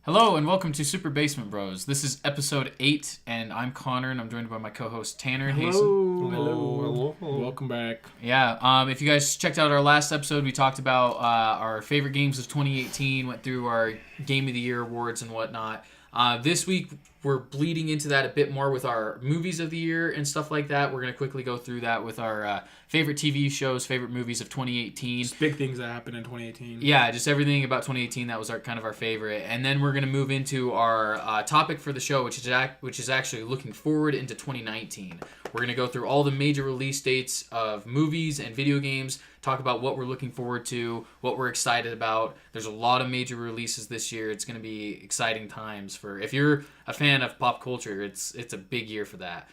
Hello and welcome to Super Basement Bros. This is episode 8, and I'm Connor, and I'm joined by my co-host Tanner and Hasten. Hello. Welcome back. Yeah, if you guys checked out our last episode, we talked about our favorite games of 2018, went through our Game of the Year awards and whatnot. This week, we're bleeding into that a bit more with our movies of the year and stuff like that. We're going to quickly go through that with our favorite TV shows, favorite movies of 2018. Just big things that happened in 2018. Yeah, just everything about 2018 that was our favorite. And then we're going to move into our topic for the show, which is actually looking forward into 2019. We're going to go through all the major release dates of movies and video games, talk about what we're looking forward to, what we're excited about. There's a lot of major releases this year. It's going to be exciting times for if you're a fan of pop culture. It's a big year for that.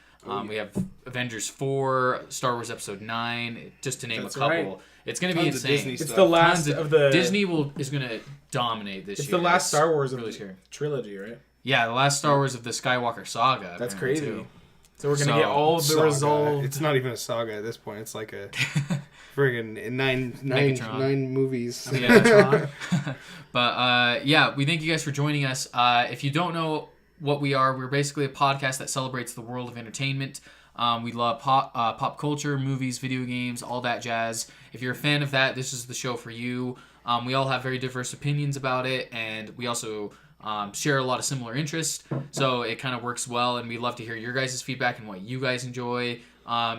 We have Avengers 4, Star Wars Episode 9, just to name a couple. Right. It's going to be insane. It's the last of the Disney is going to dominate this year. It's the last Star Wars really of the trilogy, right? Yeah, the last Star Wars of the Skywalker saga. That's crazy. Too. So we're gonna get all of the resolved. It's not even a saga at this point. It's like a friggin' nine movies. Yeah, but yeah, we thank you guys for joining us. If you don't know what we are, we're basically a podcast that celebrates the world of entertainment. We love pop culture, movies, video games, all that jazz. If you're a fan of that, this is the show for you. We all have very diverse opinions about it, and we also share a lot of similar interests, so it kind of works well, and we love to hear your guys' feedback and what you guys enjoy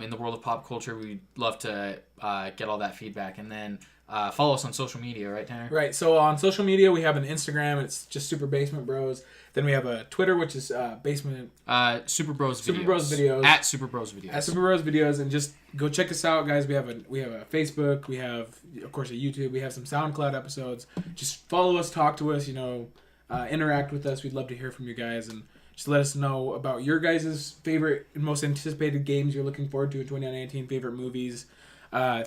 in the world of pop culture. We'd love to get all that feedback, and then follow us on social media, right, Tanner? Right, so on social media, we have an Instagram, it's just Super Basement Bros. Then we have a Twitter, which is Basement... Super Bros Videos. Super Bros Videos. At Super Bros Videos. At Super Bros Videos, and just go check us out, guys. We have a Facebook, we have, of course, a YouTube, we have some SoundCloud episodes. Just follow us, talk to us, interact with us. We'd love to hear from you guys, and just let us know about your guys' favorite and most anticipated games you're looking forward to in 2019, favorite movies,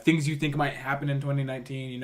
things you think might happen in 2019.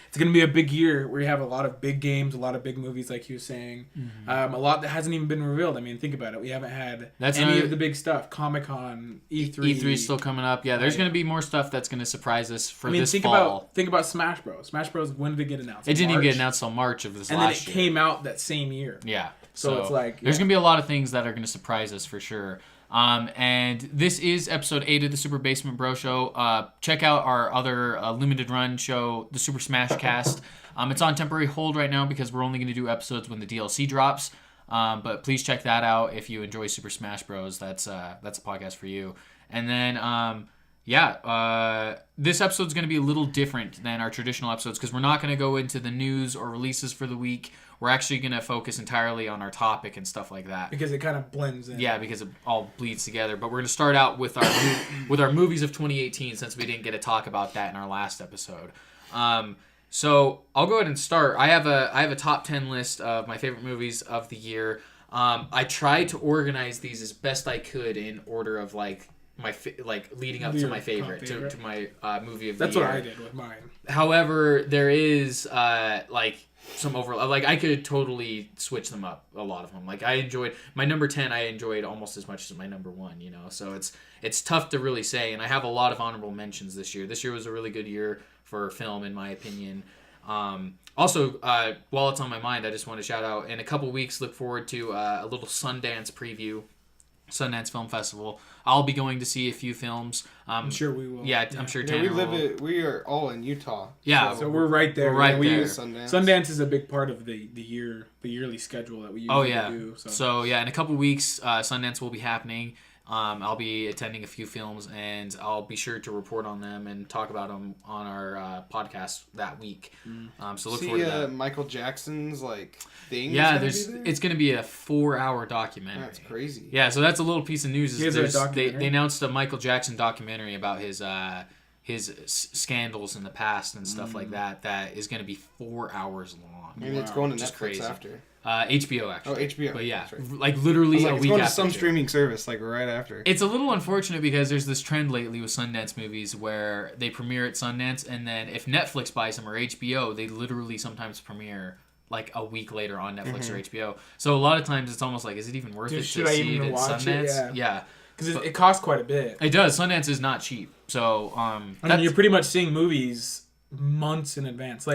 It's going to be a big year where you have a lot of big games, a lot of big movies, like he was saying. A lot that hasn't even been revealed. I mean, think about it. We haven't had any of the big stuff. Comic-Con, E3. E3 is still coming up. Yeah, there's going to be more stuff that's going to surprise us for this fall. Think about Smash Bros. Smash Bros. When did it get announced? It didn't even get announced till March of this last year. And then it came out that same year. Yeah. So it's like... There's going to be a lot of things that are going to surprise us for sure. And this is episode 8 of the Super Basement Bro Show. Check out our other limited run show, the Super Smash Cast. It's on temporary hold right now because we're only going to do episodes when the DLC drops. But please check that out if you enjoy Super Smash Bros. That's a podcast for you. And then, this episode's going to be a little different than our traditional episodes because we're not going to go into the news or releases for the week. We're actually going to focus entirely on our topic and stuff like that. Because it kind of blends in. Yeah, because it all bleeds together. But we're going to start out with our movies of 2018 since we didn't get to talk about that in our last episode. So I'll go ahead and start. I have a top 10 list of my favorite movies of the year. I tried to organize these as best I could in order of leading up to my favorite, to my movie of the year. That's what I did with mine. However, there is some overlap. Like, I could totally switch them up, a lot of them. Like, I enjoyed my number 10. I enjoyed almost as much as my number 1. So it's tough to really say. And I have a lot of honorable mentions this year. This year was a really good year for film, in my opinion. Also, while it's on my mind, I just want to shout out, in a couple weeks, look forward to a little Sundance preview. Sundance Film Festival. I'll be going to see a few films. I'm sure we will. Yeah, I'm sure Tanner will. We are all in Utah. Yeah, so we're right there. We're right there. Sundance is a big part of the yearly schedule that we usually do. So in a couple weeks, Sundance will be happening. I'll be attending a few films, and I'll be sure to report on them and talk about them on our podcast that week. So look forward to that. Michael Jackson's thing. Yeah, it's going to be a 4-hour documentary. That's crazy. Yeah, so that's a little piece of news. They announced a Michael Jackson documentary about his scandals in the past and stuff like that. That is going to be 4 hours long. And it's going to Netflix crazy. After. HBO actually. Oh, HBO. But yeah, right. Literally a week after. It's going to some streaming service right after. It's a little unfortunate because there's this trend lately with Sundance movies where they premiere at Sundance, and then if Netflix buys them or HBO, they literally sometimes premiere a week later on Netflix or HBO. So a lot of times it's almost like, is it even worth it to see it at Sundance? Yeah. Because it costs quite a bit. It does. Sundance is not cheap. So you're pretty much seeing movies months in advance.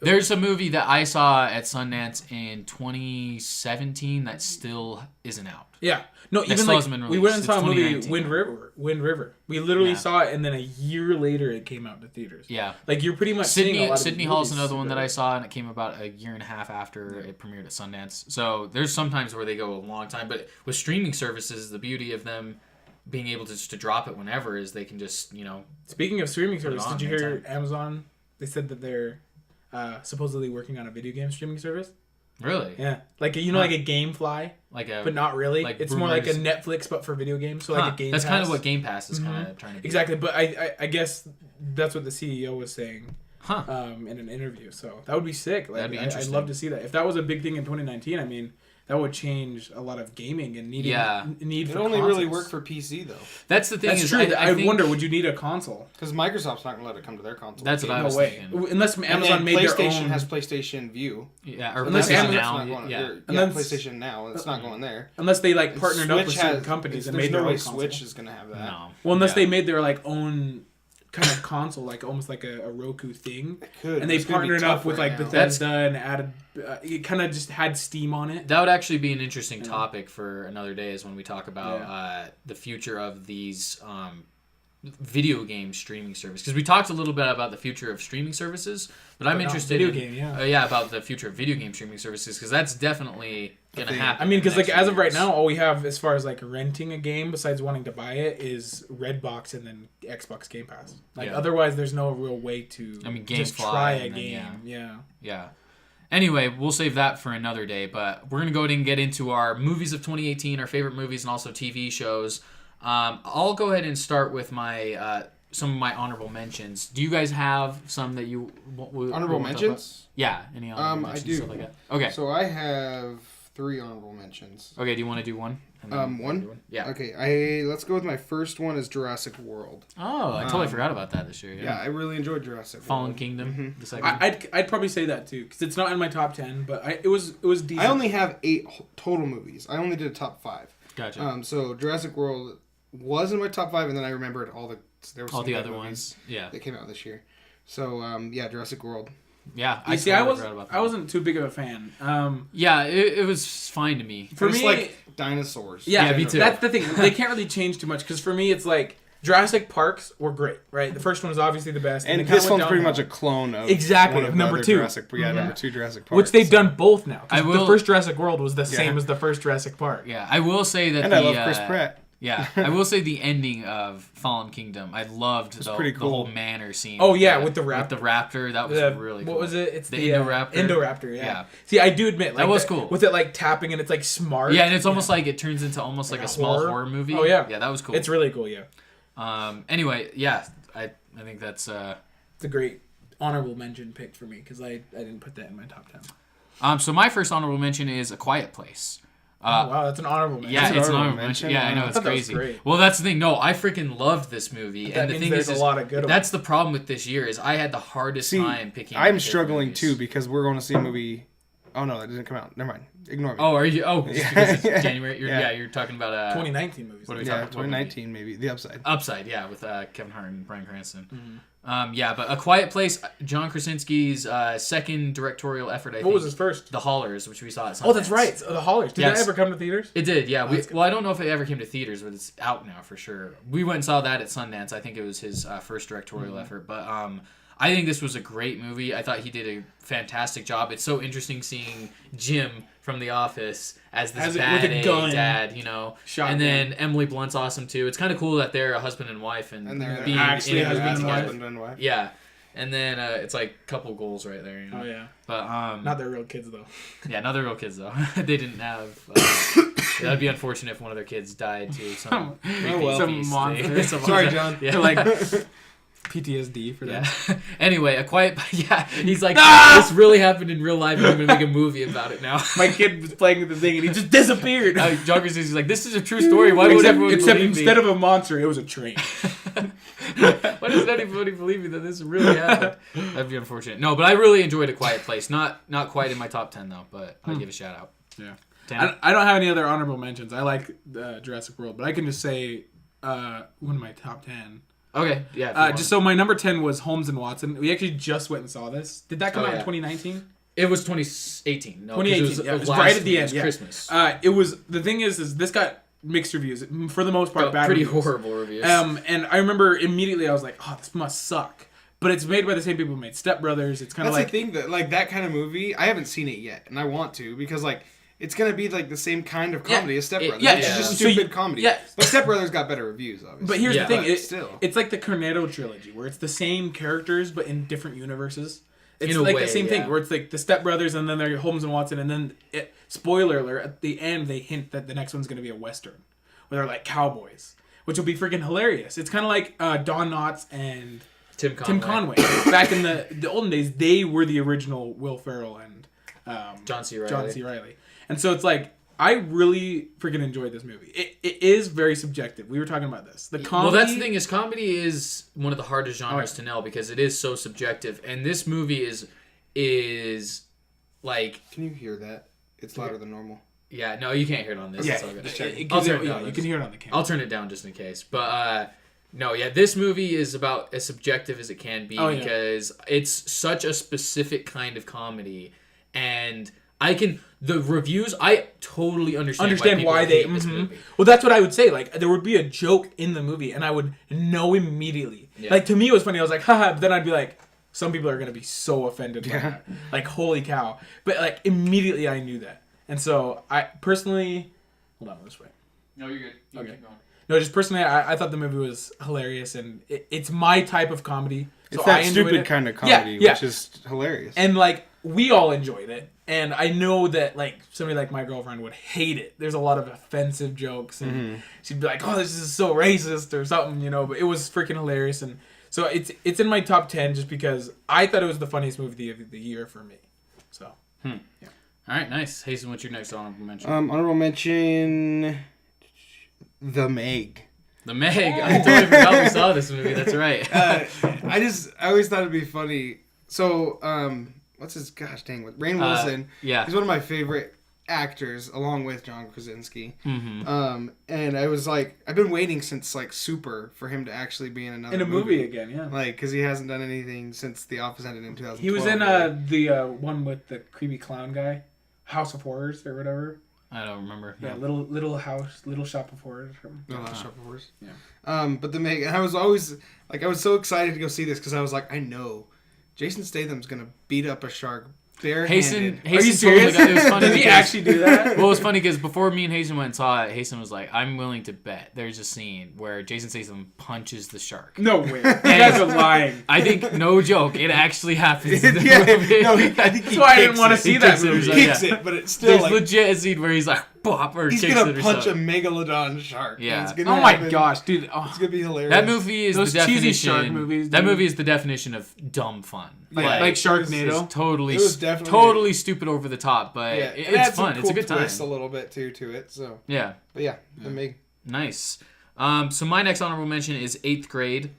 There's a movie that I saw at Sundance in 2017 that still isn't out. Yeah. No, That even still like hasn't been we released. went and It's saw a movie 2019 Wind now. River. Wind River. We literally Yeah. saw it, and then a year later it came out to theaters. Yeah. Like you're pretty much seeing a lot of Sydney these Hall's movies another one that I super- saw, and it came about a year and a half after it premiered at Sundance. So there's sometimes where they go a long time, but with streaming services, the beauty of them being able to just to drop it whenever is they can just Speaking of streaming Put it service, on did you hear anytime. Amazon? They said that they're supposedly working on a video game streaming service. really Yeah, like like a GameFly, like a but not really. like It's more like a rumors. Netflix, but for video games. So like a Game That's Pass. kind of what Game Pass is kind of trying to be. Exactly, but I guess that's what the CEO was saying Huh. in an interview. So that would be sick. Like, That'd be I'd interesting. love to see that. If that was a big thing in 2019, I mean, that would change a lot of gaming and need It for only really consoles. worked for PC though, That's the thing. That's is true. I think, wonder, would you need a console? because Microsoft's not gonna let it come to their console. That's what I No was way. thinking. Unless And Amazon then made their PlayStation own. has PlayStation View. Yeah, or Unless PlayStation Amazon- That's now. not going, Yeah. yeah, Unless- PlayStation Now. It's not going there. Unless they like And partnered up with Switch certain has- companies and there's made their no own way console. Switch is gonna have that. No. Well, unless Yeah. they made their like own kind of console, like almost like a Roku thing, It could. and they It's gonna be partnered tough up with right like now. Bethesda and added. It kind of just had Steam on it. That would actually be an interesting topic for another day, is when we talk about Yeah. the future of these video game streaming service. Because we talked a little bit about the future of streaming services, but I'm But not interested video in game, yeah. about the future of video game streaming services, because that's definitely gonna thing. happen. I mean, in the because like next as few of right years. now, all we have as far as like renting a game besides wanting to buy it is Redbox and then Xbox Game Pass. Like Yeah. otherwise, there's no real way to I mean, just GameFly try a and then, game. Yeah. Yeah. Anyway, we'll save that for another day, but we're going to go ahead and get into our movies of 2018, our favorite movies, and also TV shows. I'll go ahead and start with my some of my honorable mentions. Do you guys have some that you Honorable mentions? Yeah, any honorable I mentions, do. stuff like that? Okay. So I have 3 honorable mentions. Okay, do you want to do one? And then One? do Yeah. Okay, let's go with my first one is Jurassic World. Oh, I totally forgot about that this year. Yeah, I really enjoyed Jurassic Fallen World. Kingdom, the second. I'd probably say that too because it's not in my top 10, but it was decent. I only have 8 total movies. I only did a top 5. Gotcha. So Jurassic World was in my top 5, and then I remembered there were All some the good other movies ones. Yeah. that came out this year. So yeah, Jurassic World. Yeah. You see, I totally forgot about that. wasn't too big of a fan. Yeah, it was fine to me. For It's me, like dinosaurs. yeah, me too. That's the thing. They can't really change too much because for me, it's like Jurassic Parks were great, right? The first one was obviously the best, And it kinda this went one's pretty downhill. much a clone of Exactly, one of the number other 2. Jurassic, number 2 Jurassic Park. Which they've done both now. 'Cause I will- The first Jurassic World was the same as the first Jurassic Park. Yeah, I will say that And I love Chris Pratt. Yeah, I will say the ending of Fallen Kingdom. I loved the pretty the cool. whole manor scene. Oh, yeah, with the raptor. With the raptor, that was really cool. What was it? It's The the Indoraptor? Indoraptor, yeah. Yeah. See, I do admit, like, That was cool. With it like tapping and it's like smart. Yeah, and it's almost like it turns into almost like Like a a small horror? horror movie. Oh, yeah. Yeah, that was cool. It's really cool, yeah. Anyway, yeah, I think that's It's a great honorable mention pick for me because I didn't put that in my top 10. so my first honorable mention is A Quiet Place. Wow, that's an honorable mention. Yeah, That's an it's an honorable honorable mention. mention? Yeah, I know Wow. it's I thought that was crazy. great. Well, that's the thing. No, I freaking loved this movie, That and the means thing there's is, a lot of good that's the problem with this year is I had the hardest See, time picking. I'm good struggling movies. too because we're going to see a movie. Oh no, that didn't come out. Never mind. Ignore me. Oh, are you? Oh, just because it's January. Yeah. You're talking about 2019 movies. What are we yeah, talking about? 2019 maybe. The Upside. Upside, yeah, with Kevin Hart and Bryan Cranston. Mm-hmm. Yeah, but A Quiet Place, John Krasinski's second directorial effort. I think. What was his first? The Hollers, which we saw at Sundance. Oh, that's right. The Hollers. Did Yes. that ever come to theaters? It did, yeah. that's good. Well, I don't know if it ever came to theaters, but it's out now for sure. We went and saw that at Sundance. I think it was his first directorial Mm-hmm. effort. But I think this was a great movie. I thought he did a fantastic job. It's so interesting seeing Jim from The Office as this With a bad gun. dad, you know. Shotgun. And then Emily Blunt's awesome too. It's kind of cool that they're a husband and wife and they're being actually in a movie husband and wife. together. and wife. Yeah. And then it's like couple goals right there, you know. Oh, yeah. But Not their real kids, though. yeah, not their real kids though. They didn't have. That'd be unfortunate if one of their kids died to some well. Some beast monster. thing. Some Sorry, monster. John. Yeah, like PTSD for yeah. them. Anyway, A Quiet. Yeah, he's like, this really happened in real life, and I'm gonna make a movie about it now. My kid was playing with the thing and he just disappeared. John Krasinski's like, this is a true story. Why would everyone except believe instead me? of a monster, it was a train. Why does anybody believe me that this really happened? That'd be unfortunate. No, but I really enjoyed A Quiet Place. Not quite in my top 10 though, but I'd give a shout out. Yeah. Tanner? I don't have any other honorable mentions. I like Jurassic World, but I can just say one of my top 10 Okay, yeah. Just so my number 10 was Holmes and Watson. We actually just went and saw this. Did that come out in 2019? It was 2018. No, 2018. It was right at the end. It was Christmas. It was the thing is this got mixed reviews for the most part. Bad pretty reviews. horrible reviews. And I remember immediately I was like, oh, this must suck. But it's made by the same people who made Step Brothers. It's kind of like the thing that like that kind of movie. I haven't seen it yet, and I want to because like. It's gonna be like the same kind of comedy as Step Brothers. It's just stupid comedy. Yeah. But Step Brothers got better reviews, obviously. But here's the thing: it's like the Cornetto trilogy, where it's the same characters but in different universes. It's in like way, the same thing, where it's like the Step Brothers, and then they're Holmes and Watson, and then spoiler alert: at the end, they hint that the next one's gonna be a western, where they're like cowboys, which will be freaking hilarious. It's kind of like Don Knotts and Tim Conway. Back in the olden days, they were the original Will Ferrell and John C. Reilly. And so it's like. I really freaking enjoyed this movie. It is very subjective. We were talking about this. The comedy. Well, that's the thing. Comedy is one of the hardest genres to nail because it is so subjective. And this movie is like. Can you hear that? It's louder than normal. Yeah, no, you can't hear it on this. Yeah, it's all good. I'll turn it down. You can hear it on the camera. I'll turn it down just in case. But no, yeah, this movie is about as subjective as it can be because it's such a specific kind of comedy, and the reviews, I totally understand why they hate this movie. Well, that's what I would say. Like, there would be a joke in the movie, and I would know immediately. Yeah. Like, to me, it was funny. I was like, haha. But then I'd be like, some people are going to be so offended by that. Like, holy cow. But, like, immediately I knew that. And so, I personally... Hold on, this way. No, you're good. You okay. Keep going. No, just personally, I thought the movie was hilarious, and it's my type of comedy. It's that stupid kind of comedy, which is hilarious. And, like, we all enjoyed it. And I know that, like, somebody like my girlfriend would hate it. There's a lot of offensive jokes. And she'd be like, oh, this is so racist or something, you know. But it was freaking hilarious. And so it's in my top 10 just because I thought it was the funniest movie of the year for me. So, yeah. All right, nice. Hasten, what's your next honorable mention? Honorable mention... The Meg. The Meg. I totally forgot we saw this movie. That's right. I always thought it'd be funny. So, what's his gosh dang it? Rainn Wilson. Yeah. He's one of my favorite actors, along with John Krasinski. And I was like, I've been waiting since like Super for him to actually be in another movie again, yeah. Like, because he hasn't done anything since The Office ended in 2012. He was in the one with the creepy clown guy, House of Horrors or whatever. I don't remember. Yeah, Little Shop of Horrors. Little Shop of Horrors. Yeah. But the Meg, and I was always like, I was so excited to go see this because I was like, I know Jason Statham's gonna beat up a shark barehanded. Are you serious? It was funny. Did he actually do that? Well, it was funny because before me and Hasten went and saw it, Hasten was like, I'm willing to bet there's a scene where Jason Statham punches the shark. No way. You guys are lying. I think, no joke, it actually happens in the movie. No, I think that's why I didn't want to see that movie. He kicks it, but it's still there's like... legit a scene where he's like, bop, or he's kicks gonna it or punch something. a megalodon shark. Yeah. Oh my gosh, dude. Oh. It's gonna be hilarious. That movie is those the definition. Cheesy shark movies, that movie is the definition of dumb fun. Like Sharknado. It's totally, it was definitely totally stupid over the top, but it's fun. Cool, it's a good time. Twist a little bit too to it. So yeah, but the Meg. Nice. So my next honorable mention is 8th Grade.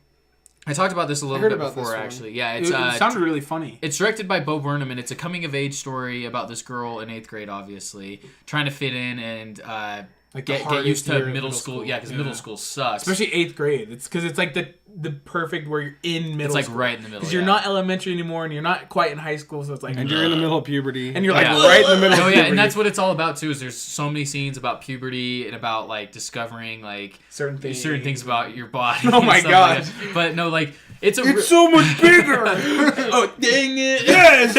I talked about this a little bit before, actually. Yeah, it sounded really funny. It's directed by Bo Burnham, and it's a coming-of-age story about this girl in 8th grade, obviously, trying to fit in and get used to middle school. Yeah, because middle school sucks. Especially 8th grade. It's because it's like the perfect where you're in middle school. It's like right in the middle. Because you're not elementary anymore, and you're not quite in high school, so it's like... And you're in the middle of puberty. And you're like right in the middle of puberty. Yeah, and that's what it's all about, too, is there's so many scenes about puberty and about, like, discovering, like... Certain things about your body. Oh my god. Like but, no, like... It's so much bigger! Oh, dang it! Yes!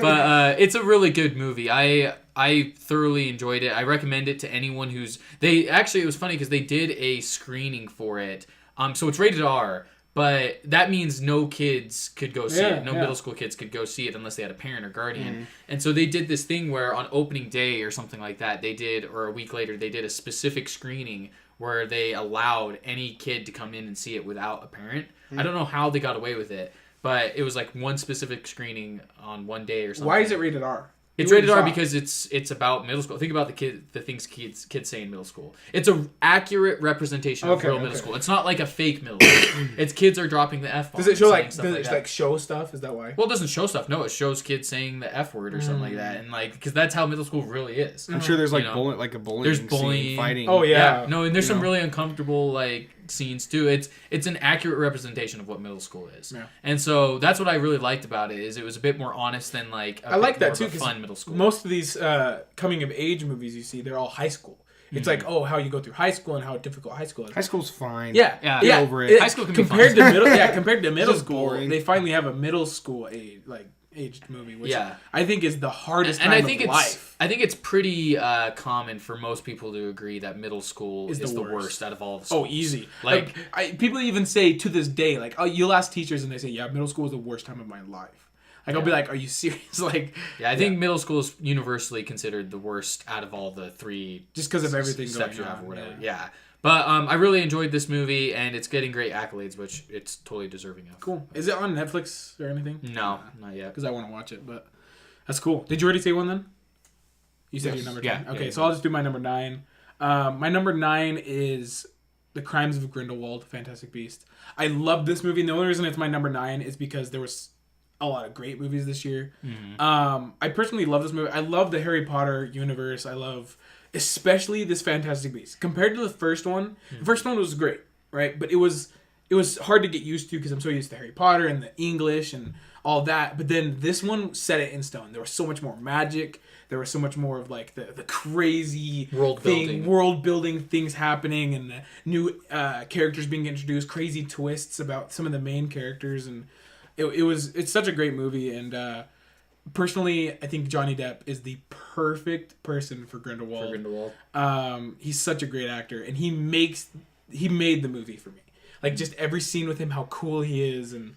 But it's a really good movie. I thoroughly enjoyed it. I recommend it to anyone who's... It was funny because they did a screening for it. So it's rated R, but that means no kids could go see it. No middle school kids could go see it unless they had a parent or guardian. And so they did this thing where on opening day or something like that, or a week later, they did a specific screening where they allowed any kid to come in and see it without a parent. I don't know how they got away with it, but it was like one specific screening on one day or something. Why is it rated R? It's rated R because it's about middle school. Think about the things kids say in middle school. It's an accurate representation of real middle school. It's not like a fake middle school. It's kids are dropping the F bomb. Does it show like show stuff? Is that why? Well, it doesn't show stuff. No, it shows kids saying the F word or something like that, and like because that's how middle school really is. I'm sure there's like bullying, there's bullying, scene, fighting. Oh yeah. No, and there's some really uncomfortable like scenes too. It's an accurate representation of what middle school is. Yeah. And so that's what I really liked about it. Is it was a bit more honest than like I like that too, fun middle school. Most of these coming of age movies you see, they're all high school. It's like, oh, how you go through high school and how difficult high school is. High school's fine. Yeah. Get over it. High school can compared be fun. to middle. Compared to middle just school, boring. they finally have a middle school aged movie, which Yeah. I think is the hardest And time I think of life. I think it's pretty common for most people to agree that middle school is the worst out of all the schools. Oh, easy. Like people even say to this day, like, oh, you'll ask teachers and they say, yeah, middle school is the worst time of my life. Like, I'll be like, are you serious? Like, yeah, I think middle school is universally considered the worst out of all the three. Just because of everything steps going you have on. or whatever. Yeah. But I really enjoyed this movie, and it's getting great accolades, which it's totally deserving of. Cool. Is it on Netflix or anything? No, not yet. Because I want to watch it, but that's cool. Did you already say one then? You said your number 10? Yeah. Okay, Yeah, so I'll just do my number 9. My number 9 is The Crimes of Grindelwald, Fantastic Beast. I love this movie, and the only reason it's my number 9 is because there was a lot of great movies this year. Mm-hmm. I personally love this movie. I love the Harry Potter universe. I love especially this Fantastic Beast. Compared to the first one, the first one was great, right? But it was hard to get used to because I'm so used to Harry Potter and the English and all that. But then this one set it in stone. There was so much more magic. There was so much more of like the crazy world building things happening, and the new characters being introduced, crazy twists about some of the main characters, and it's such a great movie. And personally, I think Johnny Depp is the perfect person for Grindelwald. He's such a great actor, and he made the movie for me. Like, just every scene with him, how cool he is, and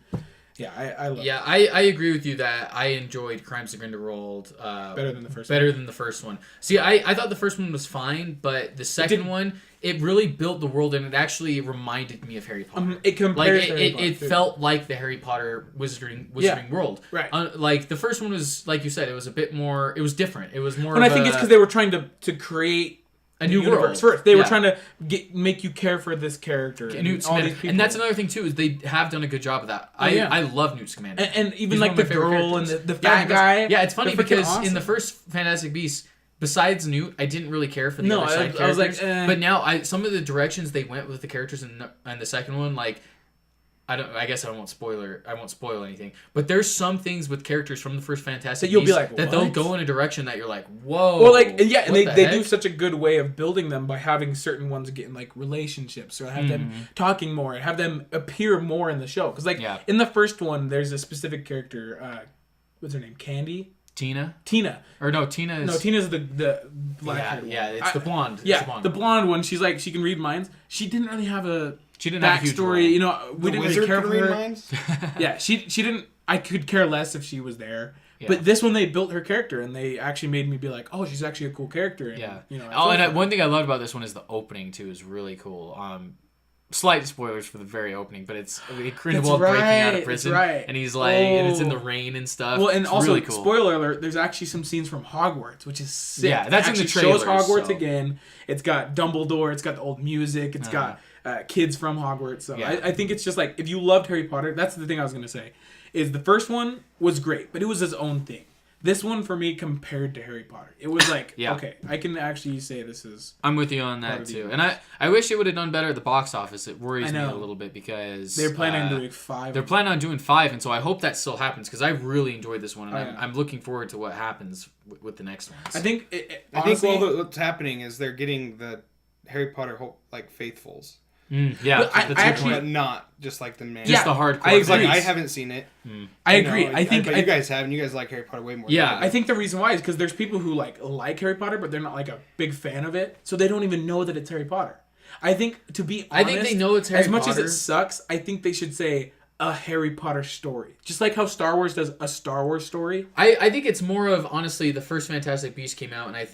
yeah, I love it. Yeah, I agree with you that I enjoyed Crimes of Grindelwald Better than the first better than the first one. See, I thought the first one was fine, but the second one, it really built the world, and it actually reminded me of Harry Potter. It compares to Harry Potter, it too. felt like the Harry Potter wizarding world. Right. Like, the first one was, like you said, it was a bit more, it was different. It was more And I think it's because they were trying to create a new universe world. first. They were trying to make you care for this character. Newt Scamander. And that's another thing too, is they have done a good job of that. I love Newt Scamander. And even He's like one the of my favorite girl and characters. the fat guy. Yeah, it's funny They're freaking because awesome. in the first Fantastic Beasts, besides Newt, I didn't really care for the other side characters. I was like, But now, some of the directions they went with the characters in the second one, like, I guess I won't spoil anything. But there's some things with characters from the first Fantastic that you'll be Beasts like, that they'll go in a direction that you're like, whoa. Or like, yeah, and they heck? do such a good way of building them by having certain ones getting like relationships, or have them talking more, and have them appear more in the show. Because like in the first one, there's a specific character. What's her name? Candy. Tina. Or no, Tina is... No, Tina's the black haired one. Yeah, it's the blonde. Yeah, the blonde one. She's like, she can read minds. She didn't really have a backstory. You know, we didn't really care for her. Minds? Yeah, she didn't. I could care less if she was there. Yeah. But this one, they built her character, and they actually made me be like, oh, she's actually a cool character. And, Yeah. You know. One thing I loved about this one is the opening too is really cool. Slight spoilers for the very opening, but it's Grindelwald breaking out of prison, and he's like, and it's in the rain and stuff. Well, and it's also, really cool. Spoiler alert: there's actually some scenes from Hogwarts, which is sick. Yeah, that's it in the actually trailers. Shows Hogwarts so. again. It's got Dumbledore. It's got the old music. It's got kids from Hogwarts. So Yeah. I think it's just like, if you loved Harry Potter, that's the thing I was gonna say. Is the first one was great, but it was its own thing. This one, for me, compared to Harry Potter, it was like, okay, I can actually say this is... I'm with you on that, too. And I wish it would have done better at the box office. It worries me a little bit because... They're planning on doing 5. They're planning on doing 5, and so I hope that still happens, because I really enjoyed this one, and I'm looking forward to what happens with the next ones. I think... honestly, what's happening is they're getting the Harry Potter, like, faithfuls. Yeah, but I actually... But not just like the man. Just the hardcore. I haven't seen it. I agree. I think but you guys have, and you guys like Harry Potter way more. Yeah, than I think the reason why is because there's people who like Harry Potter, but they're not like a big fan of it, so they don't even know that it's Harry Potter. I think, to be honest, I think they know it's Harry as much Potter. as it sucks, I think they should say a Harry Potter story, just like how Star Wars does a Star Wars story. I think it's more of, honestly, the first Fantastic Beasts came out, and I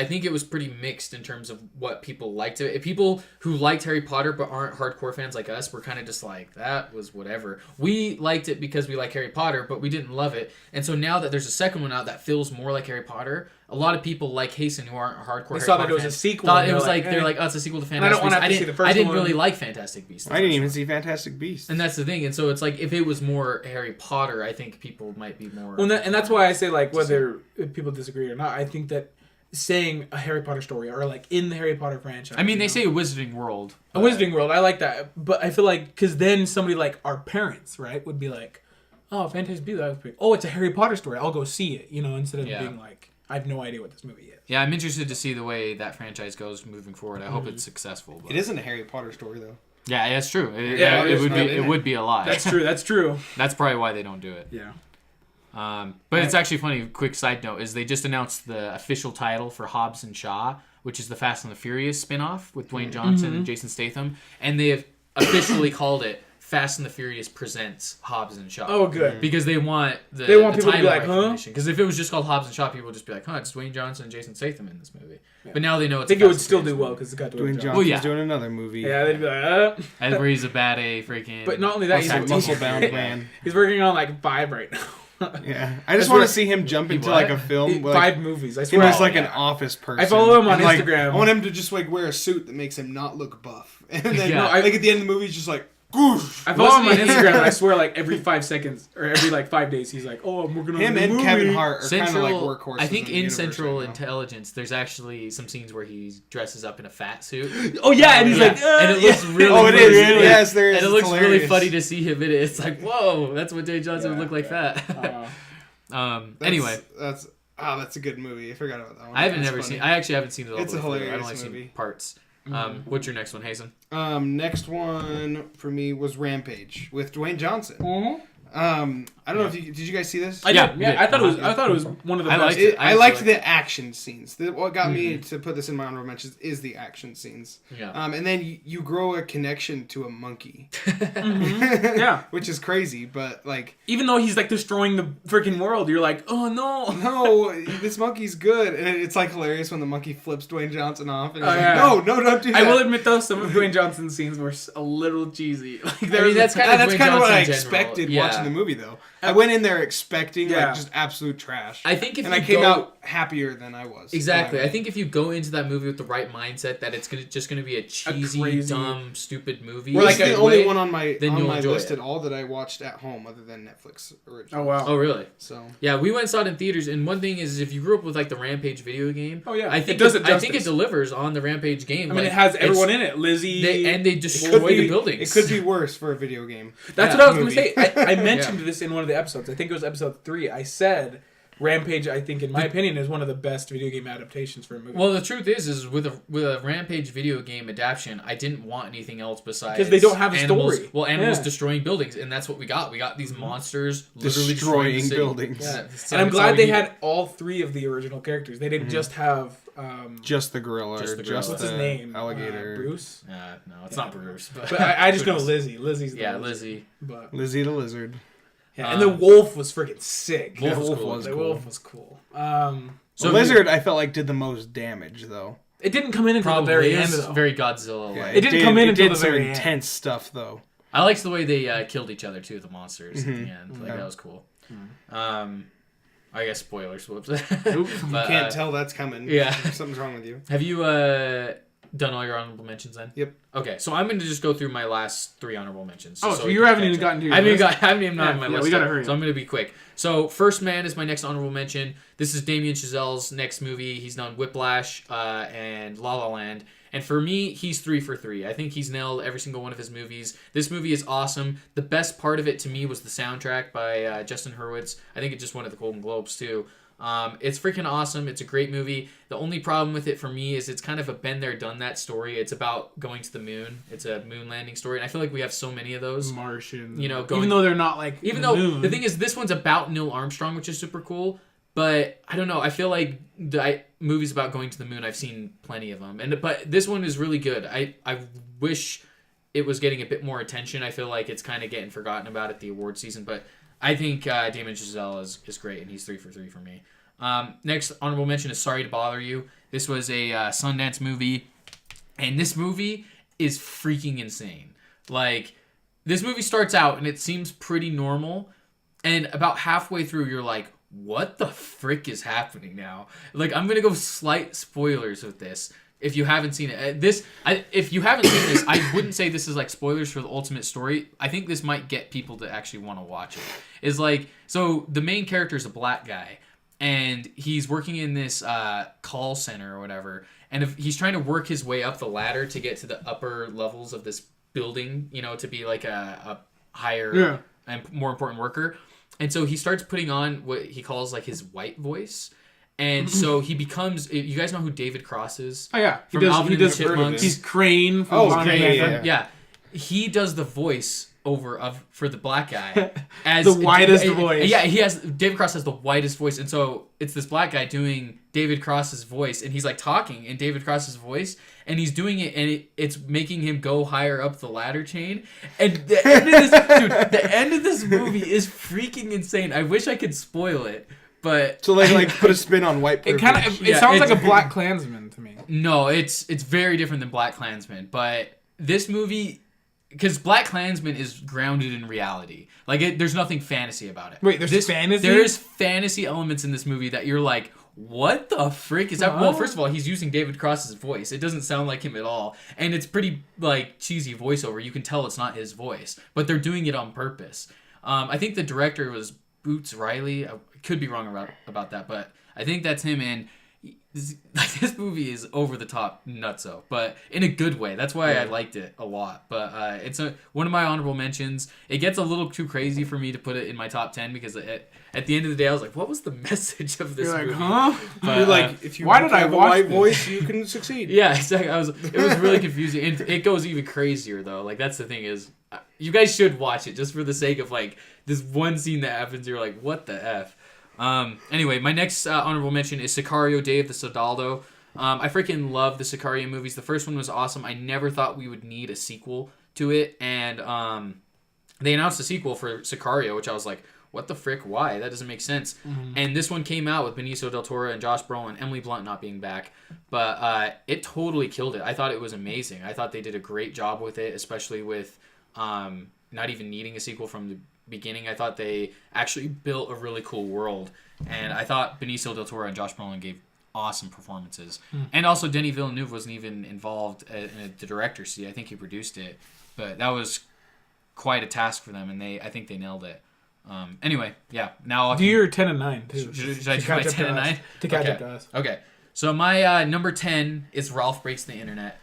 think it was pretty mixed in terms of what people liked it. People who liked Harry Potter but aren't hardcore fans like us were kind of just like, that was whatever. We liked it because we like Harry Potter, but we didn't love it. And so now that there's a second one out that feels more like Harry Potter, a lot of people like Hasten who aren't hardcore Harry saw Potter that it was fans a sequel. Thought it was they're like, oh, it's a sequel to And I don't Fantastic want to Beasts. see the first I didn't one. really like Fantastic Beasts. I didn't even see Fantastic Beasts. And that's the thing. And so it's like, if it was more Harry Potter, I think people might be more... Well, and that's why I say, like, whether people disagree or not, I think that saying a Harry Potter story or like in the Harry Potter franchise. I mean, they say a Wizarding World. A Wizarding World. I like that, but I feel like because then somebody like our parents, right, would be like, "Oh, Fantastic Beasts. Oh, it's a Harry Potter story. I'll go see it." You know, instead of being like, "I have no idea what this movie is." Yeah, I'm interested to see the way that franchise goes moving forward. I hope it's successful. But... It isn't a Harry Potter story though. Yeah, that's true. It would be a lie. That's true. That's true. That's probably why they don't do it. Yeah. But it's actually funny. Quick side note is they just announced the official title for Hobbs and Shaw, which is the Fast and the Furious spinoff with Dwayne Johnson and Jason Statham, and they have officially called it Fast and the Furious Presents Hobbs and Shaw. Oh, good. Because they want the people to be title like, huh? recognition. Because if it was just called Hobbs and Shaw, people would just be like, huh, it's Dwayne Johnson and Jason Statham in this movie. Yeah. But now they know it's I think it would still do well because it's got Dwayne Johnson. Johnson doing another movie. Yeah, they'd be like, And where he's a bad A freaking... But not only that, he's muscle-bound man. He's working on like 5 right now. Yeah, I just want to see him jump into like a film. 5 movies. I He swear. was like an office person. I follow him on And, Instagram. I want him to just like wear a suit that makes him not look buff, and then Yeah. like at the end of the movie, he's just like, goosh. I follow him on Instagram, and I swear, like every 5 seconds or every like 5 days, he's like, "Oh, I'm working on Him the and movie." Kevin Hart are kind of Central, like workhorses. I think in, the in universe Central right now. Intelligence, there's actually some scenes where he dresses up in a fat suit. Oh yeah, and he's like, and it looks really. Oh, it funny. is. Yes, there is. And it It's looks really hilarious. funny to see him in it. It's like, whoa, that's what Dwayne Johnson would look like fat. Anyway, that's a good movie. I forgot about that one. I haven't That's never funny. seen. I actually haven't seen it all. It's the a way through. I've hilarious only seen movie. parts. What's your next one, Hazen? Next one for me was Rampage with Dwayne Johnson. Mm-hmm. I don't know if you did. You guys see this? I did. Yeah, I thought it was one of the best. I liked the action scenes. What got me to put this in my honorable mentions is the action scenes. Yeah. And then you grow a connection to a monkey. Yeah. Which is crazy, but like Even though he's like destroying the freaking world, you're like, oh no. no, this monkey's good, and it's like hilarious when the monkey flips Dwayne Johnson off, and he's like, yeah. no, don't do that. I will admit though, some of Dwayne Johnson's scenes were a little cheesy. Like that's kind of what I Johnson in expected general. watching the movie though. I went in there expecting Yeah. like just absolute trash. I think if and you I came go- out happier than I was. Exactly. I think if you go into that movie with the right mindset that it's just gonna be a cheesy, crazy- dumb, stupid movie. Well, like the that only way, one on my then you'll enjoy list it. at all that I watched at home, other than Netflix original. Oh wow. Oh really? So Yeah, we went and saw it in theaters, and one thing is, if you grew up with like the Rampage video game, Oh, yeah. I think It does it I think it justice. delivers on the Rampage game. I mean, Like, it has everyone it's- in it. Lizzie. they destroy the buildings. It could be worse for a video game. That's Yeah. what I was going Movie. to say. I mentioned this in one of the episodes. I think it was episode 3. I said Rampage, I think, in my opinion, is one of the best video game adaptations for a movie. Well, the truth is with a Rampage video game adaptation, I didn't want anything else besides 'Cause they don't have a animals, story. Well, animals Yeah. destroying buildings, and that's what we got. We got these monsters literally Destroying the city. buildings. Yeah. and I'm That's all glad we they needed. had all 3 of the original characters. They didn't just have... Just the gorilla. Just or the just gorilla. what's the his name? Alligator. Bruce? No, it's not Bruce. But But I just know Lizzie. Lizzie's the Yeah, one. Lizzie. But, Lizzie the lizard. yeah, and the wolf was freaking sick. Wolf was Wolf cool. was The cool. wolf was cool. So The lizard, I felt like did the most damage though. It didn't come in until probably the very is end, though. very Godzilla. Yeah, Like. It didn't come in it until did the some very end. intense stuff though. I liked the way they killed each other too, the monsters at the end. Like Yeah. that was cool. I guess spoilers. Whoops. You But, can't tell that's coming. yeah. Something's wrong with you. Have you done all your honorable mentions then? Yep. Okay, so I'm going to just go through my last 3 honorable mentions. Oh, so we you can haven't catch even up. gotten to your I haven't list? even gotten my Yeah, list. we gotta yet, hurry So I'm going to be quick. So First Man is my next honorable mention. This is Damien Chazelle's next movie. He's done Whiplash and La La Land. And for me, he's 3 for 3. I think he's nailed every single one of his movies. This movie is awesome. The best part of it to me was the soundtrack by Justin Hurwitz. I think it just won at the Golden Globes too. It's freaking awesome. It's a great movie. The only problem with it for me is it's kind of a been there, done that story. It's about going to the moon. It's a moon landing story. And I feel like we have so many of those. Martian. You know, even though they're not like Even the though moon. the thing is, this one's about Neil Armstrong, which is super cool. But I don't know. I feel like the movies about going to the moon, I've seen plenty of them. But this one is really good. I wish it was getting a bit more attention. I feel like it's kind of getting forgotten about at the award season. But I think Damien Chazelle is great, and he's 3 for 3 for me. Next honorable mention is Sorry to Bother You. This was a Sundance movie, and this movie is freaking insane. Like, this movie starts out, and it seems pretty normal, and about halfway through, you're like, what the frick is happening now? Like, I'm gonna go slight spoilers with this. If you haven't seen it, if you haven't seen this, I wouldn't say this is like spoilers for the ultimate story. I think this might get people to actually want to watch it. Is like, so the main character is a black guy, and he's working in this call center or whatever. And if he's trying to work his way up the ladder to get to the upper levels of this building, you know, to be like a higher and more important worker. And so he starts putting on what he calls like his white voice. And so he becomes. You guys know who David Cross is? Oh yeah, From Alvin and the Chipmunks. He's Crane. From Crane. Yeah, he does the voice for the black guy as the whitest voice. Yeah, David Cross has the whitest voice, and so it's this black guy doing David Cross's voice, and he's like talking in David Cross's voice, and he's doing it, and it's making him go higher up the ladder chain. And the end of this movie is freaking insane. I wish I could spoil it. But so like put a spin on white privilege. It sounds like a Black Klansman to me. No, it's very different than Black Klansman. But this movie, because Black Klansman is grounded in reality. Like there's nothing fantasy about it. Wait, there's fantasy? There's fantasy elements in this movie that you're like, what the frick is that? Well, first of all, he's using David Cross's voice. It doesn't sound like him at all, and it's pretty like cheesy voiceover. You can tell it's not his voice, but they're doing it on purpose. I think the director was Boots Riley. I could be wrong about that, but I think that's him. And this movie is over the top nutso, but in a good way. That's why I liked it a lot. But it's one of my honorable mentions. It gets a little too crazy for me to put it in my top 10 because at the end of the day, I was like, what was the message of this movie? Huh? But, you're like, if you why did I have a watch white this? voice, you can succeed. Yeah, exactly. It was really confusing. And it goes even crazier though. Like that's the thing is, you guys should watch it just for the sake of like this one scene that happens. You're like, what the F? Anyway, my next honorable mention is Sicario: Day of the Soldado. I freaking love the Sicario movies. The first one was awesome. I never thought we would need a sequel to it, and they announced a sequel for Sicario, which I was like, what the frick? Why? That doesn't make sense. Mm-hmm. And this one came out with Benicio del Toro and Josh Brolin, Emily Blunt not being back, but it totally killed it. I thought it was amazing. I thought they did a great job with it, especially with not even needing a sequel from the beginning. I thought they actually built a really cool world, and I thought Benicio del Toro and Josh Brolin gave awesome performances. And also Denis Villeneuve wasn't even involved in the director's seat. I think he produced it, but that was quite a task for them, and I think they nailed it. Anyway, yeah. Now I'll do your 10 and 9 too. Should I do my 10 and 9 to catch up to us? Okay. So my number 10 is Ralph Breaks the Internet.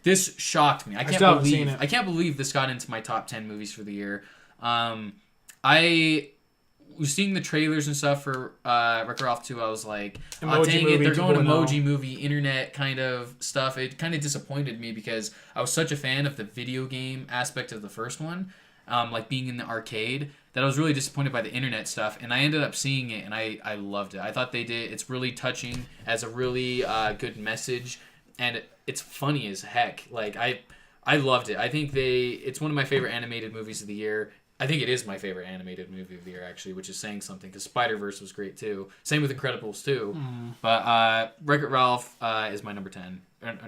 This shocked me. I can't believe this got into my top 10 movies for the year. I was seeing the trailers and stuff for Wreck-It Ralph 2. I was like, oh, dang it, they're going emoji movie, internet kind of stuff. It kind of disappointed me because I was such a fan of the video game aspect of the first one, like being in the arcade, that I was really disappointed by the internet stuff. And I ended up seeing it, and I loved it. I thought it's really touching as a really good message, and it's funny as heck. Like, I loved it. I think it's one of my favorite animated movies of the year. I think it is my favorite animated movie of the year, actually, which is saying something, because Spider-Verse was great, too. Same with Incredibles 2. But Wreck-It Ralph is my number 10.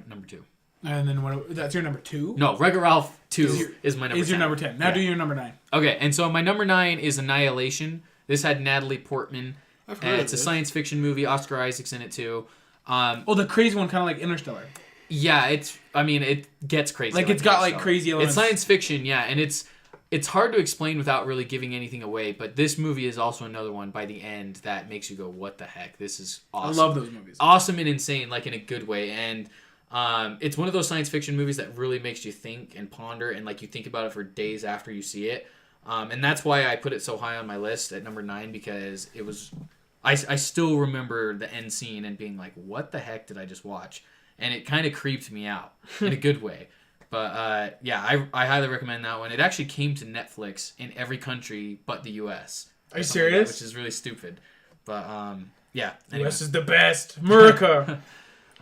Number 2. And then that's your number 2? No, Wreck-It Ralph 2 is my number 10. Is your number 10. Now do your number 9. Okay, and so my number 9 is Annihilation. This had Natalie Portman. I've heard it's a science fiction movie. Oscar Isaac's in it, too. The crazy one, kind of like Interstellar. Yeah, it gets crazy. Like it's got like crazy elements. It's science fiction, yeah, and it's hard to explain without really giving anything away, but this movie is also another one by the end that makes you go, what the heck? This is awesome. I love those movies. Awesome and insane, like in a good way. And it's one of those science fiction movies that really makes you think and ponder, and like you think about it for days after you see it. And that's why I put it so high on my list at number 9, because it was... I still remember the end scene and being like, what the heck did I just watch? And it kind of creeped me out in a good way. But yeah, I highly recommend that one. It actually came to Netflix in every country but the U.S. Are you serious? Which is really stupid. But yeah. Anyway. U.S. is the best. America.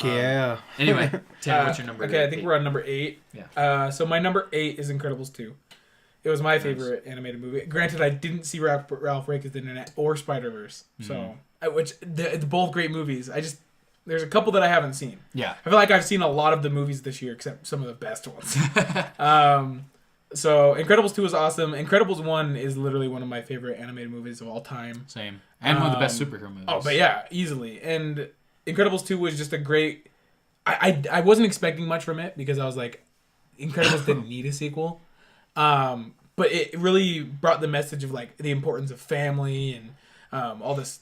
Yeah. Anyway, Tim, what's your number? Okay, I think we're on number 8. Yeah. So my number 8 is Incredibles 2. It was my favorite animated movie. Granted, I didn't see Ralph Breaks the Internet or Spider-Verse. So, which they're both great movies. There's a couple that I haven't seen. Yeah. I feel like I've seen a lot of the movies this year, except some of the best ones. So Incredibles 2 is awesome. Incredibles 1 is literally one of my favorite animated movies of all time. Same. And one of the best superhero movies. Oh, but yeah, easily. And Incredibles 2 was just a great... I wasn't expecting much from it, because I was like, Incredibles didn't need a sequel. But it really brought the message of like the importance of family and all this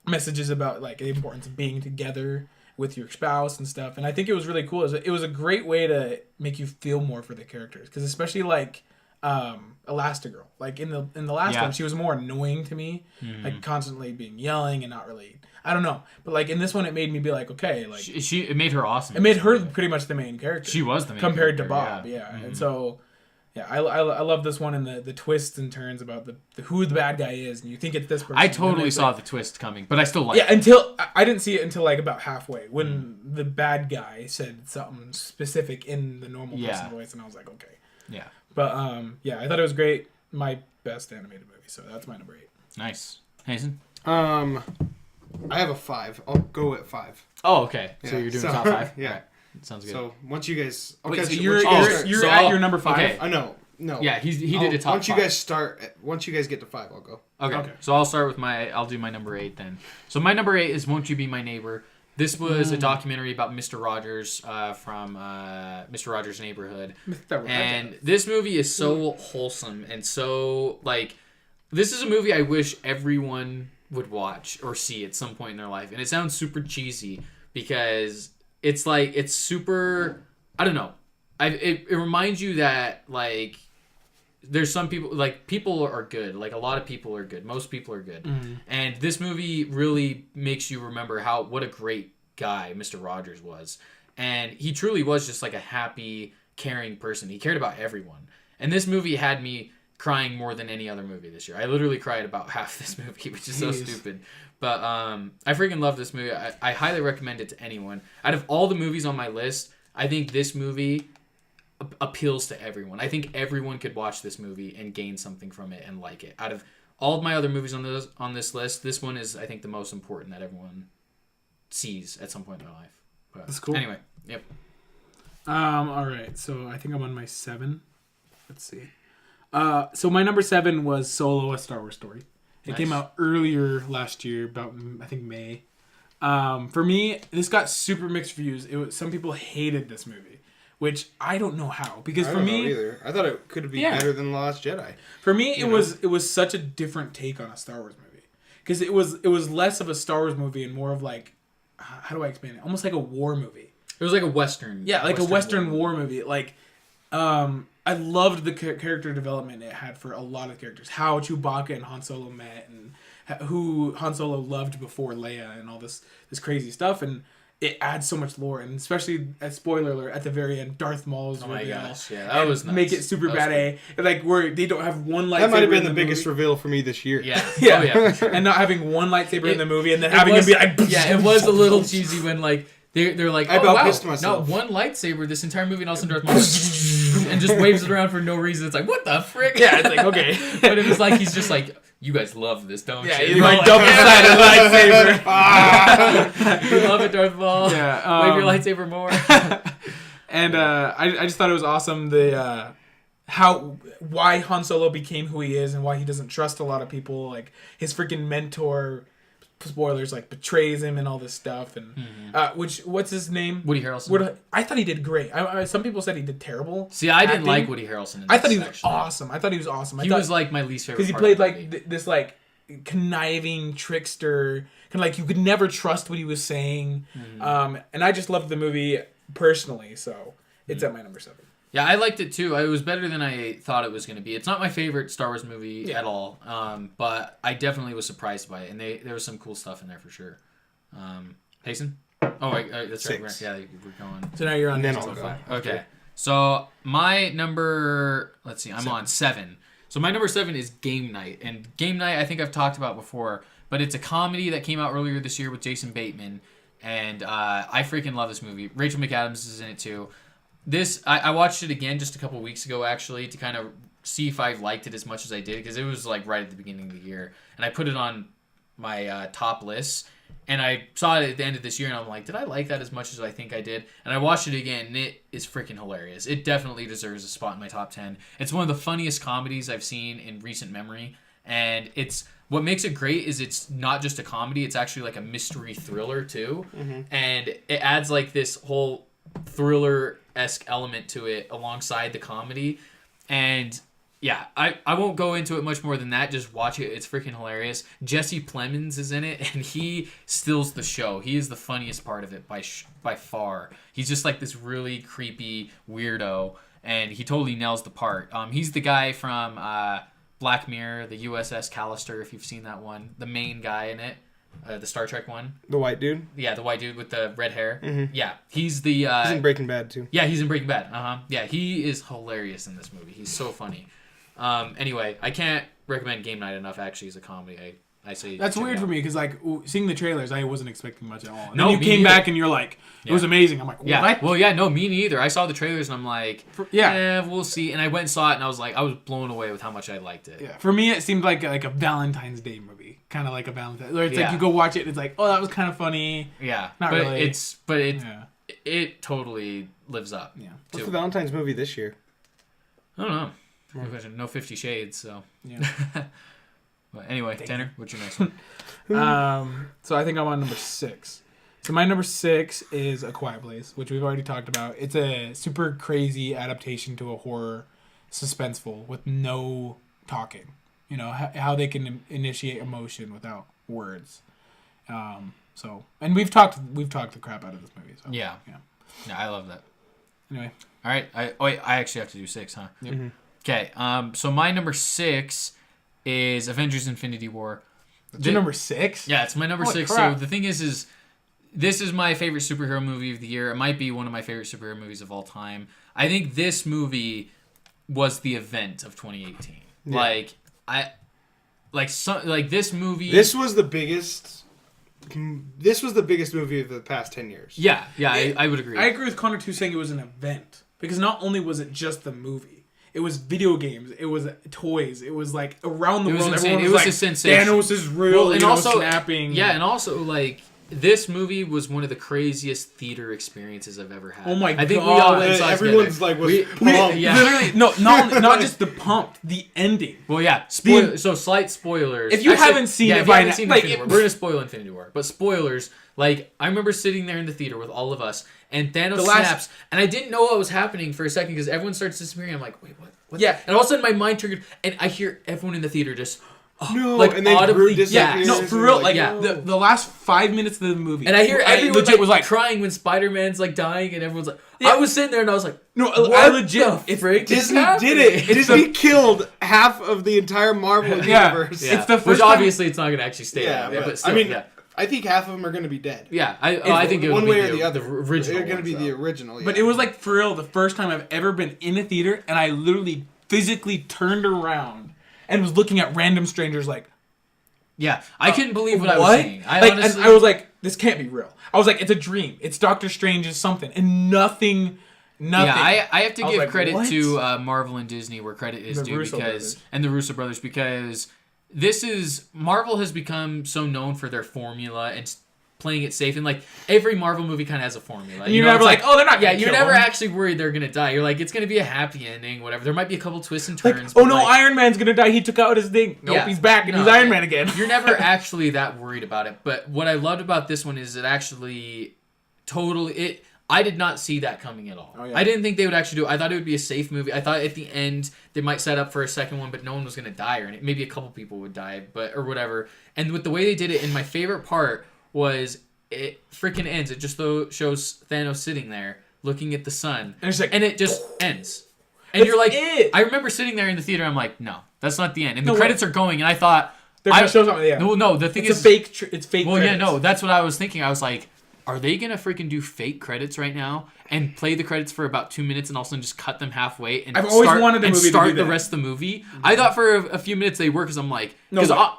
messages about like the importance of being together with your spouse and stuff. And I think it was really cool. It was a great way to make you feel more for the characters, because especially like Elastigirl, like in the last one, she was more annoying to me, like constantly being yelling and not really, I don't know, but like in this one it made me be like, okay, like it made her awesome. It made her pretty much the main character. She was the main compared character, to Bob, and so yeah, I love this one, and the twists and turns about the who the bad guy is, and you think it's this person. I totally saw the twist coming, but I still like it. Until I didn't see it until like about halfway when the bad guy said something specific in the normal person voice, and I was like, okay. Yeah. But I thought it was great. My best animated movie, so that's my number 8. Nice. Hazen? I have a 5. I'll go at 5. Oh, okay. Yeah. So you're doing top 5? Yeah. Right. Sounds good. So once you guys... Wait, so you're at your number 5? Okay. I know. No. Yeah, he did a top once 5. Once you guys get to 5, I'll go. Okay. So I'll start with I'll do my number 8 then. So my number 8 is Won't You Be My Neighbor? This was a documentary about Mr. Rogers from Mr. Rogers' Neighborhood. And this movie is so wholesome and so, like, this is a movie I wish everyone would watch or see at some point in their life. And it sounds super cheesy because it's, like, it's super, I don't know. It reminds you that, like, there's some people, like, people are good. Like, a lot of people are good. Most people are good. And this movie really makes you remember what a great guy Mr. Rogers was. And he truly was just, like, a happy, caring person. He cared about everyone. And this movie had me crying more than any other movie this year. I literally cried about half this movie, which is so stupid. But I freaking love this movie. I highly recommend it to anyone. Out of all the movies on my list, I think this movie appeals to everyone. I think everyone could watch this movie and gain something from it and like it. Out of all of my other movies on this list, this one is, I think, the most important that everyone sees at some point in their life. But that's cool. Anyway, yep. All right, so I think I'm on my 7. Let's see. So my number 7 was Solo: A Star Wars Story. It came out earlier last year, about I think May. For me, this got super mixed reviews. Some people hated this movie, which I don't know how, because I for don't me, know either. I thought it could be better than The Last Jedi. For me, it was such a different take on a Star Wars movie, because it was less of a Star Wars movie and more of like, how do I explain it? Almost like a war movie. It was like a Western. Yeah, like a Western war movie. Like, I loved the character development it had for a lot of characters. How Chewbacca and Han Solo met, and who Han Solo loved before Leia, and all this crazy stuff. And it adds so much lore, and especially, spoiler alert, at the very end, Darth Maul's reveal. Oh my gosh, yeah, that was nuts. Make it super bad cool. Like, where they don't have one lightsaber. That might have been the biggest reveal for me this year. Yeah. Yeah. Oh, yeah, for sure. And not having one lightsaber in the movie, and then having him be like... Yeah, it was a little cheesy when, like, they're like, I wow, pissed myself. not one lightsaber this entire movie, and all of a sudden Darth Maul and just waves it around for no reason. It's like, what the frick? Yeah, it's like, okay. But it was like, he's just like, you guys love this, don't you? Yeah, he's like double-sided lightsaber. You love it, Darth Maul. Yeah, wave your lightsaber more. And I just thought it was awesome, why Han Solo became who he is, and why he doesn't trust a lot of people. Like, his freaking mentor, spoilers, like, betrays him and all this stuff. And what's his name? Woody Harrelson. I thought he did great. Some people said he did terrible. See, I didn't like Woody Harrelson. I thought he was awesome. He was like my least favorite. Because he played like this like conniving trickster, kind of like you could never trust what he was saying. And I just loved the movie personally, so it's at my number 7. Yeah, I liked it too. It was better than I thought it was going to be. It's not my favorite Star Wars movie at all, but I definitely was surprised by it, and there was some cool stuff in there for sure. Payson? Oh, that's 6. right. Yeah, we're going. So now you're on then next I'll one. go. Okay. So my number, I'm on 7. So my number 7 is Game Night. And Game Night, I think I've talked about before, but it's a comedy that came out earlier this year with Jason Bateman. And I freaking love this movie. Rachel McAdams is in it too. I watched it again just a couple weeks ago, actually, to kind of see if I liked it as much as I did, because it was like right at the beginning of the year. And I put it on my top list. And I saw it at the end of this year, and I'm like, did I like that as much as I think I did? And I watched it again, and it is freaking hilarious. It definitely deserves a spot in my top 10. It's one of the funniest comedies I've seen in recent memory. And what makes it great is it's not just a comedy, it's actually like a mystery thriller too. And it adds like this whole thriller-esque element to it alongside the comedy. And yeah, I won't go into it much more than that. Just watch it. It's freaking hilarious. Jesse Plemons is in it, and he steals the show. He is the funniest part of it by far. He's just like this really creepy weirdo, and he totally nails the part. He's the guy from Black Mirror, the USS Callister, if you've seen that one. The main guy in it. The Star Trek one. The white dude? Yeah, the white dude with the red hair. Mm-hmm. Yeah, he's the... he's in Breaking Bad, too. Yeah, he's in Breaking Bad. Yeah, he is hilarious in this movie. He's so funny. Anyway, I can't recommend Game Night enough, actually, as a comedy. I say... That's weird for me, because, like, seeing the trailers, I wasn't expecting much at all. And no, then you came neither. back and you're like, it was amazing. I'm like, what? Yeah. Well, yeah, no, me neither. I saw the trailers and I'm like, we'll see. And I went and saw it and I was like, I was blown away with how much I liked it. Yeah. For me, it seemed like a Valentine's Day movie. Kind of like a Valentine's... Where it's like, you go watch it and it's like, oh, that was kind of funny. Yeah. Not really. It totally lives up. Yeah. What's the Valentine's movie this year? I don't know. Good question. No 50 Shades, so... Yeah. But anyway, Tanner, what's your next one? So I think I'm on number 6. So my number 6 is A Quiet Place, which we've already talked about. It's a super crazy adaptation to a horror suspenseful with no talking. You know, how they can initiate emotion without words. And we've talked the crap out of this movie. So, yeah, I love that. Anyway, all right. I actually have to do 6, huh? Yep. Mm-hmm. Okay. So my number 6 is Avengers: Infinity War. That's your number 6? Yeah, it's my number Holy 6. crap. So the thing is this is my favorite superhero movie of the year. It might be one of my favorite superhero movies of all time. I think this movie was the event of 2018. Yeah. This movie. This was the biggest movie of the past 10 years. Yeah, I would agree. I agree with Connor too, saying it was an event, because not only was it just the movie. It was video games. It was toys. It was like around the world. Insane. Everyone was like, a sensation. Thanos is real. Well, and also snapping. Yeah, and also like this movie was one of the craziest theater experiences I've ever had. Oh my god! I think we all went everyone's like was pumped. Yeah. Literally, not just the pumped, the ending. Well, yeah. So slight spoilers. If you haven't seen it by now, we're gonna spoil Infinity War. But spoilers. Like I remember sitting there in the theater with all of us, and Thanos snaps, and I didn't know what was happening for a second because everyone starts disappearing. I'm like, wait, what? Yeah, and all of a sudden my mind triggered, and I hear everyone in the theater just and then audibly, no, for real, the last 5 minutes of the movie, and I hear everyone legit was like crying when Spider-Man's like dying, and everyone's like, I was sitting there and I was like, no, I legit, Disney did it. Disney killed half of the entire Marvel universe. Yeah. It's the first which time, obviously it's not gonna actually stay that way, but still, I mean. I think half of them are going to be dead. Yeah, I think it one would way be or the other. The original. They're going to be the original. Yeah. But it was like for real the first time I've ever been in a theater, and I literally physically turned around and was looking at random strangers like. Yeah, I couldn't believe what I was seeing. Honestly, I was like, this can't be real. I was like, it's a dream. It's Doctor Strange's something, and nothing. Yeah, I have to give credit what? to Marvel and Disney where credit is due and the Russo brothers, because Marvel has become so known for their formula and playing it safe, and like every Marvel movie kind of has a formula. And you're never like, oh, they're not. Yeah, you're never actually worried they're gonna die. You're like, it's gonna be a happy ending, whatever. There might be a couple twists and turns. Like, oh no, Iron Man's gonna die. He took out his thing. Nope, he's back and he's Iron Man again. You're never actually that worried about it. But what I loved about this one is it actually I did not see that coming at all. Oh, yeah. I didn't think they would actually do it. I thought it would be a safe movie. I thought at the end they might set up for a second one, but no one was going to die, or maybe a couple people would die, or whatever. And with the way they did it, and my favorite part was it freaking ends. It just shows Thanos sitting there looking at the sun, and it just ends. And you're like, I remember sitting there in the theater. I'm like, no, that's not the end. And the credits are going, and I thought they're going to show something. Yeah. No, the thing is, it's fake. Well, credits. yeah, no, that's what I was thinking. I was like, are they going to freaking do fake credits right now and play the credits for about 2 minutes and also just cut them halfway and start the rest of the movie? Mm-hmm. I thought for a few minutes they were, because I'm like,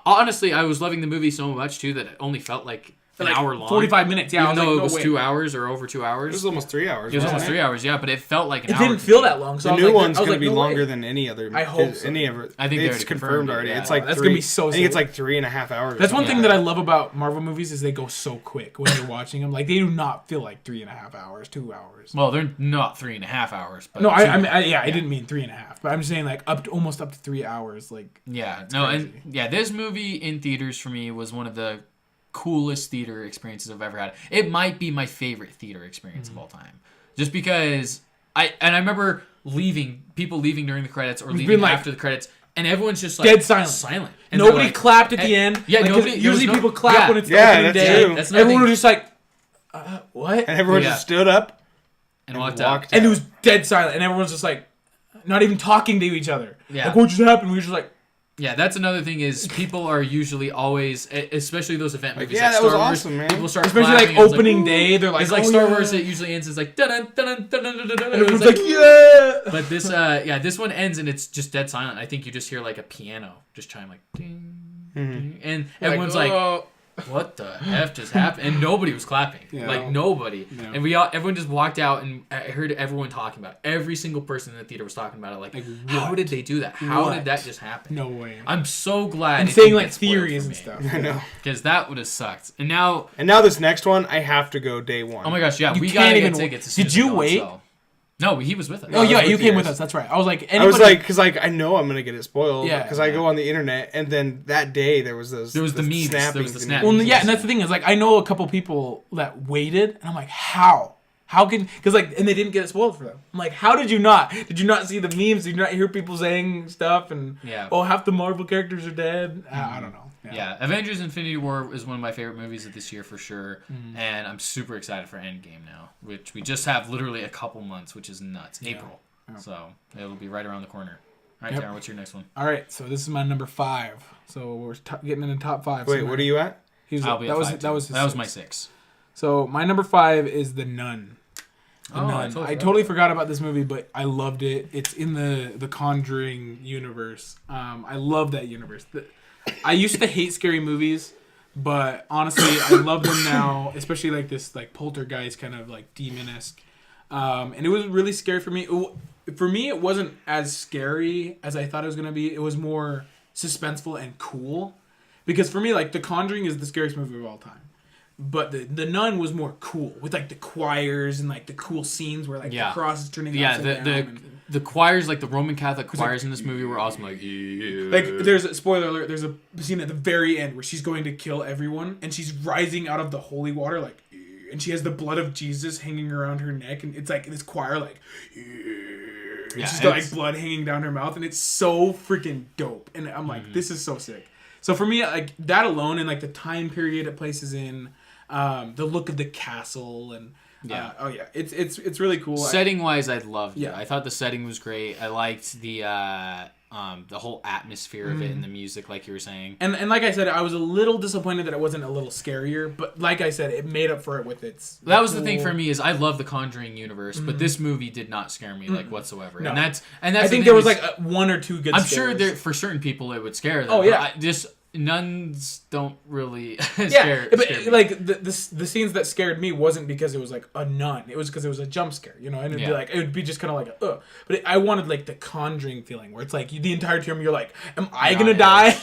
honestly, I was loving the movie so much too that it only felt like an hour long. 45 minutes, yeah. Even though it was 2 hours or over 2 hours. It was almost 3 hours. It was almost 3 hours, yeah, but it felt like an hour. It didn't feel that long. So the new one's going to be longer than any other. I hope so. I think it's confirmed already. Yeah. It's like that's going to be so. I think it's like 3.5 hours. That's one thing that I love about Marvel movies is they go so quick when you're watching them. Like they do not feel like 3.5 hours, 2 hours. Well, they're not 3.5 hours. But no, I didn't mean 3.5, but I'm just saying like almost up to 3 hours. Like this movie in theaters for me was one of the coolest theater experiences I've ever had. It might be my favorite theater experience of all time, just because I remember people leaving during the credits or been leaving like, after the credits, and everyone's just like dead silent. And Nobody like, clapped at the end. Yeah, like, nobody. Usually no, people clap when it's the Yeah, opening that's day. true. That's Everyone nothing. was just like, what? And everyone Yeah. just stood up and walked walked out. And it was dead silent, and everyone's just like, not even talking to each other. Yeah. Like, what just happened? We were just like, Yeah, that's another thing is people are usually always, especially those event movies. yeah, like that Star was Wars, awesome, man. People start especially clapping, like and it's opening "Ooh." day, they're like, It's like oh, Star yeah. Wars. It usually ends. It's like dun dun dun dun dun dun dun. Everyone's It's like, yeah. But this, this one ends and it's just dead silent. I think you just hear like a piano just chime like ding, ding, and everyone's like, oh. what the F just happened? And nobody was clapping. Yeah. Like nobody. No. And everyone just walked out, and I heard everyone talking about it. Every single person in the theater was talking about it. Like how what? did they do that? How What? did that just happen? No way. I'm so glad. And it saying didn't like get spoiled theories for and me. stuff. I know. Because that would have sucked. And now, And now this next one, I have to go day one. oh my gosh, yeah, You we can't gotta even get tickets. As soon Did as you they go on wait? sale. No, he was with us. Oh yeah, was you with came you with guys. us. That's right. I was like, I was anybody- like, because like I know I'm gonna get it spoiled. Yeah. Because I go on the internet, and then that day there was those. There was the memes, there was the snappings and- snap well, memes. yeah, and that's the thing is like I know a couple people that waited, and I'm like, how? How can? Because like, and they didn't get it spoiled for them. I'm like, how did you not? Did you not see the memes? Did you not hear people saying stuff? And Yeah. oh, half the Marvel characters are dead. I don't know. Yeah, Avengers: Infinity War is one of my favorite movies of this year for sure, Mm-hmm. and I'm super excited for Endgame now, which we just have literally a couple months, which is nuts. April, so it'll be right around the corner. All right, Yep. Darren, what's your next one? All right, so this is my number 5. So we're getting in the top 5. Wait, what are you at? He was, I'll be that at was five, that too. was his that was six. my 6. So my number 5 is The Nun. Oh, Nun. I totally forgot about this movie, but I loved it. It's in the Conjuring universe. I love that universe. I used to hate scary movies, but honestly, I love them now. Especially like this, like poltergeist kind of like demon-esque. And it was really scary for me. For me, it wasn't as scary as I thought it was gonna be. It was more suspenseful and cool, because for me, like The Conjuring is the scariest movie of all time. But the Nun was more cool with like the choirs and like the cool scenes where like the cross is turning upside down. The choirs, like the Roman Catholic choirs in this movie, were awesome. Like There's a spoiler alert. There's a scene at the very end where she's going to kill everyone, and she's rising out of the holy water like, and she has the blood of Jesus hanging around her neck, and it's like this choir like, and she's got like blood hanging down her mouth, and it's so freaking dope. And I'm like, this is so sick. So for me, like that alone, and like the time period it places in. The look of the castle and it's really cool. Setting wise, I loved it. Yeah. I thought the setting was great. I liked the whole atmosphere of it and the music, like you were saying. And like I said, I was a little disappointed that it wasn't a little scarier, but like I said, it made up for it with its. That was the thing for me is I love the Conjuring universe, but this movie did not scare me like whatsoever. No. And that's I think there was like one or two good. I'm scares. sure there for certain people it would scare them. Oh, yeah. Just nuns don't really Yeah, scare but me. like the scenes that scared me wasn't because it was like a nun. It was because it was a jump scare, you know. And it'd be like it would be just kind of like but I wanted like the Conjuring feeling where it's like the entire time you're like, am I gonna die?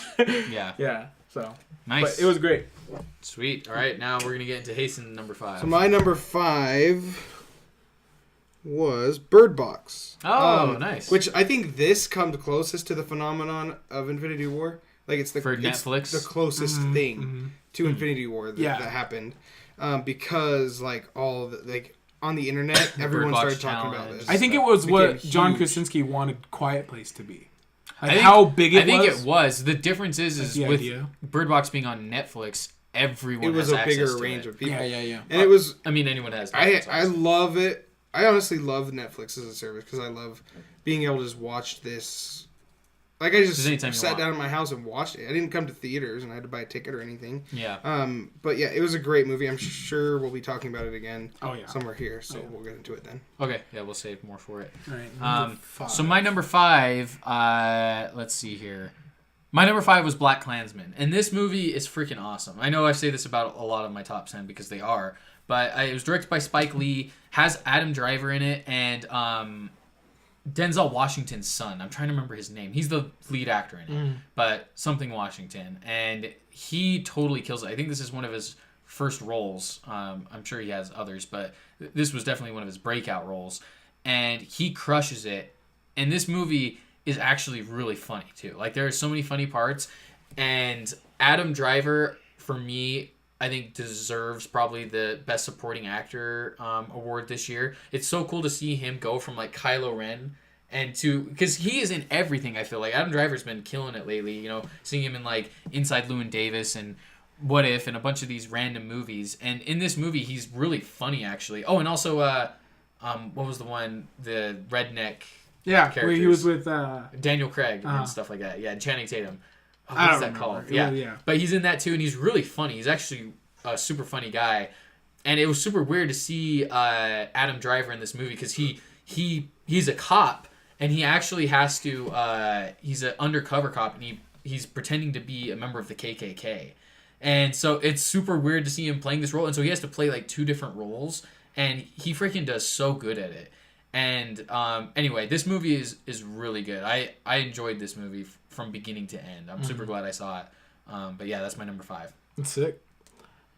Yeah. Yeah. So Nice. But it was great. Sweet. All right, now we're gonna get into Hasten number 5. So my number 5 was Bird Box. Oh, nice. Which I think this comes closest to the phenomenon of Infinity War. Like it's For Netflix? the closest thing to Infinity War that happened, because like all the, like on the internet, everyone Bird started Box talking about challenge. this. I think it was became what John huge. Krasinski wanted Quiet Place to be. Like I think, how big it was. I think it was. The difference is the with idea. Bird Box being on Netflix, everyone It was has a access bigger to range it. of people. Yeah. And it was. I mean, anyone has. I Netflix, love it. I honestly love Netflix as a service because I love being able to just watch this. Like I just anytime you sat want. down in my house and watched it. I didn't come to theaters and I had to buy a ticket or anything. Yeah. But yeah, it was a great movie. I'm sure we'll be talking about it again. Oh, yeah. Somewhere here, so we'll get into it then. Okay. Yeah, we'll save more for it. All right, number 5. So my number 5, let's see here. My number 5 was Black Klansman, and this movie is freaking awesome. I know I say this about a lot of my top 10 because they are, but it was directed by Spike Lee, has Adam Driver in it, and Denzel Washington's son. I'm trying to remember his name. He's the lead actor in it, but something Washington, and he totally kills it. I think this is one of his first roles. I'm sure he has others, but this was definitely one of his breakout roles, and he crushes it. And this movie is actually really funny too. Like there are so many funny parts, and Adam Driver for me, I think deserves probably the Best Supporting Actor award this year. It's so cool to see him go from like Kylo Ren and because he is in everything. I feel like Adam Driver's been killing it lately. You know, seeing him in like Inside Llewyn Davis and What If and a bunch of these random movies. And in this movie, he's really funny actually. Oh, and also what was the one, the redneck? Yeah, where he was with Daniel Craig and stuff like that. Yeah, Channing Tatum. Oh, I what's don't that remember. called? Yeah, but he's in that too, and he's really funny. He's actually a super funny guy, and it was super weird to see Adam Driver in this movie because he's a cop, and he actually has to. He's an undercover cop, and he's pretending to be a member of the KKK, and so it's super weird to see him playing this role, and so he has to play like 2 different roles, and he freaking does so good at it. And anyway, this movie is really good. I enjoyed this movie from beginning to end. I'm super glad I saw it. But yeah, that's my number 5. That's sick.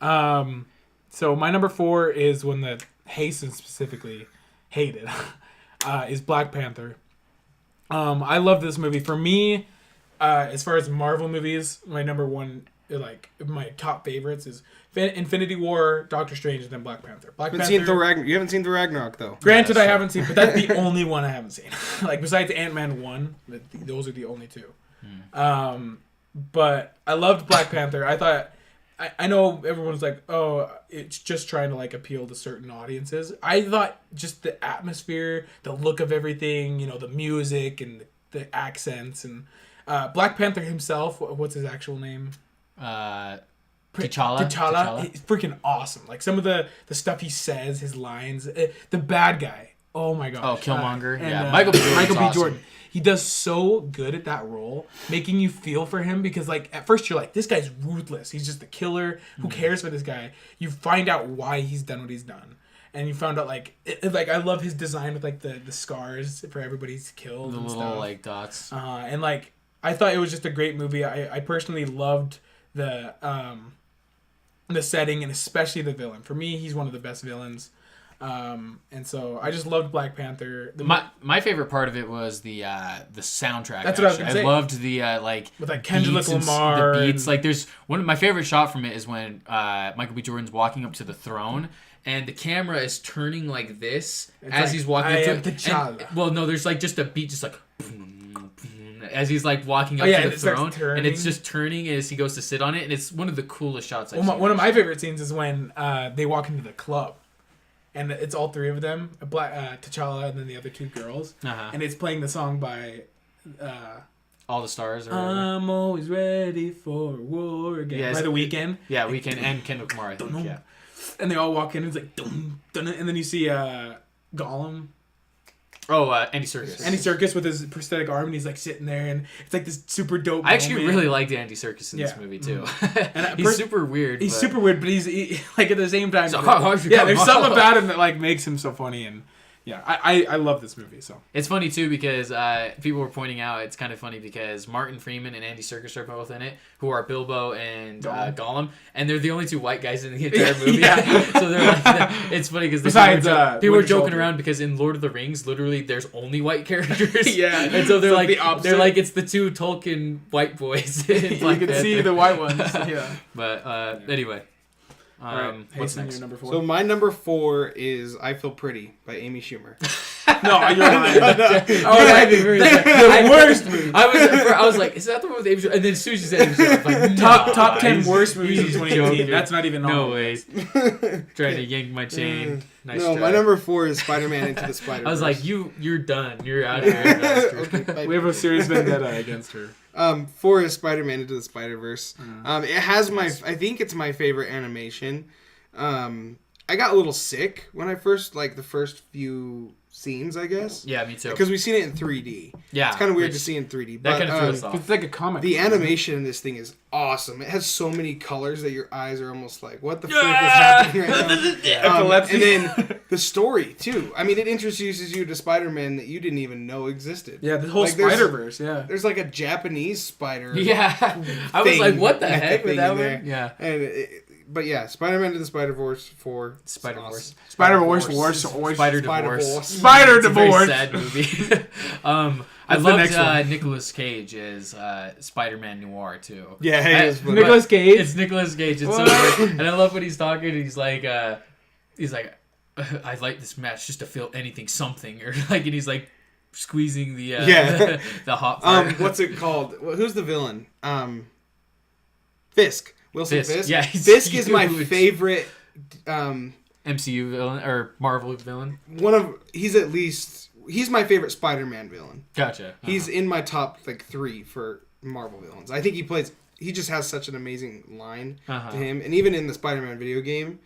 So my number 4 is one that Hasten specifically hated. Is Black Panther. I love this movie. For me, as far as Marvel movies, my number 1, like my top favorites is Infinity War, Doctor Strange, and then Black Panther. You haven't seen the Ragnarok though. Granted, I haven't seen, but that's the only one I haven't seen. Like besides Ant-Man 1, those are the only 2. But I loved Black Panther. I thought, I know everyone's like, oh, it's just trying to like appeal to certain audiences. I thought just the atmosphere, the look of everything, you know, the music and the accents and Black Panther himself. What's his actual name? T'Challa. It's freaking awesome. Like some of the stuff he says, his lines. The bad guy. Oh my gosh. Oh, Killmonger. And, Michael B. Jordan. He does so good at that role, making you feel for him because, like, at first you're like, this guy's ruthless. He's just a killer. Who cares for this guy? You find out why he's done what he's done. And you found out, like, I love his design with, like, the scars for everybody he's killed. The and little, stuff. like, dots. And, like, I thought it was just a great movie. I personally loved the setting and especially the villain. For me, he's one of the best villains. And so I just loved Black Panther. My favorite part of it was the soundtrack. That's what I was gonna say. I loved the with like Kendrick Lamar. The beats. Like there's one of my favorite shot from it is when Michael B. Jordan's walking up to the throne and the camera is turning like this as he's walking up to it. T'Challa. Well, no, there's like just a beat, just like as he's like walking up to the throne, and it's just turning as he goes to sit on it, and it's one of the coolest shots I've seen. One of my favorite scenes is when they walk into the club. And it's all 3 of them, T'Challa and then the other 2 girls. And it's playing the song by... All the Stars. Or I'm always ready for war again. Yeah, by The Weeknd. Yeah, Weeknd and Kendrick Lamar, I think, yeah. And they all walk in and it's like... Dun, dun, and then you see Gollum. Oh, Andy Serkis. Andy Serkis with his prosthetic arm and he's like sitting there and it's like this super dope I actually really liked Andy Serkis in this movie too. And he's super weird. He's super weird, but he's like at the same time. So there's something about him that like makes him so funny and yeah, I love this movie. So it's funny too because people were pointing out it's kind of funny because Martin Freeman and Andy Serkis are both in it, who are Bilbo and Gollum, and they're the only 2 white guys in the entire movie. So they're like, it's funny because people were joking around because in Lord of the Rings, literally there's only white characters. Yeah, and so they're like they're like it's the 2 Tolkien white boys. You can see the white ones. Yeah, but anyway. What's next? Your number 4? So my number 4 is I Feel Pretty by Amy Schumer. No, you're lying. The worst movie. I was like, is that the one with Amy Schumer? And then as soon as you said Amy Schumer, I was like, top 10 worst movies of 2018. That's not even no way. Trying to yank my chain. Nice try. My number 4 is Spider-Man Into the Spider-Verse. I was like, you're done. You're out of here. Okay, we have a serious vendetta against her. 4 is Spider-Man Into the Spider-Verse. It has I think it's my favorite animation. I got a little sick when I first, like, the first few scenes, I guess. Yeah, me too. Because we've seen it in 3D. Yeah. It's kind of weird to see in 3D. That but, kind of threw us off. It's like a comic. The animation in this thing is awesome. It has so many colors that your eyes are almost like, what the frick is happening right now? And then the story, too. I mean, it introduces you to Spider-Man that you didn't even know existed. Yeah, the whole like, Spider-Verse, yeah. There's like a Japanese spider. Yeah. I was like, what the heck with that one? Yeah. And but yeah, Spider-Man Into the Spider-Verse 4. Spider-Verse. Spider-Divorce. Very sad movie. I loved Nicolas Cage as Spider-Man Noir too. Yeah, Nicolas Cage. It's Nicolas Cage. It's so great. And I love when he's talking. He's like, I like this match just to feel anything, something, or like, and he's like, squeezing the Yeah. the hot part. What's it called? Who's the villain? Fisk. Wilson Fisk. Yeah, Fisk is my favorite MCU villain or Marvel villain. He's my favorite Spider-Man villain. Gotcha. He's in my top 3 for Marvel villains. I think he just has such an amazing line to him, and even in the Spider-Man video game,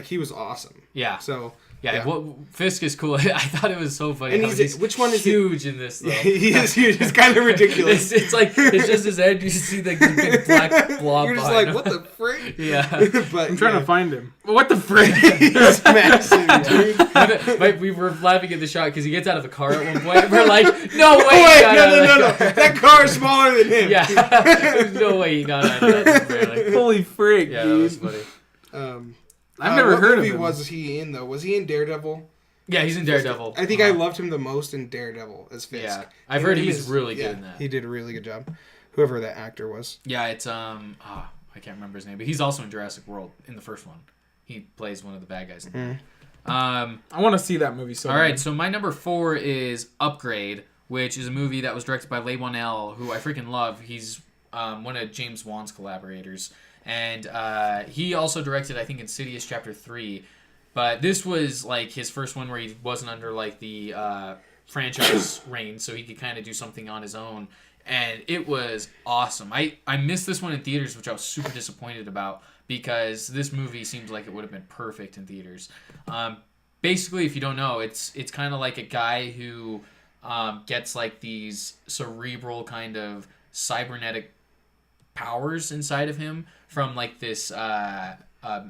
he was awesome. Yeah. So yeah. Fisk is cool. I thought it was so funny. And which one is huge in this? Though. He is huge. It's kind of ridiculous. It's just his head. You see the big black blob. You're just like, what the frick? Yeah. But I'm trying to find him. What the frick? He's massive, dude. We were laughing at the shot because he gets out of the car at one point. And we're like, no way. No. That car is smaller than him. Yeah. There's no way he got out of that. Holy frick! Yeah, dude. that was funny. I've never heard of him. What movie was he in, though? Was he in Daredevil? Yeah, he's in Daredevil. I think I loved him the most in Daredevil as Fisk. Yeah, I've heard he's really good in that. He did a really good job. Whoever that actor was. Yeah, it's I can't remember his name, but he's also in Jurassic World in the first one. He plays one of the bad guys in there. I want to see that movie. All right, so my number 4 is Upgrade, which is a movie that was directed by Leigh Whannell, who I freaking love. He's one of James Wan's collaborators. And he also directed, I think, Insidious Chapter 3. But this was, his first one where he wasn't under, the franchise reign, so he could kind of do something on his own. And it was awesome. I missed this one in theaters, which I was super disappointed about, because this movie seems like it would have been perfect in theaters. Basically, if you don't know, it's kind of like a guy who gets, these cerebral kind of cybernetic powers inside of him from this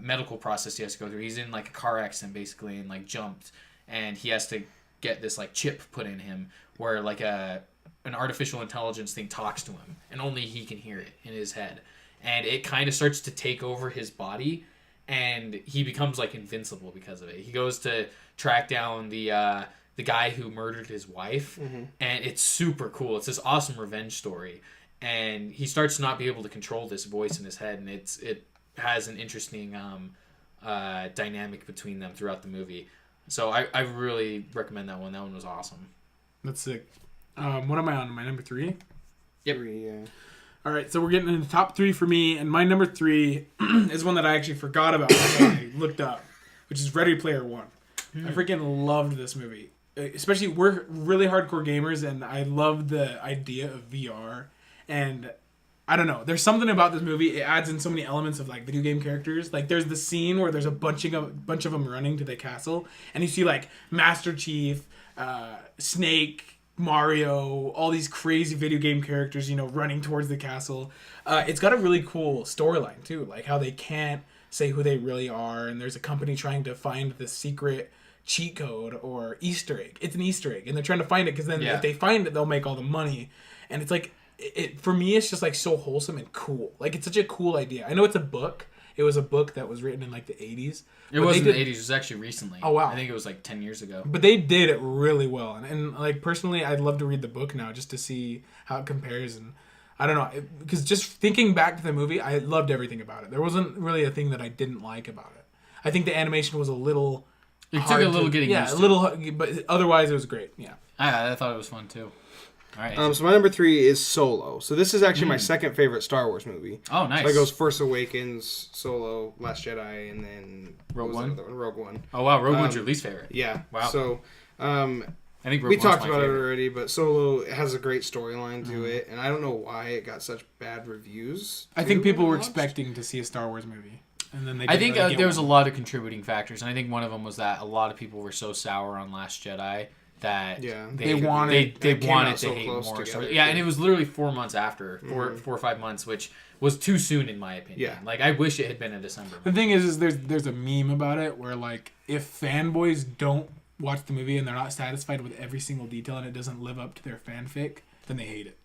medical process he has to go through. He's in a car accident basically and jumped, and he has to get this chip put in him where an artificial intelligence thing talks to him, and only he can hear it in his head, and it kind of starts to take over his body, and he becomes invincible because of it. He goes to track down the guy who murdered his wife, and it's super cool. It's this awesome revenge story. And he starts to not be able to control this voice in his head, and it has an interesting dynamic between them throughout the movie. So I really recommend that one. That one was awesome. That's sick. What am I on? My number 3? Yep. All right, so we're getting in the top 3 for me, and my number 3 is one that I actually forgot about when I looked up, which is Ready Player One. I freaking loved this movie. Especially, we're really hardcore gamers, and I love the idea of VR. And I don't know, there's something about this movie. It adds in so many elements of video game characters. There's the scene where there's a bunch of them running to the castle, and you see Master Chief, Snake, Mario, all these crazy video game characters, running towards the castle. It's got a really cool storyline too, how they can't say who they really are, and there's a company trying to find the secret cheat code or Easter egg. It's an Easter egg, and they're trying to find it because then if they find it, they'll make all the money. And it's for me, it's just so wholesome and cool. It's such a cool idea. I know it's a book. It was a book that was written in the 80s. It wasn't the 80s. It was actually recently. Oh, wow. I think it was 10 years ago. But they did it really well. And personally, I'd love to read the book now just to see how it compares. And I don't know. Because just thinking back to the movie, I loved everything about it. There wasn't really a thing that I didn't like about it. I think the animation was a little... It took a little getting used to. Yeah, a little... But otherwise, it was great. Yeah. I thought it was fun, too. All right. So my number 3 is Solo. So this is actually my second favorite Star Wars movie. Oh, nice. So it goes Force Awakens, Solo, Last Jedi, and then Rogue One. Rogue One. Oh wow, Rogue One's your least favorite. Yeah. Wow. So I think we talked about it already, but Solo has a great storyline to it, and I don't know why it got such bad reviews. I think people were expecting to see a Star Wars movie. And then I think there was a lot of contributing factors, and I think one of them was that a lot of people were so sour on Last Jedi that they wanted to hate more. So, and it was literally 4 months after, 4 or 5 months, which was too soon in my opinion. Yeah. I wish it had been in December. The thing is there's a meme about it where if fanboys don't watch the movie and they're not satisfied with every single detail and it doesn't live up to their fanfic, then they hate it.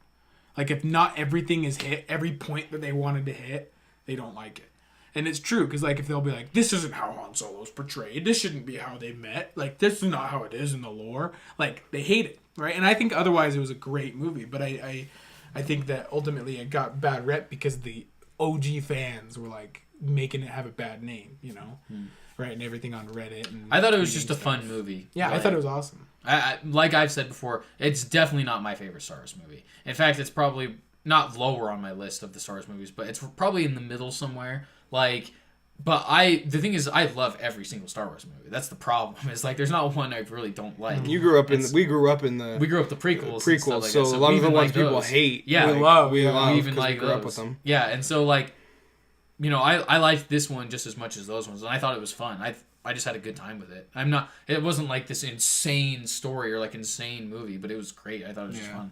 If not everything is hit, every point that they wanted to hit, they don't like it. And it's true, because if they'll be this isn't how Han Solo's portrayed, this shouldn't be how they met, this is not how it is in the lore, they hate it, right? And I think otherwise it was a great movie, but I think that ultimately it got bad rep because the OG fans were making it have a bad name, right? And everything on Reddit. And I thought it was just a fun movie. Yeah, I thought it was awesome. Like I've said before, it's definitely not my favorite Star Wars movie. In fact, it's probably not lower on my list of the Star Wars movies, but it's probably in the middle somewhere. Like, but the thing is, I love every single Star Wars movie. That's the problem. Is like, there's not one I really don't like. We grew up the prequels. Prequels, like so that. a lot of the ones like people those. hate. Yeah, we even like grew those. up with them. Yeah, and so like, you know, I liked this one just as much as those ones, and I thought it was fun. I just had a good time with it. It wasn't like this insane story or like insane movie, but it was great. I thought it was just fun.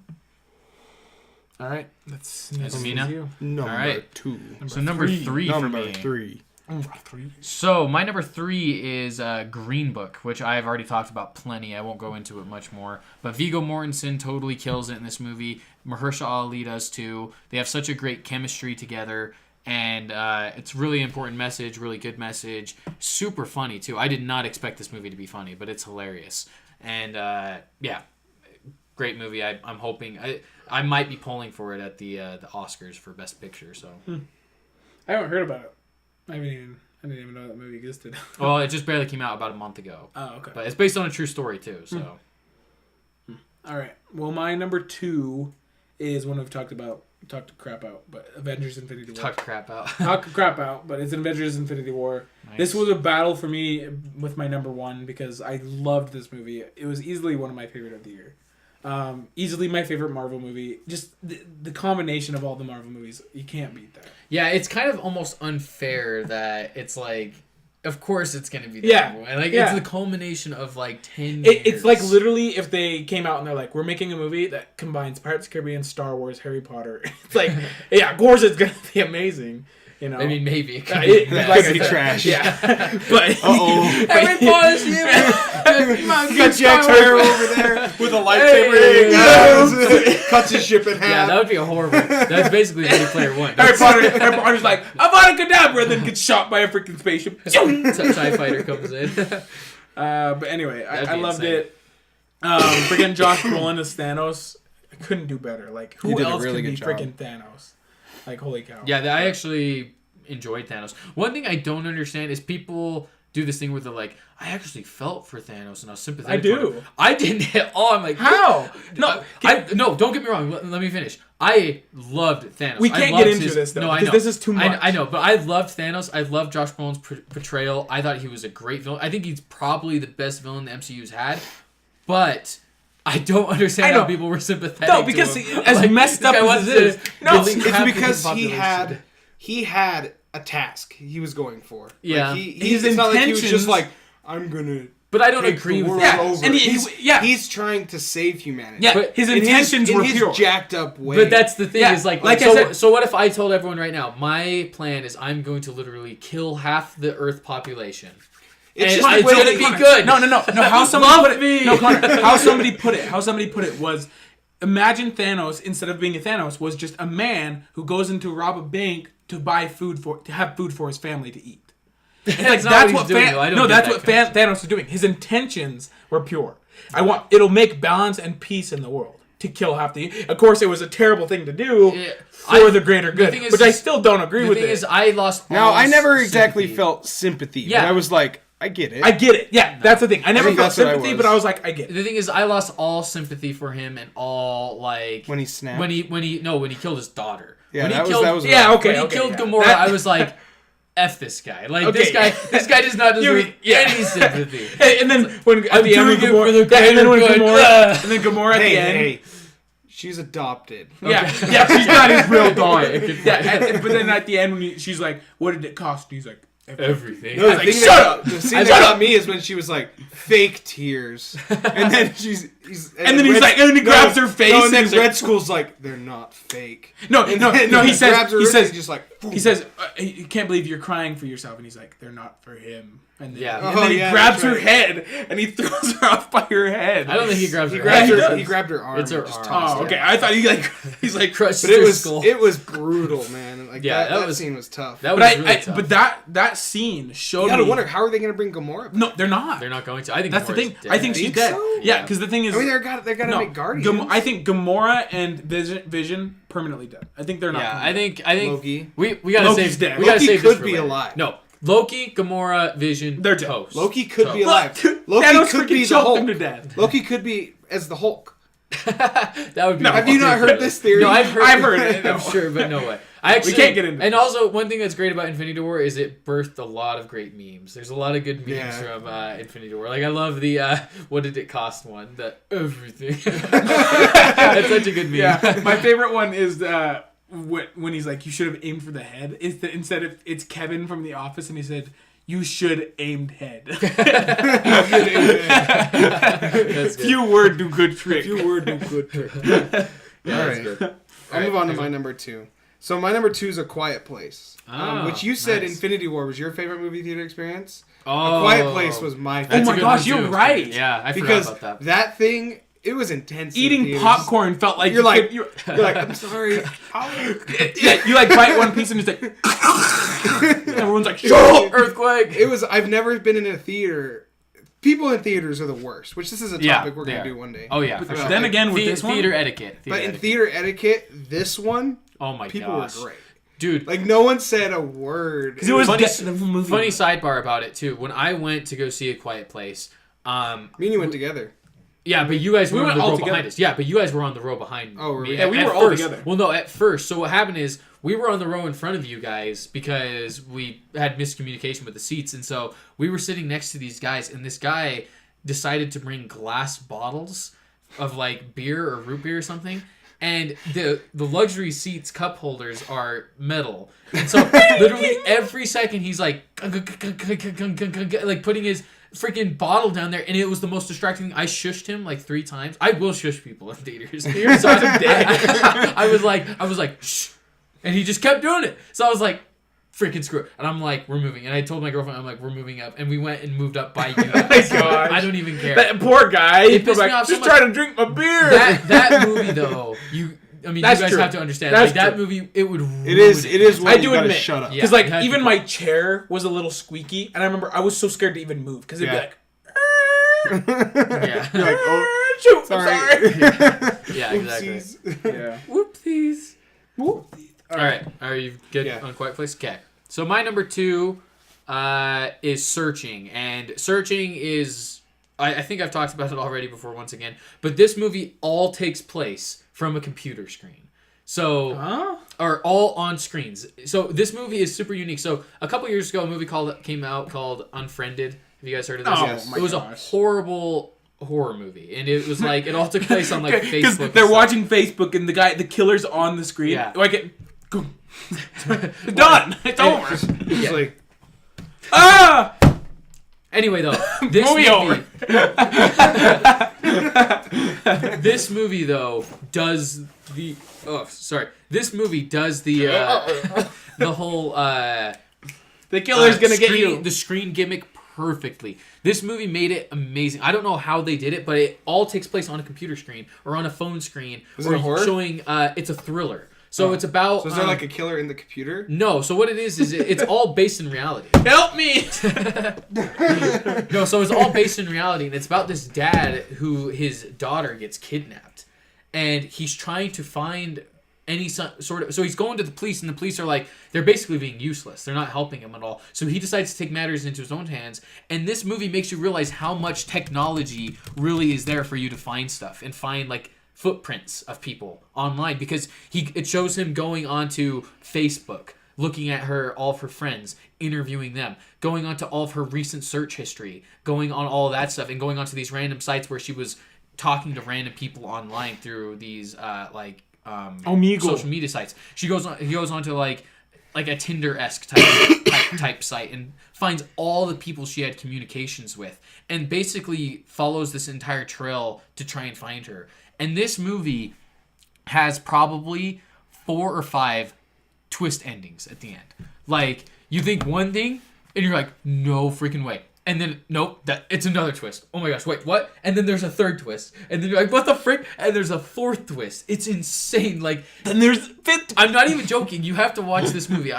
All right, that's me now. Number 2. So number three for me. Number 3. So my number 3 is Green Book, which I've already talked about plenty. I won't go into it much more. But Viggo Mortensen totally kills it in this movie. Mahershala Ali does too. They have such a great chemistry together. And it's really important message, really good message. Super funny too. I did not expect this movie to be funny, but it's hilarious. And yeah, great movie. I'm hoping... I might be polling for it at the Oscars for Best Picture. So I haven't heard about it. I didn't even know that movie existed. Well, it just barely came out about a month ago. Oh, okay. But it's based on a true story too. So all right. Well, my number 2 is one we've talked crap out, but Avengers: Infinity War. Talk crap out, but it's Avengers: Infinity War. Nice. This was a battle for me with my number 1 because I loved this movie. It was easily one of my favorite of the year. Easily my favorite Marvel movie. Just the combination of all the Marvel movies, you can't beat that. Yeah, it's kind of almost unfair that it's like, of course it's gonna be that one. Like it's the culmination of like 10 years. It's like literally if they came out and they're like, we're making a movie that combines Pirates of the Caribbean, Star Wars, Harry Potter. It's like, yeah, of course it's gonna be amazing. You know, I mean, maybe it could be trash. Yeah, but Harry Potter's here. You got Jack's hair over there with a lightsaber. Cuts his ship in half. Yeah, that would be a horrible. That's basically Ready Player One. Harry Potter's like, Avada Kedavra, and then gets shot by a freaking spaceship. TIE fighter comes in. But anyway, I loved it. Freaking Josh Brolin as Thanos. I couldn't do better. Like, who else could be freaking Thanos? Like, holy cow. Yeah, I actually enjoyed Thanos. One thing I don't understand is people do this thing where they're like, I actually felt for Thanos and I was sympathetic. I do. I didn't at all. I'm like, how? No, don't get me wrong. Let me finish. I loved Thanos. We can't get into this, though, no, because this is too much. I know, but I loved Thanos. I loved Josh Brolin's portrayal. I thought he was a great villain. I think he's probably the best villain the MCU's had. But I don't understand how people were sympathetic to him. No, because as messed up as it is. No, it's because he had a task he was going for. Yeah. Like it's not like he was just like, I'm gonna... But I don't agree with that. Yeah, and he's trying to save humanity. Yeah, but his intentions were pure. Jacked up way. But that's the thing is like I said, so what if I told everyone right now, my plan is I'm going to literally kill half the Earth population. It's gonna be good. No. How somebody put it was, imagine Thanos, instead of being a Thanos, was just a man who goes in to rob a bank to have food for his family to eat. That's what Thanos is doing. His intentions were pure. It'll make balance and peace in the world to kill half the. Of course, it was a terrible thing to do for the greater good, which I still don't agree with. The thing is, I lost. Now, I never exactly felt sympathy. Yeah, but I was like, I get it. Yeah, that's the thing. I never felt sympathy, but I was like, I get it. The thing is, I lost all sympathy for him and all like when he snapped. When he killed his daughter. Yeah, when that he killed, was when he killed Gamora, I was like, F this guy. Like this guy does not deserve any sympathy. And then when at the end when Gamora, and then Gamora at the end. She's adopted. Okay. Yeah, she's not his real daughter. But then at the end when she's like, "What did it cost?" And he's like, everything. No, the scene that got me is when she was like fake tears, and then and then he grabs her face, and then Red Skull's like, they're not fake. No. He says, just like he says, "You can't believe you're crying for yourself," and he's like, "They're not for him." And then, he grabs her head and he throws her off by her head. I don't think he grabs her head. He grabbed her arm. It's her arm. Oh, okay. I thought he's like crushed her skull. It was brutal, man. Like that scene was tough. That was really tough. But that scene showed me. You gotta wonder, how are they gonna bring Gamora back? No, they're not. They're not going to. I think that's the thing. I think she's dead. So? Yeah, because the thing is, I mean, they're gonna make Guardians. I think Gamora and Vision permanently dead. I think they're not. Yeah, I think Loki. We gotta Loki's save. Dead. We gotta Loki save could this for be later. alive. No, Loki, Gamora, Vision, They're dead. toast. Loki could be Toast. alive. Loki Thanos could freaking be the choked Hulk. him to death. Loki could be as the Hulk. That would be. No, Have you not heard this theory? No, I've heard it. I'm sure, but no way. I actually, We can't get into And this. also, one thing that's great about Infinity War is it birthed a lot of great memes. There's a lot of good memes Yeah. from Infinity War. Like I love the what did it cost one? The everything. That's such a good meme. Yeah, my favorite one is when he's like, "You should have aimed for the head." Instead of it's Kevin from The Office, and he said, "You should aimed head." That's good. Few word do good trick. Few word do good trick. Yeah, All that's right. good. I'll move on to my number 2. So my number 2 is A Quiet Place, which you said nice. Infinity War was your favorite movie theater experience. Oh, A Quiet Place was my favorite. That's Oh a my good gosh, one, you're too. right. Yeah, I Because forgot about that. that thing, it was intense. in Eating theaters. popcorn felt like You're like, you're you're like, I'm sorry. yeah, you like bite one piece and it's like everyone's like, "Shut up!" Earthquake. It was. I've never been in a theater. People in theaters are the worst. Which this is a Yeah, topic we're they gonna are. do one day. Oh yeah, for But sure. Then again, with this one, theater etiquette. But in etiquette. theater etiquette, this one, Oh my people gosh, were great. dude. Like no one said a word. because it was Funny- the movie. Funny sidebar about it too. When I went to go see A Quiet Place, Me and you went together. yeah, but you guys We were on went the all row together. behind us. Yeah, but you guys were on the row behind Oh, were me. we? Yeah, we At were all first- together. Well, no, at first. So what happened is we were on the row in front of you guys because we had miscommunication with the seats, and so we were sitting next to these guys, and this guy decided to bring glass bottles of like beer or root beer or something. And the luxury seats cup holders are metal, and so literally every second he's like putting his freaking bottle down there, and it was the most distracting thing. I shushed him like 3 times. I will shush people in theaters. So I was like shh, and he just kept doing it. So I was like, freaking screw it. And I'm like, we're moving. And I told my girlfriend, I'm like, we're moving up. And we went and moved up by you guys. my gosh. I don't even care. That poor guy. It pissed like, me off so just much. trying to drink my beer. That movie though, That's you guys true. have to understand. That's like that true. movie, it would. It is. ruin It is. I When do you gotta admit. shut up. Yeah. Because like it had to even be my cool. chair was a little squeaky, and I remember I was so scared to even move because it'd Yeah. be like, Yeah. You're like, oh, shoot, I'm sorry. sorry. Yeah, exactly. Oopsies. Yeah. Whoopsies. Whoop. All right. Are you good Yeah. on Quiet Place? Okay. So my number 2 is Searching. And Searching is... I think I've talked about it already before once again. But this movie all takes place from a computer screen. So... Huh? Are all on screens. So this movie is super unique. So a couple years ago, a movie came out called Unfriended. Have you guys heard of this? Oh, Yes. my It was a gosh. horrible horror movie, and it was like it all took place on like Because Facebook. they're and stuff. watching Facebook and the killer's on the screen. Yeah. Like it, done. It's over. It's like, Ah! Anyway, though, this Movie over. this movie though does the this movie does the the whole The killer's gonna get screen- you. the screen gimmick perfectly. This movie made it amazing. I don't know how they did it, but it all takes place on a computer screen or on a phone screen. Is it or a horror? showing it's a thriller. So it's about so is there like a killer in the computer? no. So what it is it's all based in reality. Help me! No, so it's all based in reality, and it's about this dad who his daughter gets kidnapped, and he's trying to find any sort of. So he's going to the police, and the police are like, they're basically being useless. They're not helping him at all. So he decides to take matters into his own hands, and this movie makes you realize how much technology really is there for you to find stuff and find like footprints of people online, because it shows him going onto Facebook, looking at all of her friends, interviewing them, going onto all of her recent search history, going on all that stuff, and going onto these random sites where she was talking to random people online through these Omegle. social media sites. He goes on to like a Tinder-esque type site and finds all the people she had communications with, and basically follows this entire trail to try and find her. And this movie has probably 4 or 5 twist endings at the end. Like, you think one thing, and you're like, no freaking way. And then, nope, it's another twist. Oh my gosh, wait, what? And then there's a third twist. And then you're like, what the frick? And there's a 4th twist. It's insane. Like, Then there's 5th. I'm not even joking. You have to watch this movie.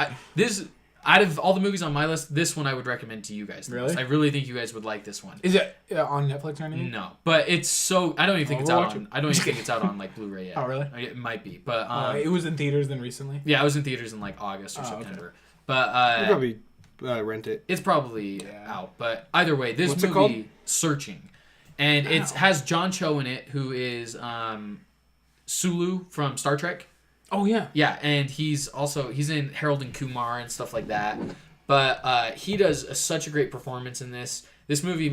Out of all the movies on my list, this one I would recommend to you guys. Really? I really think you guys would like this one. Is it on Netflix or anything? No, but it's so. I don't even think it's we'll out watch on. it. I don't even think it's out on like Blu-ray yet. Oh, really? It might be, but It was in theaters then recently. yeah, I was in theaters in like August or Oh, okay. September. But You're probably rent it. It's probably out, but either way, this What's it movie, called? Searching, and it has John Cho in it, who is Sulu from Star Trek. Oh yeah. Yeah, and he's in Harold and Kumar and stuff like that. But he does such a great performance in this. This movie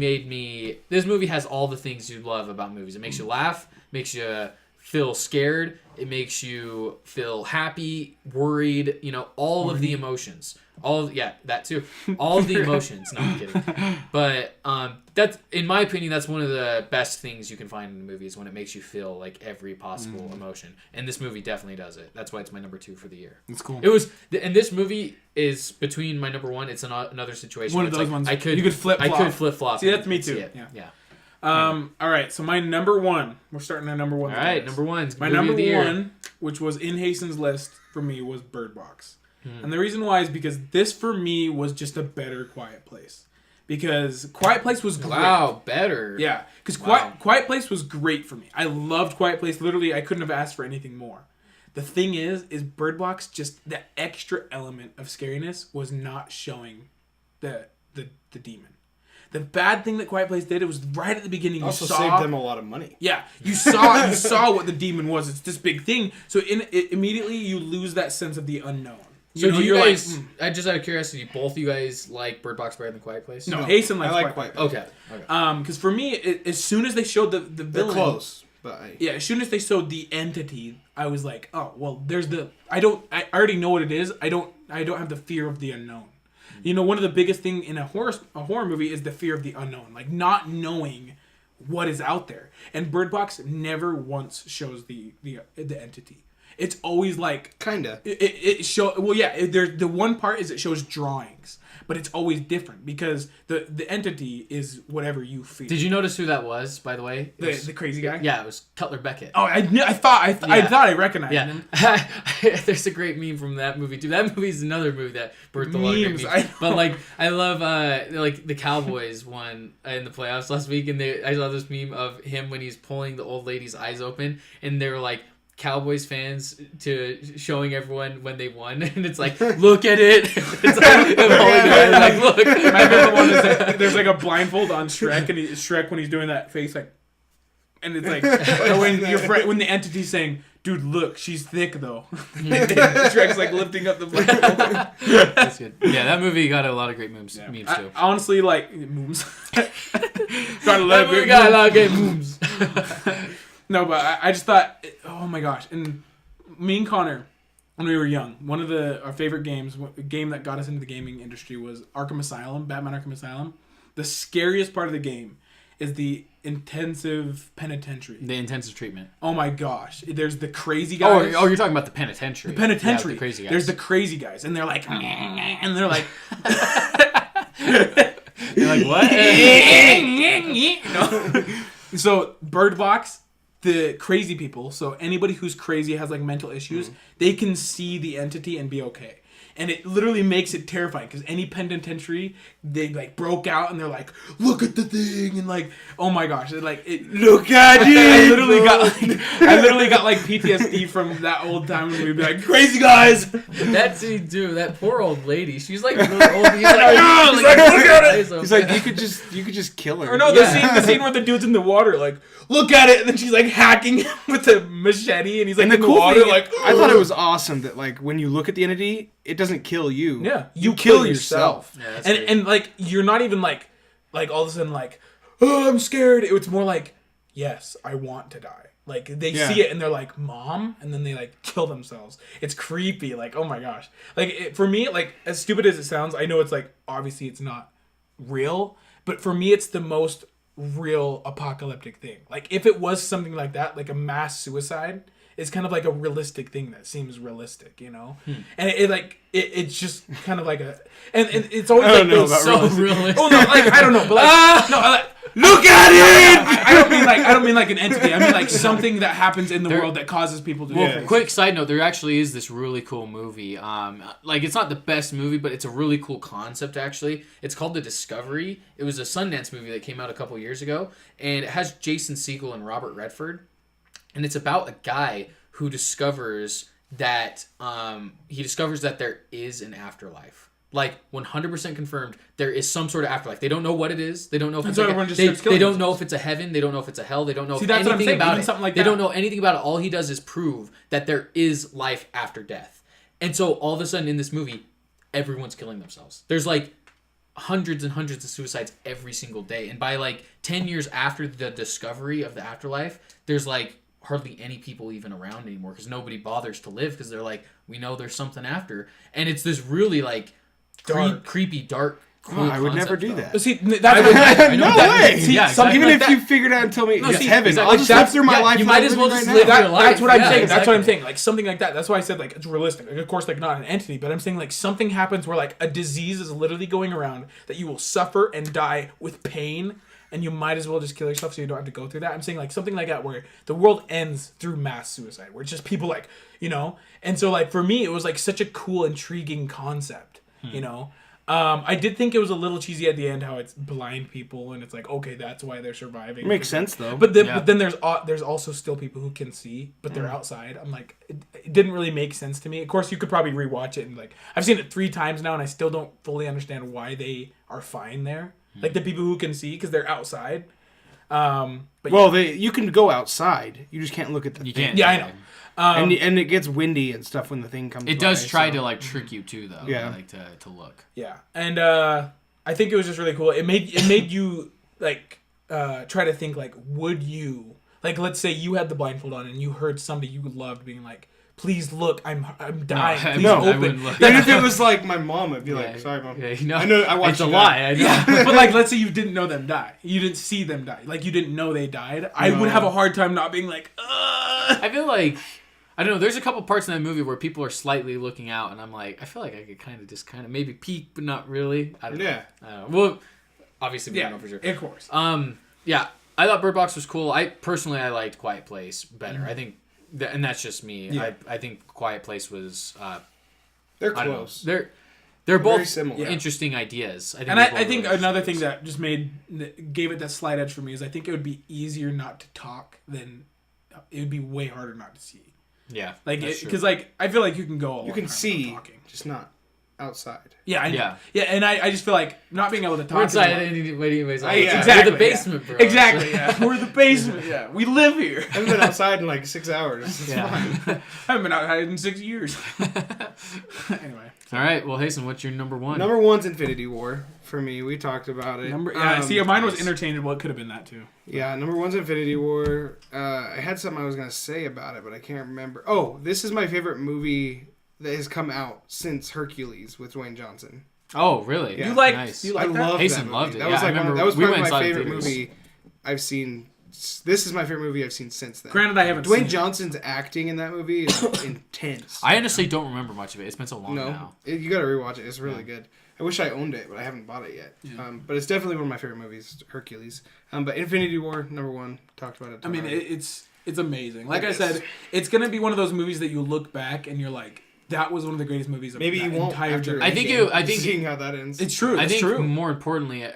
has all the things you love about movies. It makes you laugh, makes you feel scared, it makes you feel happy, worried, all of the emotions. That too. All of the emotions. No, I'm kidding. But that's, in my opinion, that's one of the best things you can find in a movie is when it makes you feel like every possible emotion. And this movie definitely does it. That's why it's my number 2 for the year. That's cool. And this movie is between my number 1. It's another situation. One of those ones. You could flip flop. I could flip flop. See, that's me too. Yeah. All right, so my number 1. We're starting at number 1. All right, number 1. My number 1, which was in Hasten's list for me, was Bird Box. And the reason why is because this, for me, was just a better Quiet Place. Because Quiet Place was great. Wow, better. Yeah, because Quiet Place was great for me. I loved Quiet Place. Literally, I couldn't have asked for anything more. The thing is Bird Box, just the extra element of scariness was not showing the demon. The bad thing that Quiet Place did, it was right at the beginning. You Also saw, saved them a lot of money. Yeah, you saw what the demon was. It's this big thing. So immediately you lose that sense of the unknown. So do you guys, just out of curiosity, both of you guys like Bird Box better than Quiet Place? No, Hasten likes Quiet Place. Okay. Because for me, as soon as they showed the villain, they're close. But as soon as they showed the entity, I was like, oh well, there's I already know what it is. I don't have the fear of the unknown. One of the biggest thing in a horror movie is the fear of the unknown, like not knowing what is out there. And Bird Box never once shows the entity. It's always like kinda. It show well, yeah. The one part is it shows drawings, but it's always different because the entity is whatever you feel. Did you notice who that was, by the way? The crazy guy? Yeah, it was Cutler Beckett. Oh, I thought I recognized him. There's a great meme from that movie too. That movie is another movie that birthed a lot of great memes. But like, I love like the Cowboys won in the playoffs last week, and I saw this meme of him when he's pulling the old lady's eyes open, and they were like, Cowboys fans to showing everyone when they won, and it's like, look at it. It's like, look. My favorite one is that there's like a blindfold on Shrek, and Shrek when he's doing that face, like, and it's like when the entity's saying, "Dude, look, she's thick though." Shrek's like lifting up the blindfold. That's good. Yeah, that movie got a lot of great memes too. I honestly like memes. Got a lot of great memes. No, but I just thought, oh my gosh. And me and Connor, when we were young, one of our favorite games, a game that got us into the gaming industry was Arkham Asylum, Batman Arkham Asylum. The scariest part of the game is the intensive penitentiary. The intensive treatment. Oh my gosh. There's the crazy guys. Oh, you're talking about the penitentiary. The penitentiary. Yeah, the crazy guys. There's the crazy guys. And they're like, and they're like... You're like, what? So, Bird Box... The crazy people, so anybody who's crazy has like mental issues, they can see the entity and be okay. And it literally makes it terrifying because any penitentiary, they like broke out and they're like, look at the thing, and like, oh my gosh, look at it. I literally got like PTSD from that old time when we'd be like, crazy guys. That scene too, that poor old lady, she's like really old. He's like, look at it. He's like, you could just kill her. Or no, the scene where the dude's in the water, like, look at it, and then she's like hacking him with the machete, and he's like in the water, thing, like. I thought it was awesome that like when you look at the entity, it doesn't kill you. Yeah, you kill yourself. Yeah, and like you're not even like all of a sudden like, oh, I'm scared. It's more like, yes, I want to die. Like they see it and they're like, Mom, and then they like kill themselves. It's creepy. Like, oh my gosh. Like for me, like as stupid as it sounds, I know it's like obviously it's not real, but for me it's the most real apocalyptic thing. Like if it was something like that, like a mass suicide, it's kind of like a realistic thing that seems realistic, and it's just kind of like a and it's always like so realistic. Oh no, like I don't know, but like look at it. I don't mean like an entity. I mean like something that happens in the world that causes people to. Well, quick side note: there actually is this really cool movie. Like it's not the best movie, but it's a really cool concept. Actually, it's called The Discovery. It was a Sundance movie that came out a couple years ago, and it has Jason Segel and Robert Redford. And it's about a guy who discovers that there is an afterlife. like 100% confirmed there is some sort of afterlife. They don't know what it is. They don't know if it's so like everyone just starts they killing don't know if it's a heaven. They don't know if it's a hell. They don't know See, that's what I'm anything saying. about Even it. something like they that. don't know anything about it. All he does is prove that there is life after death. And so all of a sudden in this movie, everyone's killing themselves. There's like hundreds and hundreds of suicides every single day. And by like 10 years after the discovery of the afterlife, there's like hardly any people even around anymore because nobody bothers to live because they're like, we know there's something after. And it's this really like creepy, dark, cool I would never do concept, that. But see, that's No way. See, Yeah, something Even like if that, you figured out and tell me it's see, heaven, exactly. I'll just live through my life. you that might I'm as well living just right live now. your life. That's what I'm Yeah, saying. That's what I'm exactly. saying. Like something like that. That's why I said like it's realistic. Like, of course, like not an entity, but I'm saying like something happens where like a disease is literally going around that you will suffer and die with pain, and you might as well just kill yourself so you don't have to go through that. I'm saying like something like that where the world ends through mass suicide, where it's just people like And so like for me, it was like such a cool, intriguing concept. I did think it was a little cheesy at the end how it's blind people and it's like, okay, that's why they're surviving. Makes sense though. But then there's also still people who can see, but they're outside. I'm like, it didn't really make sense to me. Of course, you could probably rewatch it and like I've seen it 3 times now and I still don't fully understand why they are fine there. Like the people who can see because they're outside. But you can go outside. You just can't look at the thing. can't. yeah, I know. And it gets windy and stuff when the thing comes. It does by, try so. to like trick you too, though. Yeah. Like to look. Yeah, and I think it was just really cool. It made you like try to think like, would you like, let's say you had the blindfold on and you heard somebody you loved being like, please look, I'm dying. Please no, open. I wouldn't look. Even if it was like my mom, I'd be like, sorry, mom. Yeah, I know. I watched it's a you lie. die. I know. Yeah, but like, let's say you didn't know them die. You didn't see them die. Like, you didn't know they died. I would have a hard time not being like, ugh. I feel like, I don't know, there's a couple parts in that movie where people are slightly looking out, and I'm like, I feel like I could kind of maybe peek, but not really. I don't know. I don't know. Well, obviously we don't know for sure. Of course. Yeah, I thought Bird Box was cool. I liked Quiet Place better. I think, and that's just me. Yeah. I think Quiet Place was. They're I don't know. close. They're Very both similar. interesting ideas. I think another thing that just gave it that slight edge for me is I think it would be easier not to talk than it would be way harder not to see. Yeah, like because like I feel like you can go. You can see, talking. just not outside. Yeah, I know. Yeah, and I just feel like not being able to talk. we're inside anyways. Exactly. We're the basement, bro. Exactly. Yeah, we're the basement. Yeah, we live here. I haven't been outside in like 6 hours. It's fine. I haven't been outside in 6 years. Anyway. All right. Well, Hasten, what's your number one? Number one's Infinity War for me. We talked about it. See, mine was interchangeable. It could have been that too. Yeah, number one's Infinity War. I had something I was gonna say about it, but I can't remember. Oh, this is my favorite movie that has come out since Hercules with Dwayne Johnson. Oh, really? Yeah. You like? Nice. You like I that? love Hasten that movie. loved it. That Yeah, was I like remember that was we probably went my and saw it in favorite theaters. movie I've seen. This is my favorite movie I've seen since then. Granted, I haven't. Dwayne seen Johnson's acting in that movie is intense. I honestly don't remember much of it. It's been so long now. You got to rewatch it. It's really good. I wish I owned it, but I haven't bought it yet. Yeah. But it's definitely one of my favorite movies, Hercules. But Infinity War, number one, talked about it. I mean, it's amazing. Like It I is. said, it's gonna be one of those movies that you look back and you're like, that was one of the greatest movies of Maybe that you won't entire after generation. I think seeing how that ends. It's true. I It's think true. more importantly,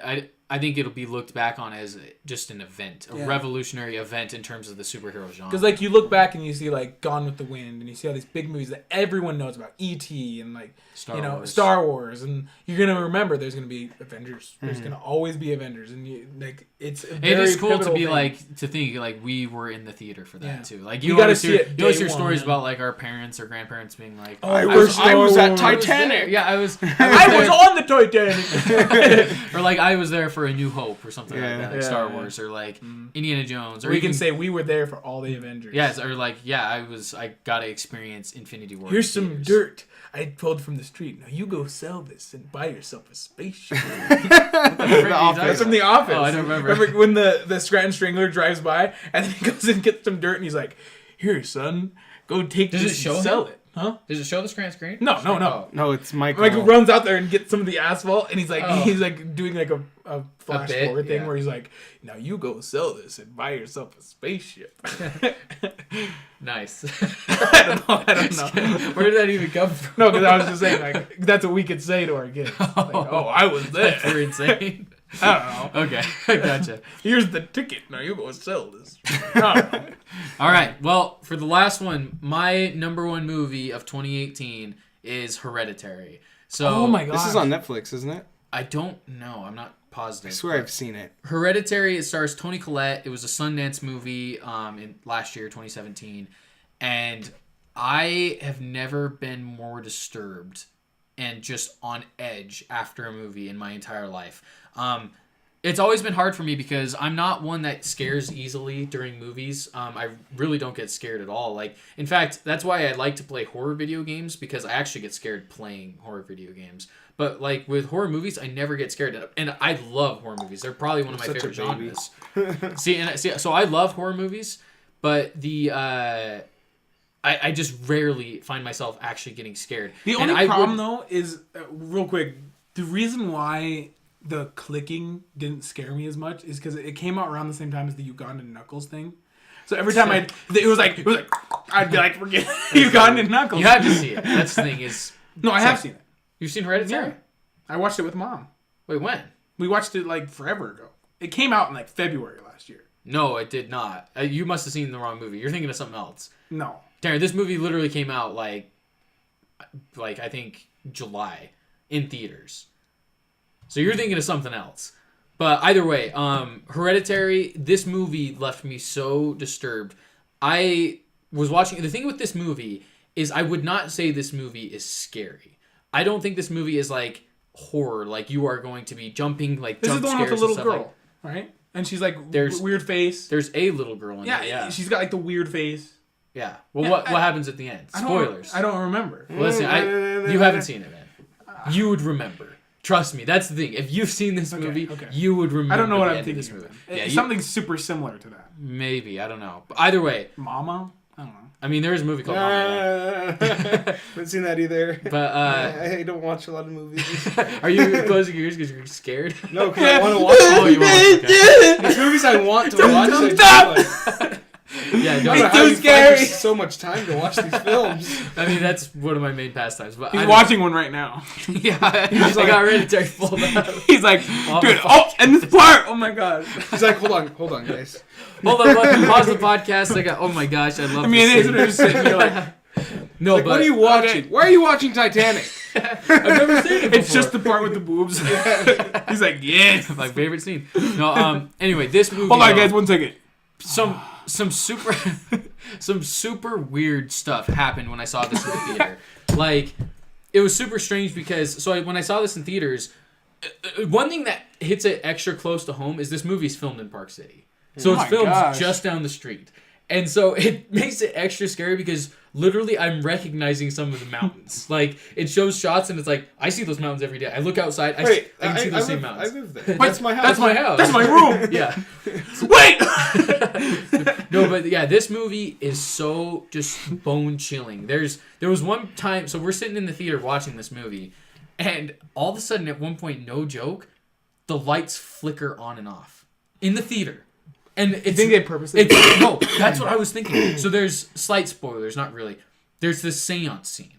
I think it'll be looked back on as just an event, a revolutionary event in terms of the superhero genre. Because like you look back and you see like Gone with the Wind and you see all these big movies that everyone knows about, E.T. and like Star Wars, and you're gonna remember there's gonna be Avengers. There's gonna always be Avengers, and it's a very it is cool to be thing. like to think like we were in the theater for that too. Like You you gotta always see hear, it you always day hear stories one. about like our parents or grandparents being like, I was at Titanic. Yeah, I was. I was on the Titanic. Or like I was there for A New Hope or something like that, like Yeah, Star yeah. Wars or like Indiana Jones. Or we even, can say we were there for all the Avengers. yes, or like I got to experience Infinity War. Here's in some theaters. dirt I pulled from the street. Now you go sell this and buy yourself a spaceship. The Office. That's from The Office. Oh, I don't remember. Remember when the Scranton Strangler drives by and then he goes and gets some dirt and he's like, "Here, son, go take Does this it show and sell him? it." Huh? Does it show the screen? No. No, it's Michael. Michael runs out there and gets some of the asphalt, and he's like, Oh. doing like a flash bit, forward thing yeah. where he's like, "Now you go sell this and buy yourself a spaceship." Nice. I don't know. Where did that even come from? No, because I was just saying like that's what we could say to our kids. Like, "Oh, I was there." You're insane. I don't know. Okay, I gotcha. Here's the ticket. Now you go sell this. I don't know. All right. Well, for the last one, my number one movie of 2018 is Hereditary. So oh my god, This is on Netflix, isn't it? I don't know. I'm not positive. I swear I've seen it. Hereditary. It stars Toni Collette. It was a Sundance movie in last year, 2017, and I have never been more disturbed and just on edge after a movie in my entire life. It's always been hard for me because I'm not one that scares easily during movies. I really don't get scared at all. Like, in fact, that's why I like to play horror video games, because I actually get scared playing horror video games. But like with horror movies, I never get scared, and I love horror movies. They're probably one of my favorite genres. see, so I love horror movies, but I just rarely find myself actually getting scared. The only problem though is real quick. The reason why the clicking didn't scare me as much is because it came out around the same time as the Ugandan Knuckles thing. So every time it was like I'd be like, forget Ugandan Knuckles. You have to see it. That's the thing is. No, I have seen it. You've seen Hereditary? Yeah. I watched it with Mom. Wait, when? We watched it like forever ago. It came out in like February last year. No, it did not. You must have seen the wrong movie. You're thinking of something else. No. Darren, this movie literally came out like I think July in theaters. So you're thinking of something else. But either way, Hereditary, this movie left me so disturbed. I was watching... The thing with this movie is I would not say this movie is scary. I don't think this movie is like horror. Like you are going to be jumping like this jump scares. This is the one with the little girl, like, right? And she's like there's weird face. There's a little girl in it. Yeah, she's got like the weird face. Yeah. Well, what happens at the end? Spoilers. I don't remember. Well, listen, you haven't seen it, man. You would remember. Trust me. That's the thing. If you've seen this movie, you would remember. I don't know what I'm thinking. This movie. It's something super similar to that. Maybe. I don't know. But either way. Mama? I don't know. I mean, there is a movie called Mama. Haven't seen that either. But I don't watch a lot of movies. Are you closing your ears because you're scared? No, because I want to watch. Oh, you want to? These movies I want to watch. Stop! Yeah, it's too scary. So much time to watch these films. I mean, that's one of my main pastimes. But he's watching one right now. Yeah, I got Hereditary pulled up. He's like, dude, and this part, oh my god. He's like, hold on, guys. Hold on, pause the podcast. I got, oh my gosh, I love. I mean, it is interesting. You're like, no, but what are you watching? Okay. Why are you watching Titanic? I've never seen it before. It's just the part with the boobs. He's like, yes, my favorite scene. No, anyway, this movie. Hold on, guys, 1 second. Some super weird stuff happened when I saw this in the theater. Like, it was super strange because when I saw this in theaters, one thing that hits it extra close to home is this movie's filmed in Park City. So it's filmed just down the street. And so it makes it extra scary because literally I'm recognizing some of the mountains. Like, it shows shots and it's like, I see those mountains every day. I look outside, I can see those same mountains. I live there. That's my house. That's my house. That's my room. Yeah. Wait! No, but yeah, this movie is so just bone chilling. There was one time, so we're sitting in the theater watching this movie, and all of a sudden at one point, no joke, the lights flicker on and off in the theater. And you think they purposely? No, that's what I was thinking. So there's slight spoilers, not really. There's this seance scene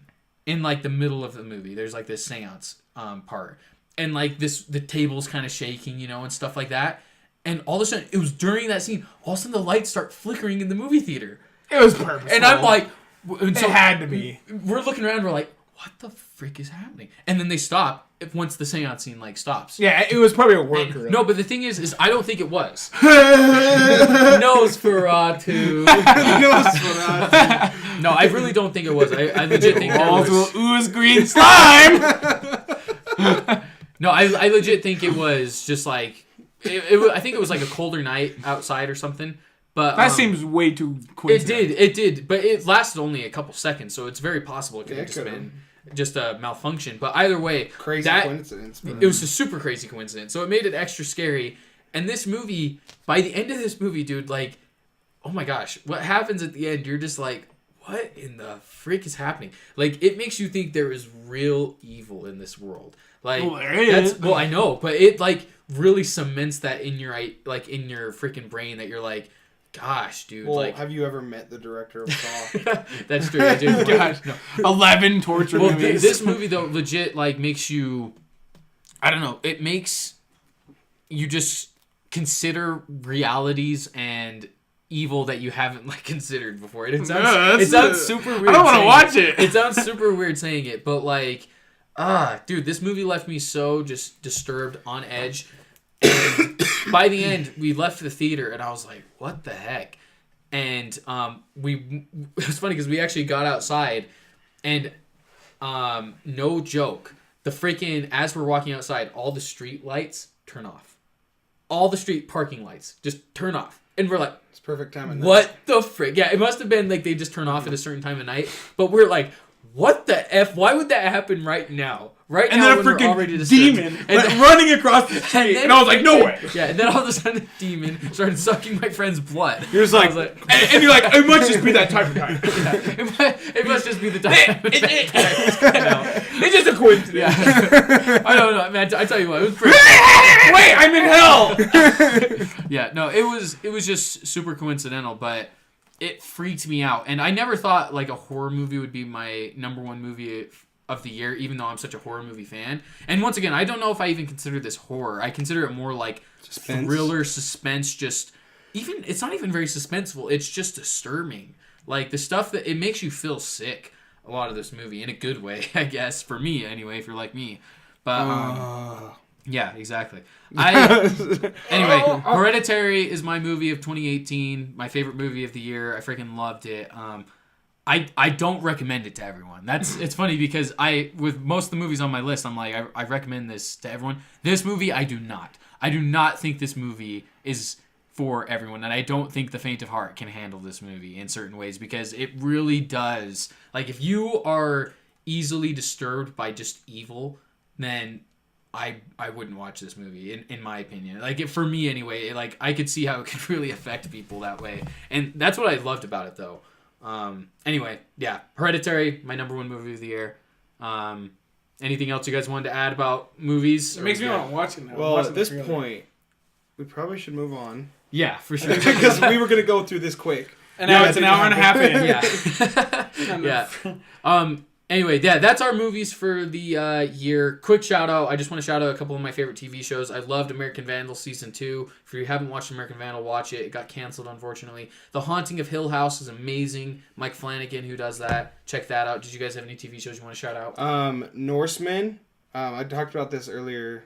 in like the middle of the movie. There's like this seance part, and like the table's kind of shaking, and stuff like that. And all of a sudden, it was during that scene. All of a sudden, the lights start flickering in the movie theater. It was purposeful. And I'm like, it had to be. We're looking around. We're like, what the frick is happening? And then they stop once the seance scene like stops. Yeah, it was probably a worker. No, but the thing is I don't think it was. Nosferatu. Nosferatu. No, I really don't think it was. I legit think there was. Walls will ooze green slime. No, I legit think it was just like I think it was like a colder night outside or something. But that seems way too quick. It did, but it lasted only a couple seconds, so it's very possible it could have just been just a malfunction. But either way, coincidence. It was a super crazy coincidence. So it made it extra scary. And this movie, by the end of this movie, dude, like, oh my gosh, what happens at the end? You're just like, what in the freak is happening? Like, it makes you think there is real evil in this world. Like, well, I know, but it like really cements that in your freaking brain that you're like, gosh, dude. Well, like, have you ever met the director of Saw? That's true. I do. Gosh, no. 11 torture movies. This movie though legit like makes you, I don't know. It makes you just consider realities and evil that you haven't like considered before. It sounds super weird. I don't want to watch it. It sounds super weird saying it, but like Dude, this movie left me so just disturbed, on edge. And by the end, we left the theater, and I was like, "What the heck?" And it was funny because we actually got outside, and no joke, the freaking as we're walking outside, all the street lights turn off, all the street parking lights just turn off, and we're like, It's perfect time at night. "What the frick?" Yeah, it must have been like they just turn off at a certain time of night, but we're like, "What the f? Why would that happen right now?" Right and now, then a when we're already freaking disturbed. demon And running across the street, and I was like, "No way!" Yeah, and then all of a sudden, the demon started sucking my friend's blood. You're just like, and you're like, "It must just be that type of time." Yeah, it must just be the time. It's just a coincidence. Yeah. I don't know, man. I tell you what, it was pretty. Wait, I'm in hell. Yeah, no, it was just super coincidental, but it freaked me out, and I never thought like a horror movie would be my number one movie of the year, even though I'm such a horror movie fan. And once again, I don't know if I even consider this horror. I consider it more like Suspense. thriller, suspense. Just even it's not even very suspenseful. It's just disturbing. Like the stuff that it makes you feel sick. A lot of this movie in a good way, I guess, for me anyway. If you're like me, but yeah, exactly. Anyway, Hereditary is my movie of 2018. My favorite movie of the year. I freaking loved it. I don't recommend it to everyone. It's funny because with most of the movies on my list, I'm like, I recommend this to everyone. This movie, I do not. I do not think this movie is for everyone, and I don't think the faint of heart can handle this movie in certain ways because it really does. Like, if you are easily disturbed by just evil, then I wouldn't watch this movie, in my opinion. Like, for me anyway, like, I could see how it could really affect people that way. And that's what I loved about it, though. Anyway, yeah, Hereditary, my number one movie of the year. Anything else you guys wanted to add about movies? It makes me want to watch it now. Well, at this point, we probably should move on. Yeah, for sure. Because we were going to go through this quick. And now it's an hour and a half in. Yeah. Anyway, yeah, that's our movies for the year. Quick shout out. I just want to shout out a couple of my favorite TV shows. I loved American Vandal Season 2. If you haven't watched American Vandal, watch it. It got canceled, unfortunately. The Haunting of Hill House is amazing. Mike Flanagan, who does that. Check that out. Did you guys have any TV shows you want to shout out? Norseman. I talked about this earlier.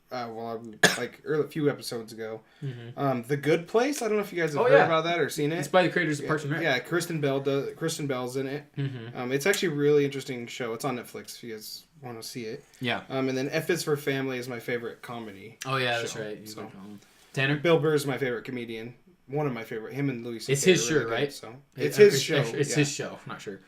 A few episodes ago. Mm-hmm. The Good Place. I don't know if you guys have heard about that or seen it. It's by the creators of Parks and Rec. Yeah, Kristen Bell's in it. Mm-hmm. It's actually a really interesting show. It's on Netflix if you guys want to see it. Yeah. And then F is for Family is my favorite comedy. Oh yeah, show. that's right. So, Tanner? Bill Burr is my favorite comedian. One of my favorite. Him and Louis C.K. It's his really shirt, good, right? So it's his show. It's his show. I'm not sure.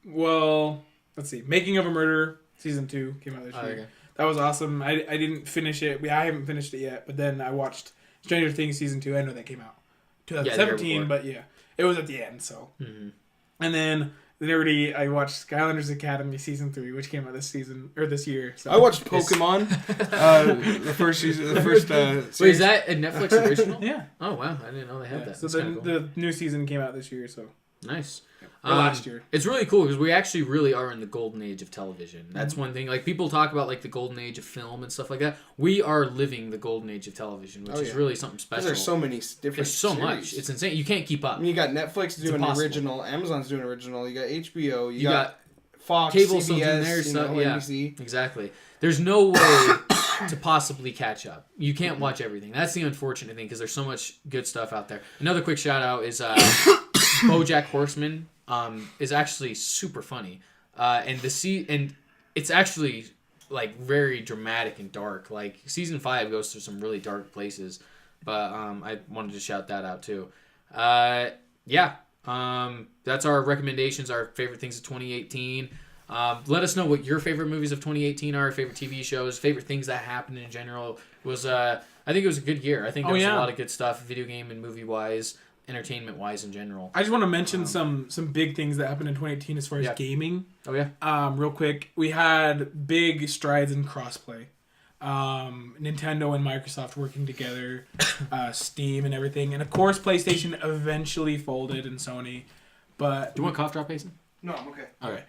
Well, let's see. Making of a Murder Season 2 came out this year. Okay. That was awesome. I didn't finish it. I haven't finished it yet. But then I watched Stranger Things Season 2. I know that came out 2017, but yeah, it was at the end. So, and then I watched Skylanders Academy Season 3, which came out this year. So I watched Pokemon, the first season, series. Wait, is that a Netflix original? Yeah. Oh wow, I didn't know they had that. So That's kinda cool. the new season came out this year. So nice. Or last year. It's really cool because we actually really are in the golden age of television. That's one thing. Like, people talk about like the golden age of film and stuff like that. We are living the golden age of television, which is really something special. There's so many different. There's so series. much. It's insane. You can't keep up. I mean, you got Netflix doing impossible. original, Amazon's doing original. You got HBO. You got Fox, cable CBS, still doing their stuff. Yeah, NBC. exactly. There's no way to possibly catch up. You can't watch everything. That's the unfortunate thing because there's so much good stuff out there. Another quick shout out is BoJack Horseman. Is actually super funny, and it's actually like very dramatic and dark. Like, season 5 goes through some really dark places, but I wanted to shout that out too. That's our recommendations, our favorite things of 2018. Let us know what your favorite movies of 2018 are, favorite TV shows, favorite things that happened in general. I think it was a good year. I think there was a lot of good stuff, video game and movie wise. Entertainment wise in general. I just want to mention some big things that happened in 2018 as far as gaming. Oh yeah. Real quick, we had big strides in crossplay. Nintendo and Microsoft working together, Steam and everything, and of course PlayStation eventually folded and Sony. But do you want cough drop, Mason? No, I'm okay. Okay.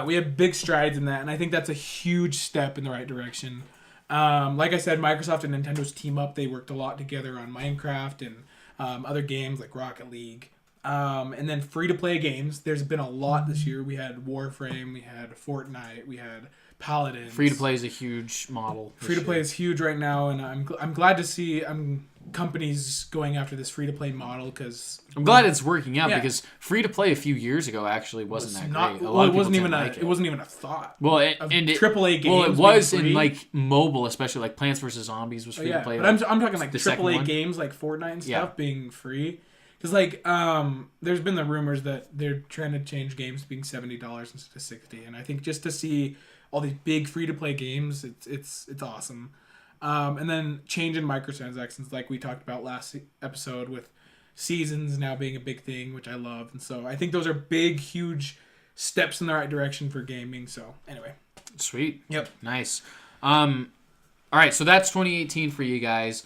We have big strides in that, and I think that's a huge step in the right direction. Like I said, Microsoft and Nintendo's team up. They worked a lot together on Minecraft and other games like Rocket League. And then free-to-play games. There's been a lot this year. We had Warframe, we had Fortnite, we had Paladins. Free-to-play is a huge model. Free-to-play is huge right now, and I'm glad to see companies going after this free-to-play model because... I'm glad it's working out because free-to-play a few years ago actually wasn't that great. A lot of people didn't like it. It wasn't even a thought. Well, AAA games. Well, it was in like mobile, especially like Plants vs Zombies was free-to-play. But I'm talking like AAA games like Fortnite and stuff being free. Because, like, there's been the rumors that they're trying to change games to being $70 instead of $60. And I think just to see all these big free-to-play games, it's awesome. And then change in microtransactions, like we talked about last episode, with seasons now being a big thing, which I love. And so I think those are big, huge steps in the right direction for gaming. So, anyway. Sweet. Yep. Nice. All right, so that's 2018 for you guys.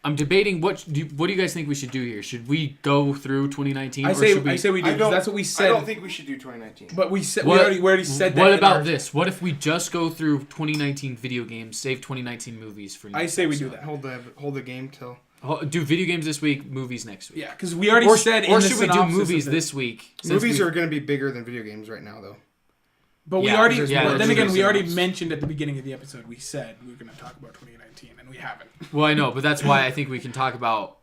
I'm debating what do you guys think we should do here? Should we go through 2019? I say we do. That's what we said. I don't think we should do 2019. But we said we already said that. What about this? What if we just go through 2019 video games, save 2019 movies for? I say we do that. Hold the game till. Do video games this week, movies next week. Yeah, because we already said. Or should we do movies this week? Movies are going to be bigger than video games right now, though. But we already. Then again, we already mentioned at the beginning of the episode. We said we were going to talk about 2019, and we haven't. Well, I know, but that's why I think we can talk about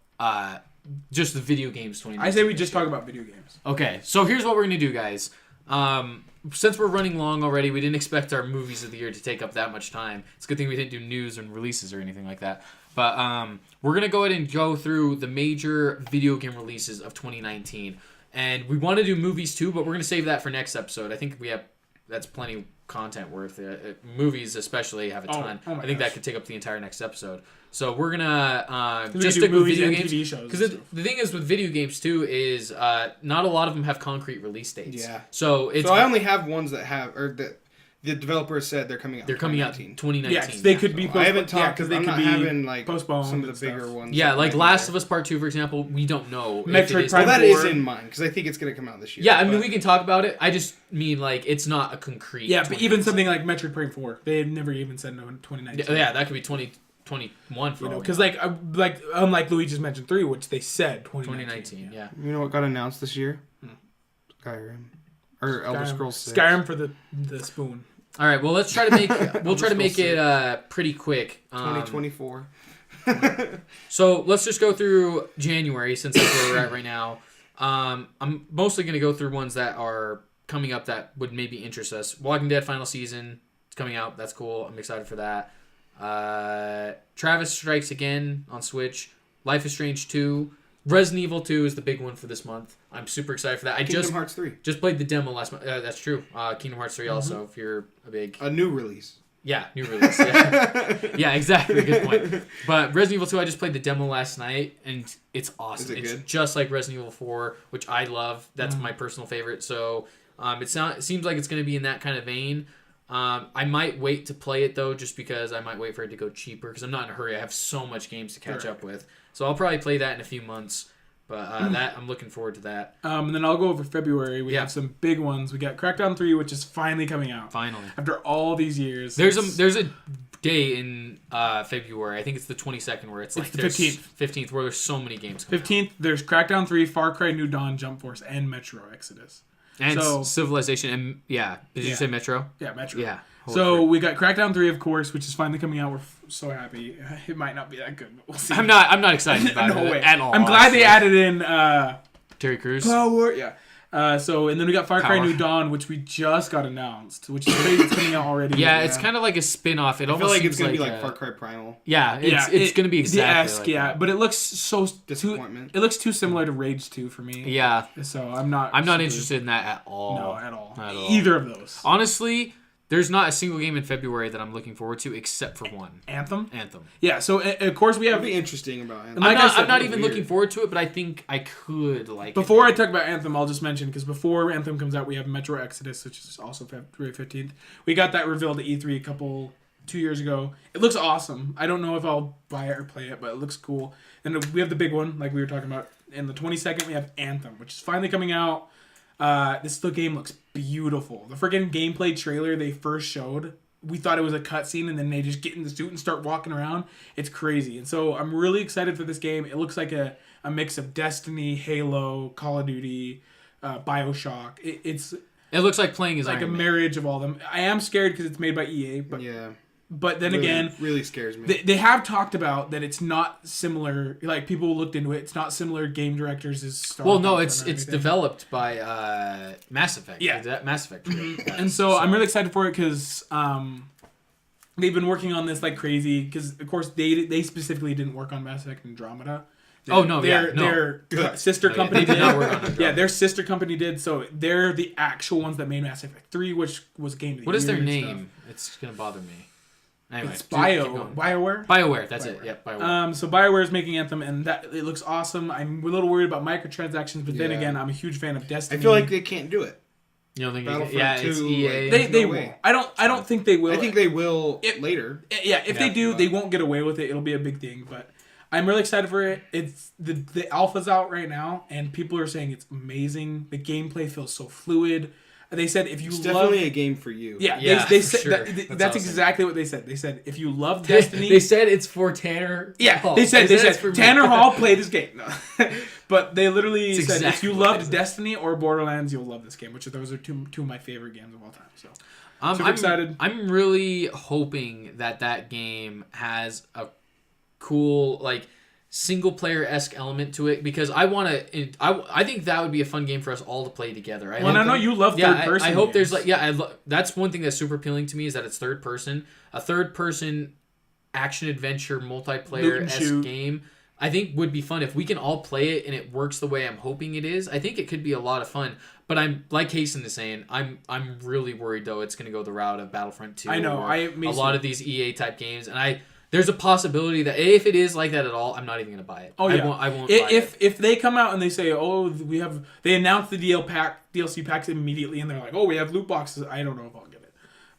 just the video games 2019. I say we just talk about video games. Okay, so here's what we're going to do, guys. Since we're running long already, we didn't expect our movies of the year to take up that much time. It's a good thing we didn't do news and releases or anything like that. But we're going to go ahead and go through the major video game releases of 2019. And we want to do movies too, but we're going to save that for next episode. I think that's plenty of content worth it. Movies especially have a ton. I think that could take up the entire next episode. So we're gonna just stick with video games because the thing is with video games too is not a lot of them have concrete release dates. Yeah. So I only have ones that have that the developer said they're coming out. They're coming out 2019. Yeah, they could be. I haven't talked because they could be having like postponed. Some of the bigger ones. Yeah, like Last of Us Part 2, for example. We don't know. Metroid Prime 4. That is in mind because I think it's going to come out this year. Yeah, I mean we can talk about it. I just mean like it's not a concrete. Yeah, but even something like Metroid Prime 4, they had never even said no in 2019. Yeah, that could be 2021 for because like unlike Luigi's Mansion 3, which they said 2019. Yeah. You know what got announced this year? Skyrim or Elder Scrolls 6. Skyrim for the spoon. All right, well let's try to make it pretty quick. 2024. So let's just go through January since that's where we're at right now. I'm mostly going to go through ones that are coming up that would maybe interest us. Walking Dead final season is coming out. That's cool. I'm excited for that. Travis Strikes Again on Switch. Life is Strange 2. Resident Evil 2 is the big one for this month. I'm super excited for that. Kingdom Hearts 3. Just played the demo last month. That's true. Kingdom Hearts 3 also, if you're a new release. Yeah, new release. Yeah, yeah, exactly. Good point. But Resident Evil 2, I just played the demo last night, and it's awesome. Is it good? Just like Resident Evil 4, which I love. That's my personal favorite. So it seems like it's going to be in that kind of vein. I might wait to play it, though, just because I might wait for it to go cheaper, because I'm not in a hurry. I have so much games to catch up with. So I'll probably play that in a few months. But that I'm looking forward to that. And then I'll go over February. We have some big ones. We got Crackdown 3, which is finally coming out. Finally. After all these years. There's a day in February. I think it's the 22nd where it's like the 15th. 15th where there's so many games. 15th, there's Crackdown 3, Far Cry New Dawn, Jump Force, and Metro Exodus. And Civilization. And Did you say Metro? Yeah, Metro. Yeah. So we got Crackdown 3, of course, which is finally coming out. We're so happy. It might not be that good, but we'll see. I'm not excited about it at all. I'm glad they added in Terry Crews. Power. Yeah. And then we got Far Cry New Dawn, which we just got announced, which is crazy. It's coming out already. Yeah, it's kind of like a spin-off. It almost feel like it's gonna be like Far Cry Primal. Yeah, it's gonna be exactly like that. But it looks so disappointment. It looks too similar to Rage 2 for me. Yeah. So I'm not interested in that at all. No, at all. Either of those. Honestly, there's not a single game in February that I'm looking forward to except for one. Anthem. Yeah, so of course we have... It'll be interesting about Anthem. I'm not even looking forward to it, but I think I could like Before I talk about Anthem, I'll just mention, because before Anthem comes out, we have Metro Exodus, which is also February 15th. We got that revealed at E3 2 years ago. It looks awesome. I don't know if I'll buy it or play it, but it looks cool. And we have the big one, like we were talking about. In the 22nd, we have Anthem, which is finally coming out. The game looks beautiful. The freaking gameplay trailer they first showed we thought it was a cutscene, and then they just get in the suit and start walking around. It's crazy. And so I'm really excited for this game. It looks like a mix of Destiny, Halo, Call of Duty, BioShock. It looks like playing as like Iron a Man. marriage of all of them. I am scared because it's made by EA, but Yeah. But then really, again, really scares me. They have talked about that it's not similar. Like people looked into it, it's not similar game directors as Star. Well, no, Fox it's developed by Mass Effect. Yeah. That Mass Effect. And so I'm really excited for it because they've been working on this like crazy. Because of course they specifically didn't work on Mass Effect Andromeda. Their sister company They did not work on Andromeda. Yeah, their sister company did. So they're the actual ones that made Mass Effect 3, which was Game of the Year. What is their and name? It's gonna bother me. Anyway, It's BioWare. BioWare. That's it. Yep, BioWare. So BioWare is making Anthem, and that it looks awesome. I'm a little worried about microtransactions, but then again, I'm a huge fan of Destiny. I feel like they can't do it. You don't think? Battlefront 2, it's EA. like, They no won't. way. I don't think they will. I think they will later. Yeah, if they do, they won't get away with it. It'll be a big thing, but I'm really excited for it. It's the alpha's out right now, and people are saying it's amazing. The gameplay feels so fluid. They said if you It's love, definitely a game for you. yeah, they for said sure. that's awesome. exactly what they said. They said if you love Destiny, They said it's for Tanner. yeah, Hall. they said it's for me. Tanner Hall play this game. No. But they literally It's said if exactly you what loved they said. Destiny or Borderlands, you'll love this game. Which those are two of my favorite games of all time. So super I'm excited. I'm really hoping that game has a cool like single player-esque element to it because I think that would be a fun game for us all to play together. I know you love third person. I hope games. there's like that's one thing that's super appealing to me is that it's third person. A third person action adventure multiplayer-esque shoot. game I think would be fun if we can all play it and it works the way I'm hoping it is. I think it could be a lot of fun. But I'm like Hasten is saying, I'm really worried though it's going to go the route of Battlefront 2. I know. A lot of these EA type games and there's a possibility that if it is like that at all, I'm not even going to buy it. Oh yeah, I won't buy it. If they come out and they say, "Oh, they announced the DLC packs immediately," and they're like, "Oh, we have loot boxes," I don't know if I'll get it,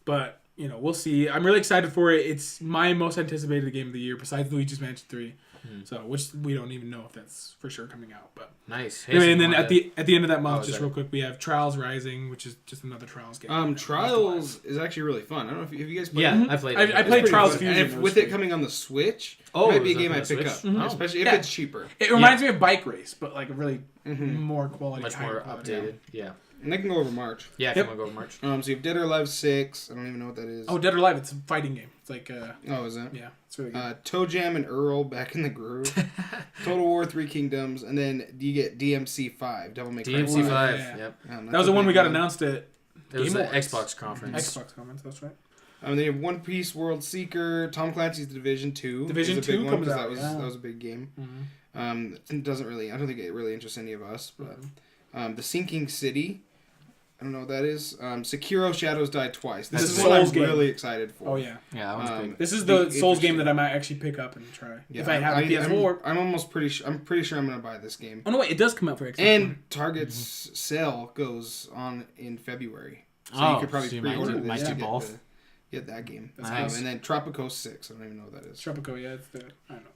but we'll see. I'm really excited for it. It's my most anticipated game of the year besides Luigi's Mansion 3. So, which we don't even know if that's for sure coming out, but nice. Anyway, and then at the end of that month, real quick, we have Trials Rising, which is just another Trials game. Trials is actually really fun. I don't know if you guys played it. Yeah, I played it. I played Trials fun. Fusion. And with it coming on the Switch, it might be a game I pick up, especially if it's cheaper. It reminds me of Bike Race, but like a really more quality, much more updated. Yeah. And they can go over March. Yeah, if you want to go over March. So you have Dead or Alive 6. I don't even know what that is. Oh, Dead or Alive. It's a fighting game. It's like oh, is it? Yeah, it's really good. Toe Jam and Earl back in the groove. Total War 3 Kingdoms, and then you get DMC 5. Devil May Cry. DMC 5. Yeah. Yep. That was the one we got announced at It was Game an Awards. Xbox conference. Xbox conference. That's right. Then you have One Piece World Seeker. Tom Clancy's The Division 2. Division is a big 2 one, comes 'cause out. That was a big game. It doesn't really. I don't think it really interests any of us. But The Sinking City. I don't know what that is. Sekiro Shadows Die Twice. This is what I'm really excited for. Oh yeah. Yeah, that one's great. This is the Souls game that I might actually pick up and try if I have a PS4. I'm almost pretty sure. I'm pretty sure I'm gonna buy this game. Oh no, wait! It does come out for Xbox. And Target's sale goes on in February, so you could probably pre-order this to get that game. Nice. And then Tropico 6. I don't even know what that is. Tropico, yeah, it's the I don't know.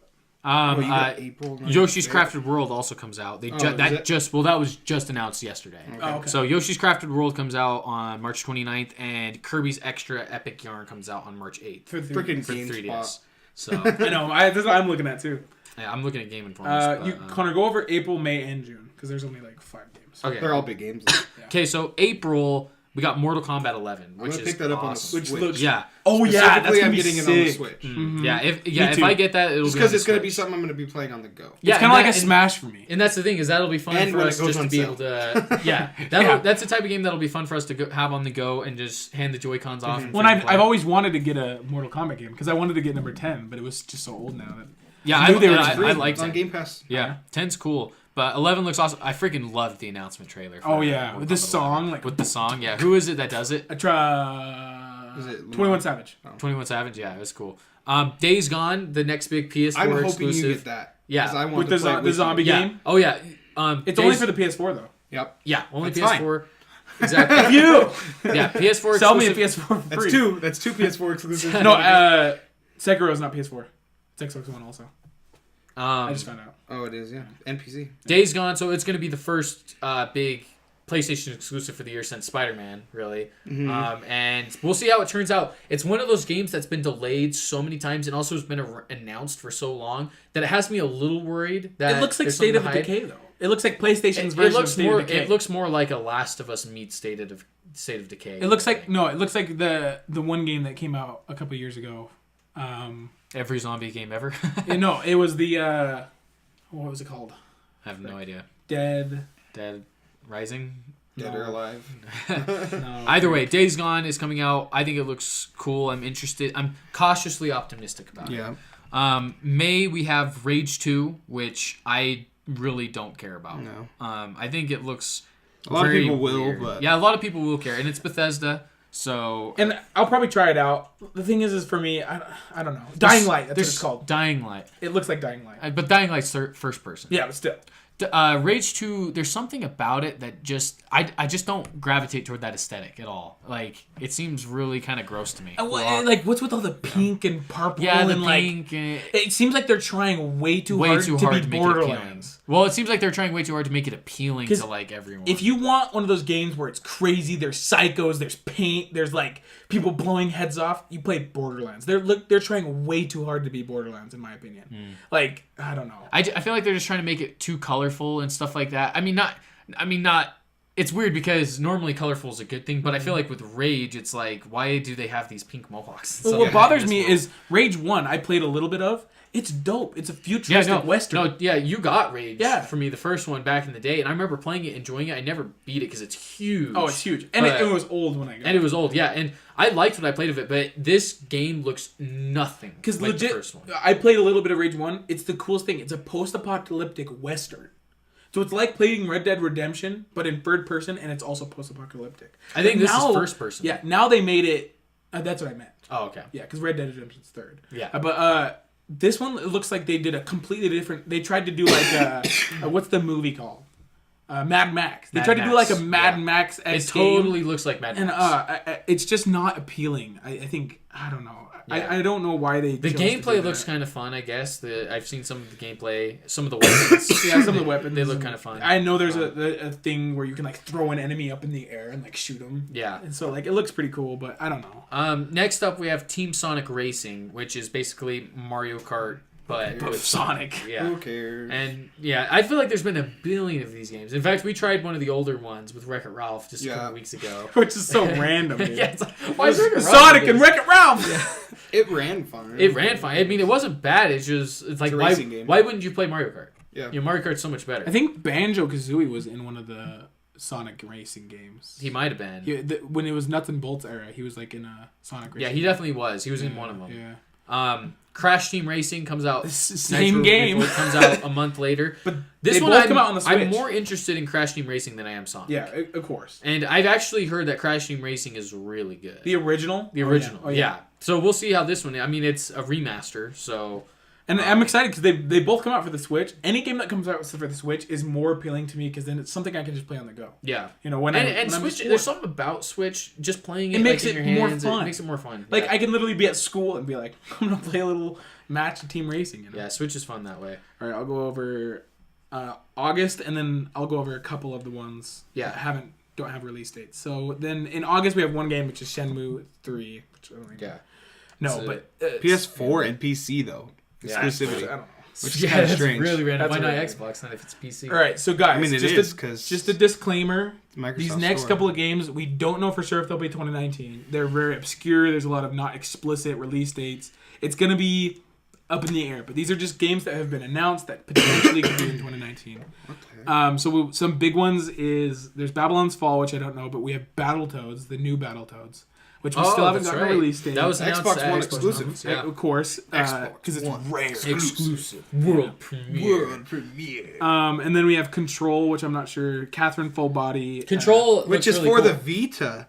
You got April 9th. Yoshi's Crafted World also comes out. That was just announced yesterday. Okay. Oh, okay. So Yoshi's Crafted World comes out on March 29th, and Kirby's Extra Epic Yarn comes out on March 8th Freaking for 3DS. GameSpot. So I know. That's what I'm looking at too. yeah, I'm looking at Game Informers. Connor, go over April, May, and June because there's only like 5 games. Okay. They're all big games. Okay, so April we got Mortal Kombat 11, which I'm gonna is pick that up on the awesome. Switch. looks. Yeah. Oh yeah, that's Specifically, gonna I'm be getting sick. it on the Switch. Mm-hmm. Yeah, if too. I get that, it'll Just be because on it's the gonna be Switch. something I'm gonna be playing on the go. Yeah, It's kind of like a Smash for me. And that's the thing is that'll be fun And for when us it goes just to on be sale. able to that's the type of game that'll be fun for us to have on the go and just hand the Joy-Cons off. And When I've always wanted to get a Mortal Kombat game because I wanted to get number 10, but it was just so old now that I liked It's on it. Game Pass. Yeah, 10's cool. But 11 looks awesome. I freaking loved the announcement trailer. For Mortal with the Kombat song 11. like with the song, yeah. Who is it that does it? I try. Is it 21 Savage? 21 Savage. Yeah, it was cool. Days Gone, the next big PS4 I'm hoping exclusive. you get that. Yeah. 'Cause I want With to the play it with zombie you. game? Oh yeah. It's only for the PS4 though. Yep. Yeah, only That's PS4. Exactly. Yeah, PS4 Sell me a exclusive. PS4 for free. That's two PS4 exclusives. No, Sekiro's not PS4. It's Xbox One also. I just found out. Oh, it is, yeah. NPC. Days Gone, so it's going to be the first big PlayStation exclusive for the year since Spider-Man, really. Mm-hmm. And we'll see how it turns out. It's one of those games that's been delayed so many times and also has been announced for so long that it has me a little worried that It looks like State of Decay, though. It looks like PlayStation's it version looks of State more. of Decay. It looks more like a Last of Us meets State of Decay. It looks like it looks like the one game that came out a couple years ago. Every zombie game ever. It was the what was it called? I have no idea. Dead Rising. Dead or alive. No. Either way, Days Gone is coming out. I think it looks cool. I'm interested. I'm cautiously optimistic about it. Yeah. May we have Rage 2, which I really don't care about. No. I think it looks A lot of very people will, weird. but Yeah, a lot of people will care. And it's Bethesda, so... And I'll probably try it out. The thing is for me, I don't know. Dying Light, that's what it's called. Dying Light. It looks like Dying Light. But Dying Light's first person. Yeah, but still. Rage 2, there's something about it that just... I just don't gravitate toward that aesthetic at all. Like, it seems really kind of gross to me. Like, what's with all the pink and purple? Yeah, the and pink. it seems like they're trying way too hard to be make Borderlands. Well, it seems like they're trying way too hard to make it appealing to like everyone. If you want one of those games where it's crazy, there's psychos, there's paint, there's like people blowing heads off, you play Borderlands. They're trying way too hard to be Borderlands, in my opinion. Like, I don't know. I feel like they're just trying to make it too colorful and stuff like that. I mean, not. It's weird because normally colorful is a good thing, but I feel like with Rage, it's like, why do they have these pink mohawks? Well, what bothers me is Rage 1, I played a little bit of. It's dope. It's a futuristic Western. No, yeah, you got Rage Yeah. for me, the first one back in the day, and I remember playing it, enjoying it. I never beat it because it's huge. Oh, it's huge. And it was old when I got it. And it was old, yeah. And I liked what I played of it, but this game looks nothing Because like legit, the first one. I played a little bit of Rage 1. It's the coolest thing. It's a post-apocalyptic Western. So it's like playing Red Dead Redemption, but in third person, and it's also post-apocalyptic. I think this is first person. Yeah, now they made it... that's what I meant. Oh, okay. Yeah, because Red Dead Redemption's third. Yeah. But this one, it looks like they did a completely different... They tried to do like what's the movie called? Mad Max. They tried to do like a Mad Max. It totally looks like Mad Max. And it's just not appealing. I think... I don't know. Yeah. I don't know why they... The gameplay looks kind of fun, I guess. I've seen some of the gameplay. Some of the weapons. Yeah, some of the weapons. They look kind of fun. I know there's a thing where you can like throw an enemy up in the air and like shoot them. Yeah. And so like it looks pretty cool, but I don't know. Next up we have Team Sonic Racing, which is basically Mario Kart, but with Sonic. Yeah. Who cares? And yeah, I feel like there's been a billion of these games. In fact, we tried one of the older ones with Wreck-It Ralph just a couple weeks ago. Which is so random, dude. Yeah, it's like, why is Wreck-It Ralph Sonic and Wreck-It Ralph? Yeah. It ran fine. It ran fine. I mean, it wasn't bad. It's like, why wouldn't you play Mario Kart? Yeah. You know, Mario Kart's so much better. I think Banjo-Kazooie was in one of the Sonic racing games. He might have been. When it was Nuts and Bolts era, he was like in a Sonic racing Yeah, he definitely was. He was in one of them. Yeah. Crash Team Racing comes out same game. It comes out a month later. But this one both come out on the Switch. I'm more interested in Crash Team Racing than I am Sonic. Yeah, of course. And I've actually heard that Crash Team Racing is really good. The original? The original. Oh, yeah. So we'll see how this one. I mean, it's a remaster, so. And I'm excited because they both come out for the Switch. Any game that comes out for the Switch is more appealing to me because then it's something I can just play on the go. Yeah. You know, when and Switch, there's something about Switch, just playing it makes like, it in your more hands, fun. It makes it more fun. Like, yeah. I can literally be at school and be like, I'm going to play a little match of Team Racing. You know? Yeah, Switch is fun that way. All right, I'll go over August, and then I'll go over a couple of the ones that don't have release dates. So then in August, we have one game, which is Shenmue 3. Which I don't think PS4 and PC, though. Exclusivity. I don't know. Which is kind of strange. Really random. Why not really Xbox then if it's PC? All right, so guys, I mean, it is because just a disclaimer. Microsoft These next Store. couple of games, we don't know for sure if they'll be 2019. They're very obscure. There's a lot of not explicit release dates. It's gonna be up in the air, but these are just games that have been announced that potentially could be in 2019. Some big ones is there's Babylon's Fall, which I don't know, but we have Battletoads, the new Battletoads, which we still haven't gotten a release date. That was announced Xbox at One Xbox exclusive. One, yeah. Of course, because it's rare. Exclusive. World premiere. And then we have Control, which I'm not sure. Catherine Full Body. Control, Which is really for cool. the Vita.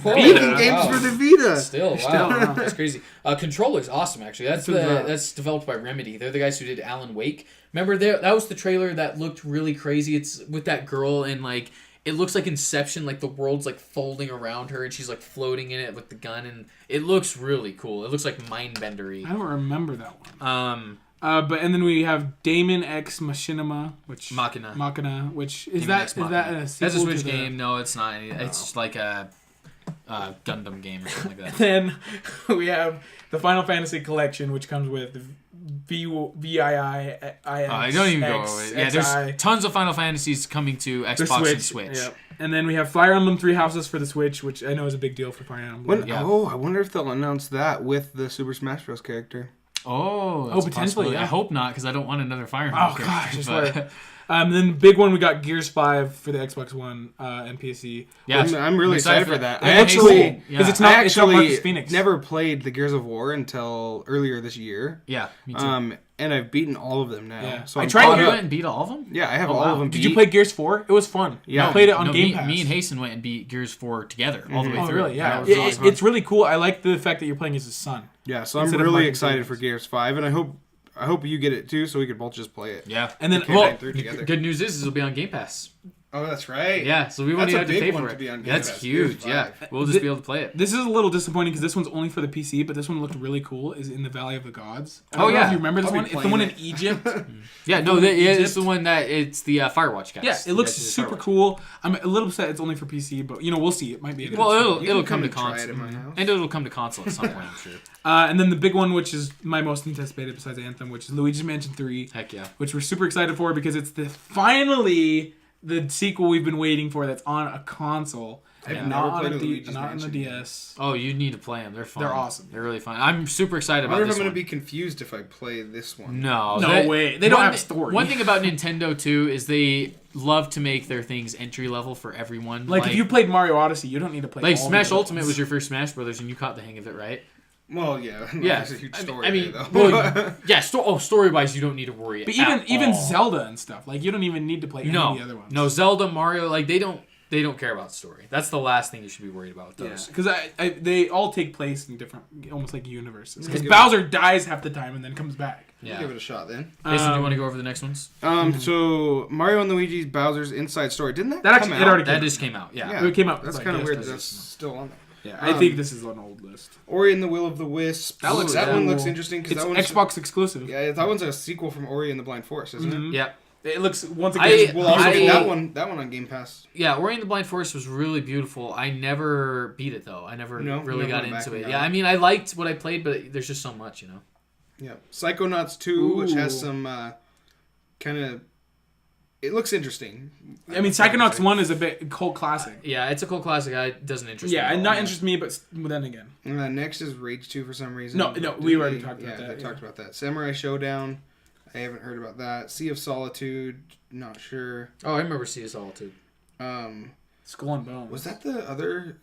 Whoa, Vegan games for the Vita. Still, wow, that's crazy. Control looks awesome, actually. That's developed by Remedy. They're the guys who did Alan Wake. Remember, that was the trailer that looked really crazy. It's with that girl and like it looks like Inception, like the world's like folding around her and she's like floating in it with the gun, and it looks really cool. It looks like mind-bendery. I don't remember that one. And then we have Daemon X Machinima, Machina, which is Daemon that X is that a sequel That's a Switch to game. No, it's not. It's just like a Gundam game or something like that. Then we have the Final Fantasy Collection, which comes with VII. I don't even go over it. Yeah, there's tons of Final Fantasies coming to Xbox and Switch. Yep. And then we have Fire Emblem Three Houses for the Switch, which I know is a big deal for Fire Emblem. Oh, I wonder if they'll announce that with the Super Smash Bros. Character. Potentially. Yeah. I hope not, because I don't want another Fire Emblem character. Gosh, then the big one, we got Gears 5 for the Xbox One and PC. Yeah, I'm really excited for that. Because it's not Marcus Phoenix. Never played the Gears of War until earlier this year. Yeah, me too. And I've beaten all of them now. Yeah. So I tried to and beat all of them? Yeah, I have all of them beat. Did you play Gears 4? It was fun. Yeah. I played it on Game Pass. Me and Hasten went and beat Gears 4 together all the way through. Oh, really? Yeah. It's really cool. I like the fact that you're playing as his son. Yeah, so I'm really excited for Gears 5, and I hope you get it too, so we can both just play it. Yeah. And then, good news is it'll be on Game Pass. Oh, that's right. Yeah, so we won't even have to pay for it. That's huge. Yeah, we'll just be able to play it. This is a little disappointing because this one's only for the PC, but this one looked really cool. Is in the Valley of the Gods. I don't know if you remember this one? It's the one in Egypt. It's the one that it's the Firewatch guys. Yeah, it looks super cool. I'm a little upset it's only for PC, but we'll see. It might be. It'll come to console, and it'll come to console at some point, I'm sure. And then the big one, which is my most anticipated besides Anthem, which is Luigi's Mansion 3. Heck yeah! Which we're super excited for because it's finally the sequel we've been waiting for that's on a console. I've never played Luigi's not on Mansion. the DS. Oh, you need to play them. They're fun. They're awesome. They're really fun. I'm super excited about this one. I wonder if I'm going to be confused if I play this one. No way. They don't have a story. One thing about Nintendo, too, is they love to make their things entry level for everyone. Like if you played Mario Odyssey, you don't need to play like Smash Ultimate was your first Smash Brothers, and you caught the hang of it, right? Well, yeah. There's a huge story though. Story-wise, you don't need to worry. But even Zelda and stuff, like you don't even need to play any of the other ones. No, Zelda, Mario, like they don't care about story. That's the last thing you should be worried about with those. Because they all take place in different, almost like universes. Because Bowser dies half the time and then comes back. Yeah. Give it a shot then. Jason, do you want to go over the next ones? So Mario and Luigi's Bowser's Inside Story. Didn't that come out? It already that just came out. Yeah. It came out. That's kind of weird that that's still on there. Yeah, I think this is an old list. Ori and the Will of the Wisps. That one looks interesting because that one's Xbox exclusive. Yeah, that one's a sequel from Ori and the Blind Forest, isn't it? Yeah. It looks once again. We'll also get that one on Game Pass. Yeah, Ori and the Blind Forest was really beautiful. I never beat it though. I never really got into it. Yeah, I mean, I liked what I played, but there's just so much, you know. Yeah, Psychonauts 2, which has some kind of. It looks interesting. I mean, Psychonauts 1 is a bit cult classic. Yeah, it's a cult classic. It doesn't interest me. Yeah, and not interest me, but then again. Next is Rage 2 for some reason. No, we already talked about that. Yeah, talked about that. Samurai Showdown. I haven't heard about that. Sea of Solitude. Not sure. Oh, I remember Sea of Solitude. Skull and Bones. Was that the other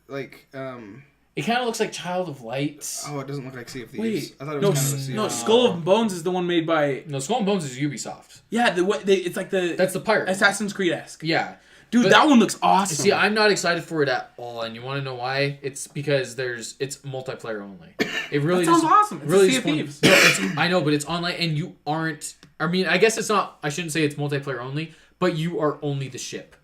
It kind of looks like Child of Light. Oh, it doesn't look like Sea of Thieves. Wait, I thought it was kind of a Sea of Skull and Bones is the one made by. No, Skull and Bones is Ubisoft. Yeah, it's like the. That's the pirate. Assassin's Creed-esque. Yeah. Dude, that one looks awesome. See, I'm not excited for it at all, and you want to know why? It's because it's multiplayer only. It really sounds awesome. It's really Sea of Thieves. No, I know, but it's online, and you aren't. I mean, I guess it's not. I shouldn't say it's multiplayer only, but you are only the ship.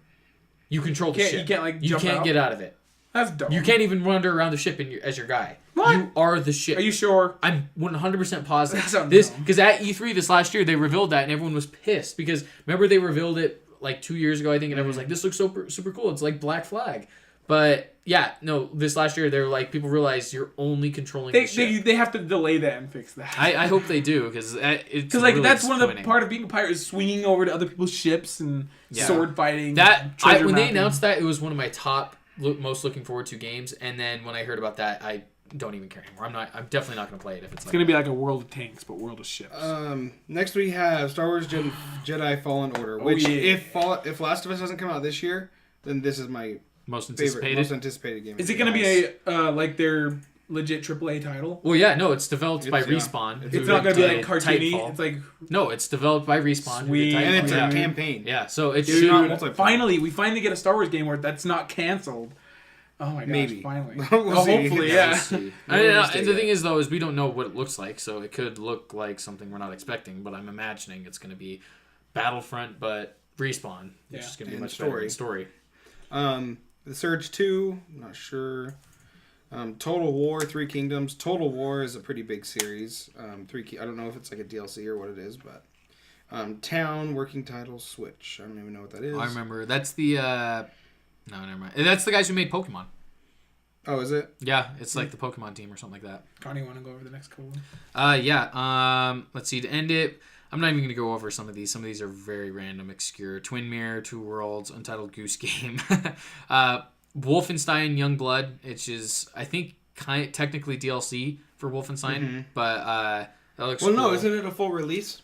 You control the ship. You can't get out of it. That's dumb. You can't even wander around the ship as your guy. What? You are the ship. Are you sure? I'm 100% positive. This because at E3 this last year they revealed that and everyone was pissed because remember they revealed it like 2 years ago I think and everyone was like this looks super cool. It's like Black Flag. But yeah, no, this last year they're like people realize you're only controlling the ship. They have to delay that and fix that. I hope they do because it's like really that's one of the part of being a pirate is swinging over to other people's ships and sword fighting. When they announced that it was one of my top most looking forward to games, and then when I heard about that, I don't even care anymore. I'm definitely not going to play it if it's going to be like a World of Tanks, but World of Ships. Next we have Star Wars Jedi Fallen Order, which if Last of Us doesn't come out this year, then this is my most anticipated game. Is it going to be a like their legit AAA title? Well, yeah, no, it's developed by Respawn. It's not going to be like cartoony. It's like no, it's developed by Respawn. Sweet. And it's a campaign. Yeah, so it's we finally get a Star Wars game where that's not canceled. Oh my gosh! Maybe finally. hopefully, yeah. And the thing is, though, is we don't know what it looks like, so it could look like something we're not expecting. But I'm imagining it's going to be Battlefront, but Respawn, which is going to be much better in story. The Surge 2, I'm not sure. Total War, Three Kingdoms. Total War is a pretty big series. I don't know if it's like a DLC or what it is, but Town, working title, Switch. I don't even know what that is. I remember. That's the no, never mind. That's the guys who made Pokemon. Oh, is it? Yeah, it's like the Pokemon team or something like that. Connie, want to go over the next couple? Yeah. Let's see. To end it, I'm not even going to go over some of these. Some of these are very random, obscure. Twin Mirror, Two Worlds, Untitled Goose Game. Wolfenstein Youngblood, which is, I think, technically DLC for Wolfenstein, but that looks cool. No, isn't it a full release?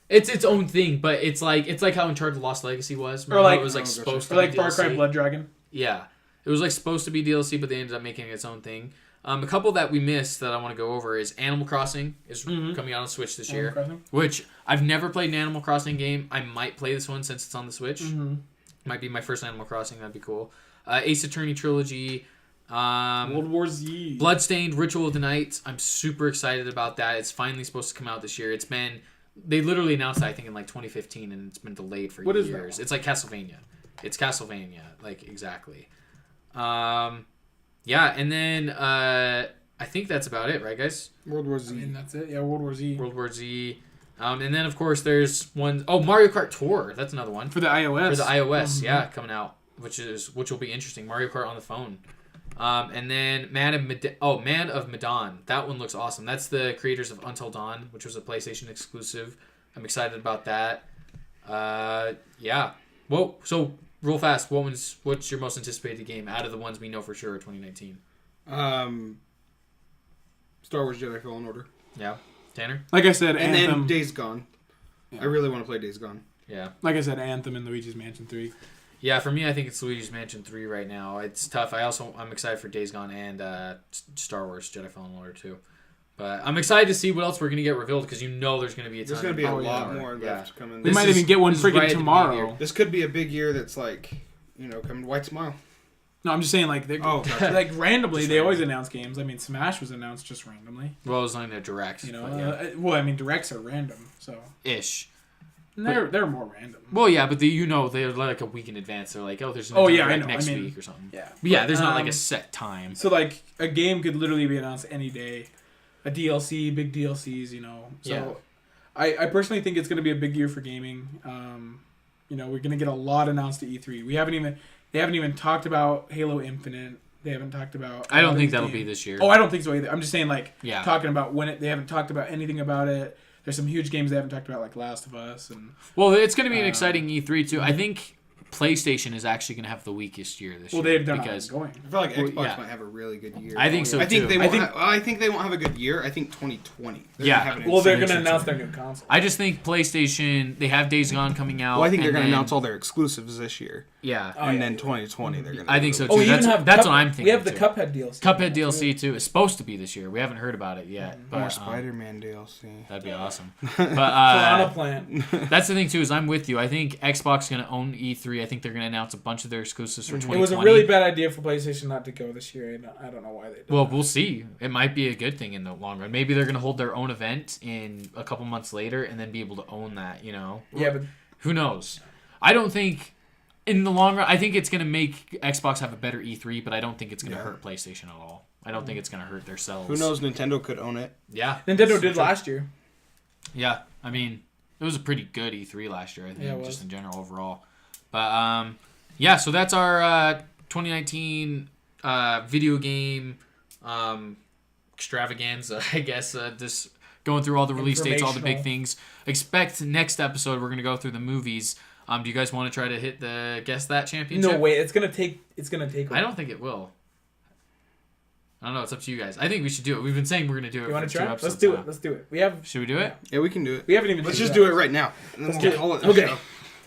It's its own thing, but it's like how Uncharted Lost Legacy was. Remember or like it was like supposed to or like be Far DLC? Cry Blood Dragon. Yeah. It was like supposed to be DLC, but they ended up making its own thing. A couple that we missed that I want to go over is Animal Crossing is coming out on Switch this year. Which I've never played an Animal Crossing game. I might play this one since it's on the Switch. Might be my first Animal Crossing. That'd be cool. Ace Attorney Trilogy. World War Z. Bloodstained Ritual of the Night. I'm super excited about that. It's finally supposed to come out this year. They literally announced that, I think, in like 2015, and it's been delayed for years. What is that? It's like Castlevania. It's Castlevania, like exactly. Yeah, and then I think that's about it, right, guys? World War Z. I mean, that's it. Yeah, World War Z. World War Z. And then, of course, there's one... Oh, Mario Kart Tour. That's another one. For the iOS. For the iOS, yeah, coming out, which will be interesting. Mario Kart on the phone. And then Man of Medan. That one looks awesome. That's the creators of Until Dawn, which was a PlayStation exclusive. I'm excited about that. Yeah. Whoa, so... Real fast, what's your most anticipated game out of the ones we know for sure 2019? Star Wars Jedi Fallen Order. Yeah. Tanner? Like I said, and Anthem. then Days Gone. Yeah. I really want to play Days Gone. Yeah. Like I said, Anthem and Luigi's Mansion 3. Yeah, for me, I think it's Luigi's Mansion 3 right now. It's tough. I'm excited for Days Gone and Star Wars Jedi Fallen Order too. But I'm excited to see what else we're going to get revealed because there's going to be a ton. There's going to be a lot more left coming. We might even get one freaking right tomorrow. This could be a big year that's like, coming to White Smile. No, I'm just saying like like randomly they always announce games. I mean, Smash was announced just randomly. Well, it was only a direct. Well, I mean, directs are random, so ish. They're more random. Well, yeah, but they're like a week in advance. They're like, oh, there's next week or something. Yeah, but yeah, there's not like a set time. So like a game could literally be announced any day. A DLC, big DLCs, So yeah. I personally think it's going to be a big year for gaming. We're going to get a lot announced at E3. They haven't even talked about Halo Infinite. They haven't talked about... I don't think that'll be this year. Oh, I don't think so either. I'm just saying talking about they haven't talked about anything about it. There's some huge games they haven't talked about like Last of Us. Well, it's going to be an exciting E3 too. I think PlayStation is actually going to have the weakest year this year. Well, they're not going. I feel like Xbox might have a really good year. I think so, I think too. I think they won't have a good year. I think 2020. Yeah. They're going to announce their new console. I just think PlayStation, they have Days Gone coming out. Well, I think they're going to announce all their exclusives this year. Yeah. And then 2020 they're going to... I think so, too. That's what I'm thinking, We have the too. Cuphead DLC. Cuphead DLC, too. It's supposed to be this year. We haven't heard about it yet. More Spider-Man DLC. That'd be awesome. Piranha Plant. That's the thing, too, is I'm with you. I think Xbox is going to own E3. I think they're going to announce a bunch of their exclusives for 2020. It was a really bad idea for PlayStation not to go this year. I don't know why they did. Well, we'll see. It might be a good thing in the long run. Maybe they're going to hold their own event in a couple months later and then be able to own that, Yeah, but... Who knows? I don't think... In the long run, I think it's going to make Xbox have a better E3, but I don't think it's going to hurt PlayStation at all. I don't think it's going to hurt their sales. Who knows? Nintendo could own it. Yeah. Nintendo did last year. Yeah. I mean, it was a pretty good E3 last year, I think, just in general overall. But, yeah, so that's our 2019 video game extravaganza, I guess. Just going through all the release dates, all the big things. Expect next episode, we're going to go through the movies. Do you guys want to try to hit the Guess That Championship? No way. It's gonna take. I don't think it will. I don't know. It's up to you guys. I think we should do it. We've been saying we're gonna do it. You want to try? Let's do it. Let's do it. Should we do it? Yeah, we can do it. We haven't even. Let's just do it right now. And then we'll call it. Okay.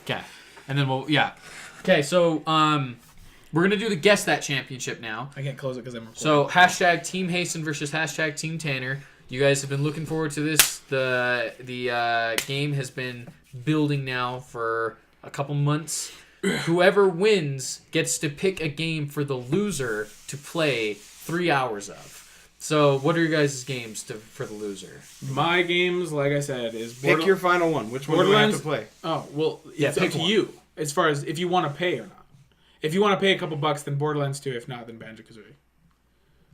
Okay. And then Okay. So we're gonna do the Guess That Championship now. I can't close it because I'm recording. So hashtag Team Hasten versus hashtag Team Tanner. You guys have been looking forward to this. The game has been building now for a couple months. Whoever wins gets to pick a game for the loser to play 3 hours of. So, what are your guys' games for the loser? My games, like I said, is pick your final one. Which one do I have to play? Oh, well, it's up to you. As far as if you want to pay or not. If you want to pay a couple bucks, then Borderlands 2. If not, then Banjo-Kazooie.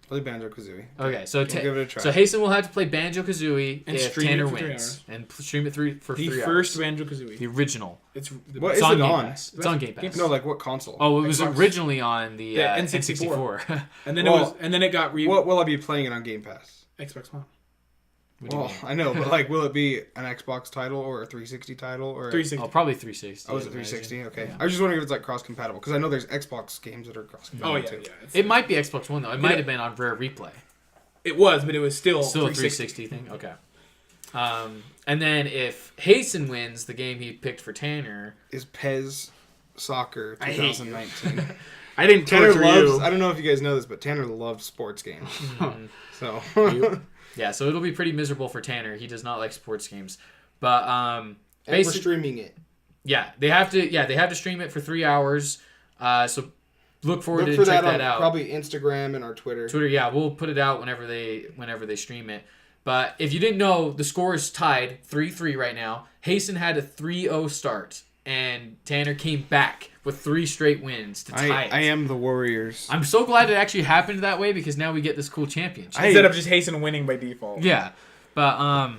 Play Banjo-Kazooie. Okay, so give it a try. So Hasten will have to play Banjo-Kazooie And if stream Tanner it for 3 wins. hours. And stream it for 3 hours. The first Banjo-Kazooie. The original. What It's is on it Game on? Pass. It's on Game Pass. No, like what console? Oh, it was Xbox. originally on the N64. And then Well, it got What will I be playing it on Game Pass? Xbox One. What do you Well, mean? I know, but like, will it be an Xbox title or a 360 title or? 360. Oh, probably 360. Oh, is I it 360? imagine. Okay. Yeah. I was just wondering if it's like cross compatible because I know there's Xbox games that are cross compatible Oh yeah, too. yeah. It might be Xbox One though. It might have been on Rare Replay. It was, but it was still A 360 thing. Okay. And then if Hasten wins the game he picked for Tanner, Is Pez Soccer I hate you. 2019? I didn't Tanner torture loves. you. I don't know if you guys know this, but Tanner loves sports games. So yeah, so it'll be pretty miserable for Tanner. He does not like sports games, but and we're streaming it. yeah, they have to stream it for 3 hours. So look forward to for check that that on out. probably Instagram and our Twitter. Twitter, yeah, we'll put it out whenever they stream it. But if you didn't know, the score is tied 3-3 right now. Hasten had a 3-0 start, and Tanner came back with 3 straight wins to tie it. I am the Warriors. I'm so glad it actually happened that way because now we get this cool championship. Instead of just Hasten winning by default. Yeah, but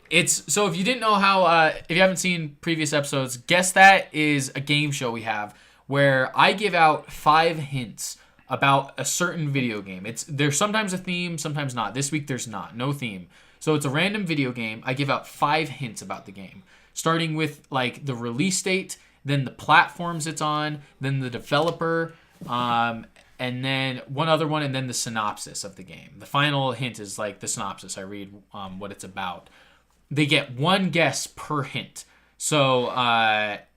it's so if you didn't know how, if you haven't seen previous episodes, Guess That is a game show we have where I give out 5 hints about a certain video game. There's sometimes a theme, sometimes not. This week there's no theme. So it's a random video game. I give out 5 hints about the game, starting with like the release date, then the platforms it's on, then the developer, and then one other one, and then the synopsis of the game. The final hint is like the synopsis. I read what it's about. They get 1 guess per hint. So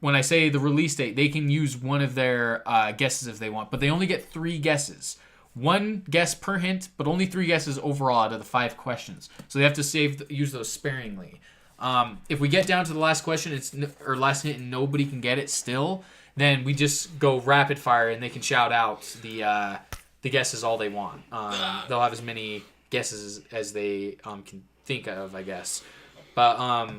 when I say the release date, they can use one of their guesses if they want, but they only get 3 guesses. 1 guess per hint, but only 3 guesses overall out of the 5 questions. So they have to use those sparingly. If we get down to the last question, or last hint, and nobody can get it still, then we just go rapid fire, and they can shout out the guesses all they want. They'll have as many guesses as they can think of, I guess. But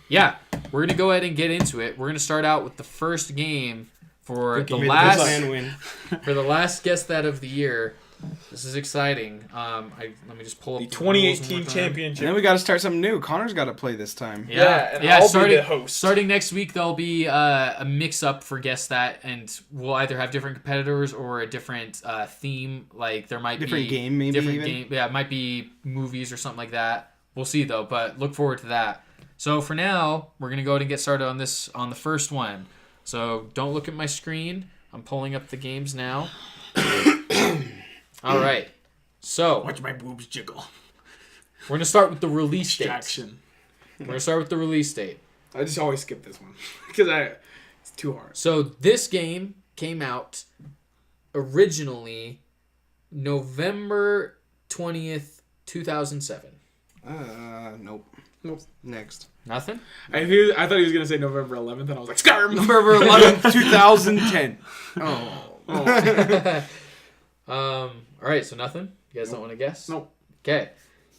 yeah, we're gonna go ahead and get into it. We're gonna start out with the first game for the last Guess That of the year. This is exciting. Let me just pull up The the rules one 2018 more time. championship. And then we got to start something new. Connor's got to play this time. Yeah, and I'll be the host. Starting next week, there'll be a mix-up for Guess That, and we'll either have different competitors or a different theme. Like there might Different be game, maybe different even? game. Yeah, it might be movies or something like that. We'll see though, but look forward to that. So for now, we're gonna go ahead and get started on the first one. So don't look at my screen. I'm pulling up the games now. All right. So Watch my boobs jiggle. we're gonna start with the release date. Distraction. We're gonna start with the release date. I just always skip this one because it's too hard. So this game came out originally November 20th, 2007. Nope. Next. Nothing? I thought he was gonna say November 11th, and I was like, Scarm. November 11th. 2010. All right, so nothing? You guys don't want to guess? Nope. Okay.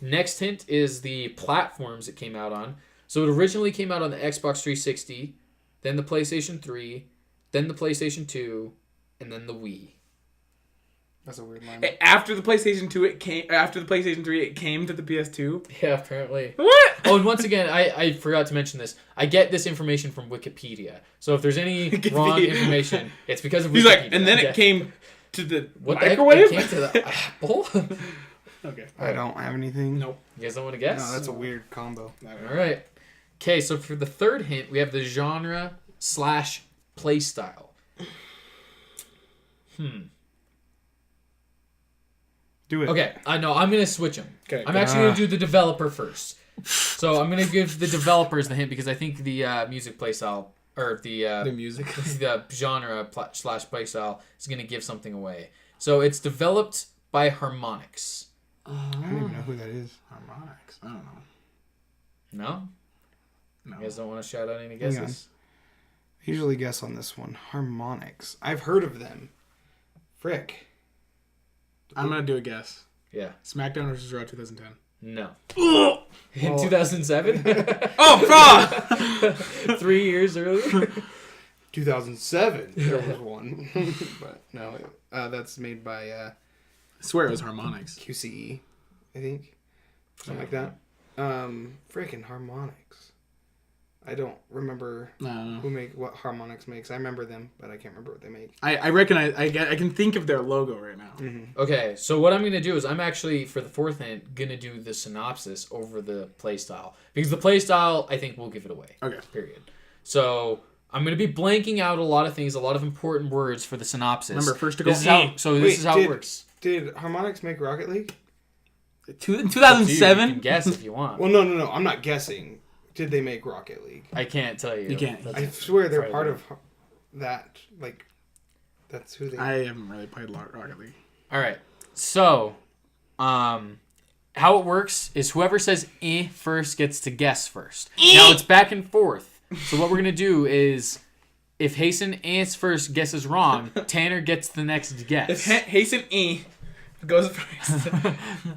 Next hint is the platforms it came out on. So it originally came out on the Xbox 360, then the PlayStation 3, then the PlayStation 2, and then the Wii. That's a weird line. After the PlayStation 2, it came. After the PlayStation 3, it came to the PS2. Yeah, apparently. What? Oh, and once again, I forgot to mention this. I get this information from Wikipedia. So if there's any wrong information, it's because of Wikipedia. He's like, and then Yeah. it came to the What microwave. the heck? It came to the Apple? Okay. I don't have anything. Nope. You guys don't want to guess? No, that's a weird combo. All right. Okay, so for the third hint, we have the genre / play style. Do it. Okay, I know. I'm going to switch them. Okay. I'm actually going to do the developer first. So I'm going to give the developers the hint because I think the music play style, or the music. the genre / play style is going to give something away. So it's developed by Harmonix. I don't even know who that is. Harmonix. I don't know. No? No. You guys don't want to shout out any Hang on. guesses? I usually guess on this one. Harmonix. I've heard of them. Frick. I'm gonna do a guess. Yeah. SmackDown vs. Raw 2010. No. In 2007? Oh, 3 years earlier? 2007. There was one. But no, that's made by swear it was Harmonix. QCE, I think. Something like that. Freaking Harmonix. I don't remember what Harmonix makes. I remember them, but I can't remember what they make. I recognize. I can think of their logo right now. Mm-hmm. Okay, so what I'm gonna do is I'm actually for the fourth hint gonna do the synopsis over the playstyle because the playstyle I think will give it away. Okay. Period. So I'm gonna be blanking out a lot of things, a lot of important words for the synopsis. Remember, first to go. This is how it works. Did Harmonix make Rocket League? In You 2007. can guess if you want. Well, no. I'm not guessing. Did they make Rocket League? I can't tell you. You can't. That's I swear they're Friday. part of that. Like, that's who they. I haven't really played Rocket League. All right. So, how it works is whoever says first gets to guess first. Now it's back and forth. So what we're gonna do is, if Hasten first guesses wrong, Tanner gets the next guess. If Hasten goes first.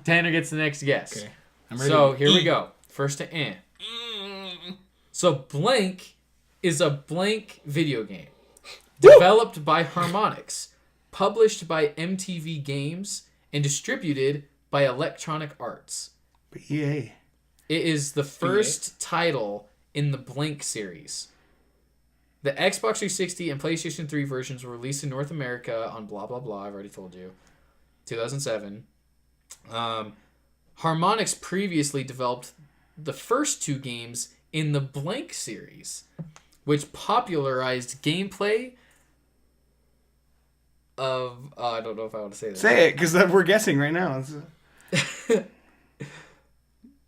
Tanner gets the next guess. Okay. I'm ready. So here we go. First to So blank is a blank video game. Developed by Harmonix, published by MTV Games, and distributed by Electronic Arts. EA. It is the first title in the Blank series. The Xbox 360 and PlayStation 3 versions were released in North America on blah, blah, blah. I've already told you. 2007. Harmonix previously developed the first two games in the Blank series, which popularized gameplay of... I don't know if I want to say that. Say it, because we're guessing right now.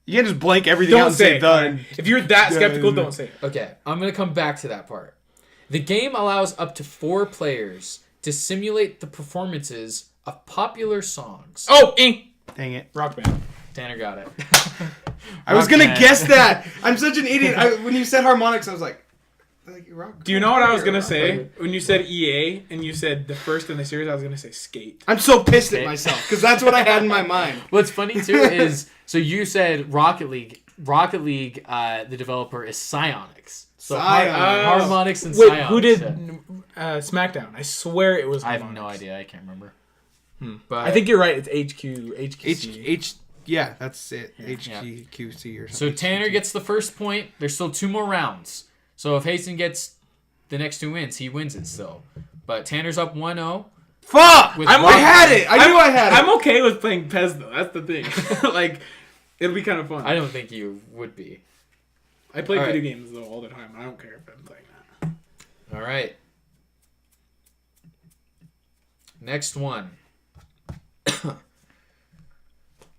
You can't just blank everything out Don't and say say it. done. If you're that skeptical, don't say it. Okay, I'm going to come back to that part. The game allows up to 4 players to simulate the performances of popular songs. Oh, Dang it. Rock Band. Tanner got it. I was going to Band. guess that. I'm such an idiot. When you said Harmonix, I was like rock. Do you know what I was gonna say when you said EA and you said the first in the series? I was gonna say Skate. I'm so pissed Okay. at myself because that's what I had in my mind. What's funny too is so you said Rocket League. Rocket League, the developer is Psyonix. So Harmonix and Wait, Psyonix. who did yeah. SmackDown? I swear it was. I have Harmonix. no idea. I can't remember. But I think you're right. It's HQC. Yeah, that's it. Yeah. HGQC or something. so. Tanner gets the first point. There's still 2 more rounds. So if Hasten gets the next 2 wins, he wins it still. But Tanner's up 1-0. Fuck! With I had it. I knew I had it. I'm okay with playing Pez though. That's the thing. Like, it'll be kind of fun. I don't think you would be. I play All right. video games though all the time. I don't care if I'm playing that. All right. Next one.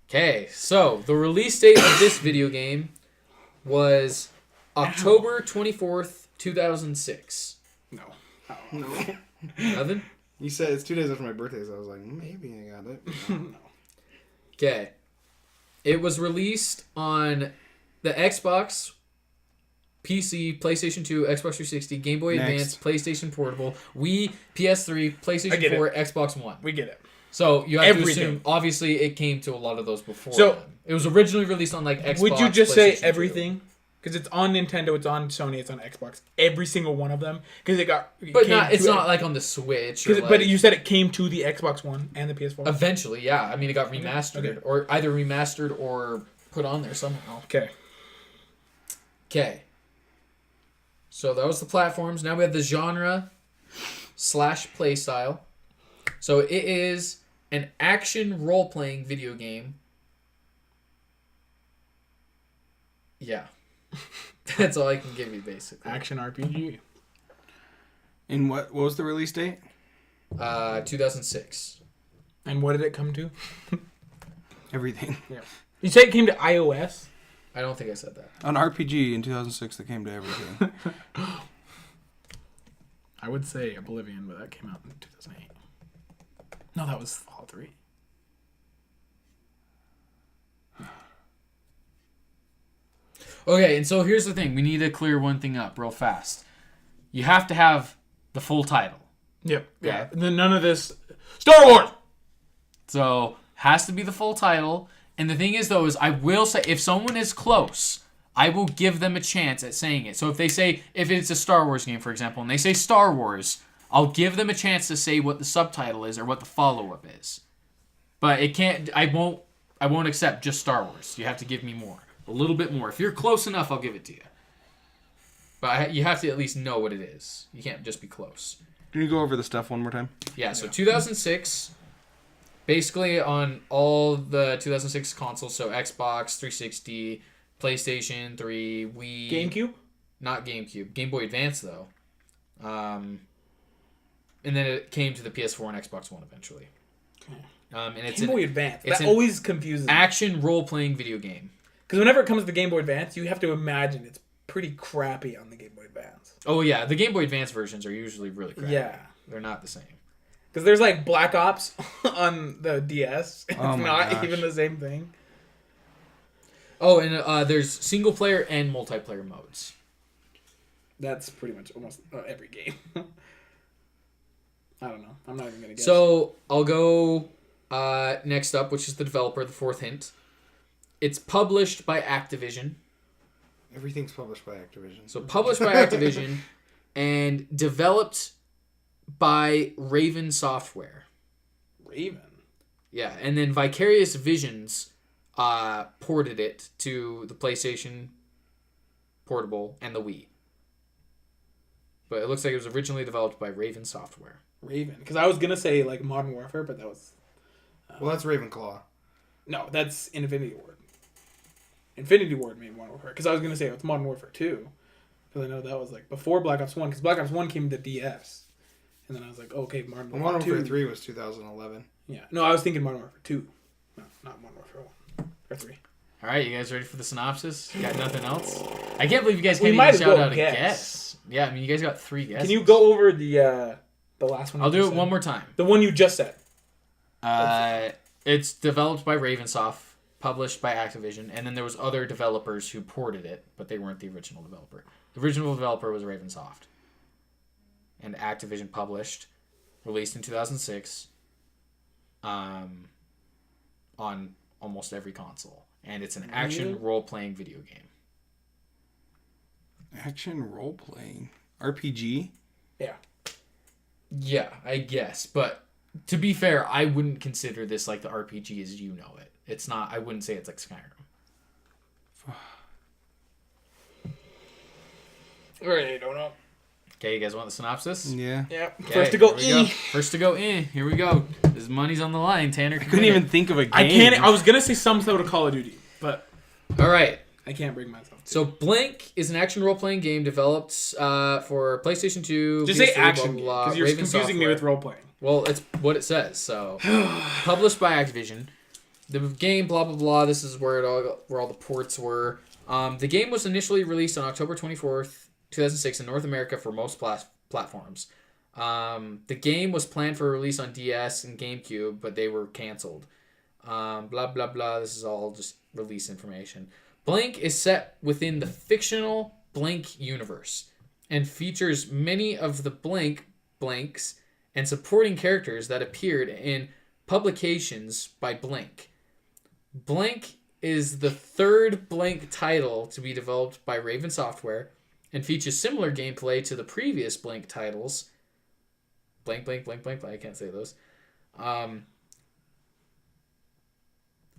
Okay, so the release date of this video game was October 24th, 2006. No. Nothing? You said it's 2 days after my birthday, so I was like, maybe I got it. No. Okay. It was released on the Xbox, PC, PlayStation 2, Xbox 360, Game Boy Advance, PlayStation Portable, Wii, PS3, PlayStation 4, Xbox One. We get it. So you have to Everything. assume, obviously, it came to a lot of those before. So- then. It was originally released on like Xbox. Would you just say PlayStation 2. everything? Because it's on Nintendo, it's on Sony, it's on Xbox. Every single one of them. Because But it's not like on the Switch. Or But you said it came to the Xbox One and the PS4. eventually, yeah. I mean, it got remastered, Okay. or either remastered or put on there somehow. Okay. Okay. So that was the platforms. Now we have the genre / play style. So it is an action role-playing video game. Yeah. That's all I can give you, basically. Action RPG. And what was the release date? 2006. And what did it come to? Everything. Yeah. You say it came to iOS? I don't think I said that. An RPG in 2006 that came to everything. I would say Oblivion, but that came out in 2008. No, that was Fallout 3. Okay, and so here's the thing. We need to clear one thing up real fast. You have to have the full title. Yep. Yeah. Yeah. And then none of this. Star Wars! So, has to be the full title. And the thing is, though, is I will say, if someone is close, I will give them a chance at saying it. So if they say, if it's a Star Wars game, for example, and they say Star Wars, I'll give them a chance to say what the subtitle is or what the follow-up is. But it can't. I won't accept just Star Wars. You have to give me more, a little bit more. If you're close enough, I'll give it to you. But you have to at least know what it is. You can't just be close. Can you go over the stuff one more time? Yeah. So 2006, basically on all the 2006 consoles. So Xbox 360, PlayStation 3, Wii. GameCube. Not GameCube. Game Boy Advance though. And then it came to the PS4 and Xbox One eventually. Okay. And it's Game Boy Advance. It's That always confuses me. action role-playing video game. Because whenever it comes to the Game Boy Advance, you have to imagine it's pretty crappy on the Game Boy Advance. Oh yeah, the Game Boy Advance versions are usually really crappy. Yeah. They're not the same. Because there's like Black Ops on the DS. It's Oh my not gosh. even the same thing. Oh, and there's single-player and multiplayer modes. That's pretty much almost every game. I don't know. I'm not even going to guess. So I'll go next up, which is the developer, the fourth hint. It's published by Activision. Everything's published by Activision. So published by Activision and developed by Raven Software. Raven? Yeah, and then Vicarious Visions ported it to the PlayStation Portable and the Wii. But it looks like it was originally developed by Raven Software. Raven. Because I was going to say like Modern Warfare, but that was... Well, that's Ravenclaw. No, that's Infinity Ward. Infinity Ward made Modern Warfare. Because I was going to say it's Modern Warfare 2. Because I know that was like before Black Ops 1. Because Black Ops 1 came to DS. And then I was like, oh, okay, Modern Warfare 2. Modern Warfare 3 was 2011. Yeah. No, I was thinking Modern Warfare 2. No, not Modern Warfare 1. Or 3. All right, you guys ready for the synopsis? You got nothing else? I can't believe you guys We can't might even as shout well out a guess. guess. Yeah, I mean, you guys got 3 guesses. Can you go over the last one? I'll you do just it said? one more time. The one you just said. It's developed by Ravensoft, published by Activision, and then there was other developers who ported it, but they weren't the original developer. The original developer was Ravensoft. And Activision published, released in 2006, on almost every console. And it's an action role-playing video game. Action role-playing. RPG? Yeah. Yeah, I guess. But to be fair, I wouldn't consider this like the RPG as you know it. It's not. I wouldn't say it's like Skyrim. I don't know. Okay, you guys want the synopsis? Yeah. Yeah. Okay, First to go here we E. go. First to go in. Here we go. This money's on the line, Tanner. I couldn't even think of a game. I can't. I was gonna say some sort of Call of Duty, but All right. I can't bring myself to. So Blank is an action role-playing game developed for PlayStation 2. Just PS3, say action blah, game blah, blah, because you're Raven confusing me Software. with role playing. Well, it's what it says. So, published by Activision. The game, blah blah blah. This is where all the ports were. The game was initially released on October 24th, 2006 in North America for most platforms. The game was planned for release on DS and GameCube, but they were canceled. Blah blah blah. This is all just release information. Blank is set within the fictional Blank universe and features many of the blanks and supporting characters that appeared in publications by Blank. Blank is the third Blank title to be developed by Raven Software and features similar gameplay to the previous Blank titles. Blank, I can't say those. A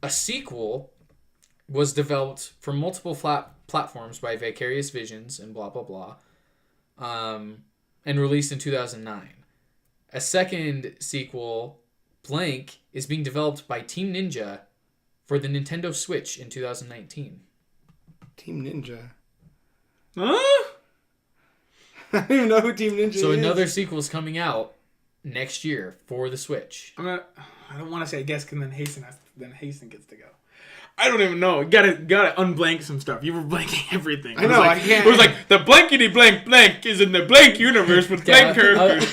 sequel was developed for multiple platforms by Vicarious Visions and blah, blah, blah, and released in 2009. A second sequel, Blank, is being developed by Team Ninja for the Nintendo Switch in 2019. Team Ninja. Huh? I don't even know who Team Ninja is. So another sequel is coming out next year for the Switch. I don't want to say guess, because then Hasten gets to go. I don't even know. You gotta unblank some stuff. You were blanking everything. I know. I can't. It was like the blankety blank is in the blank universe with blank characters.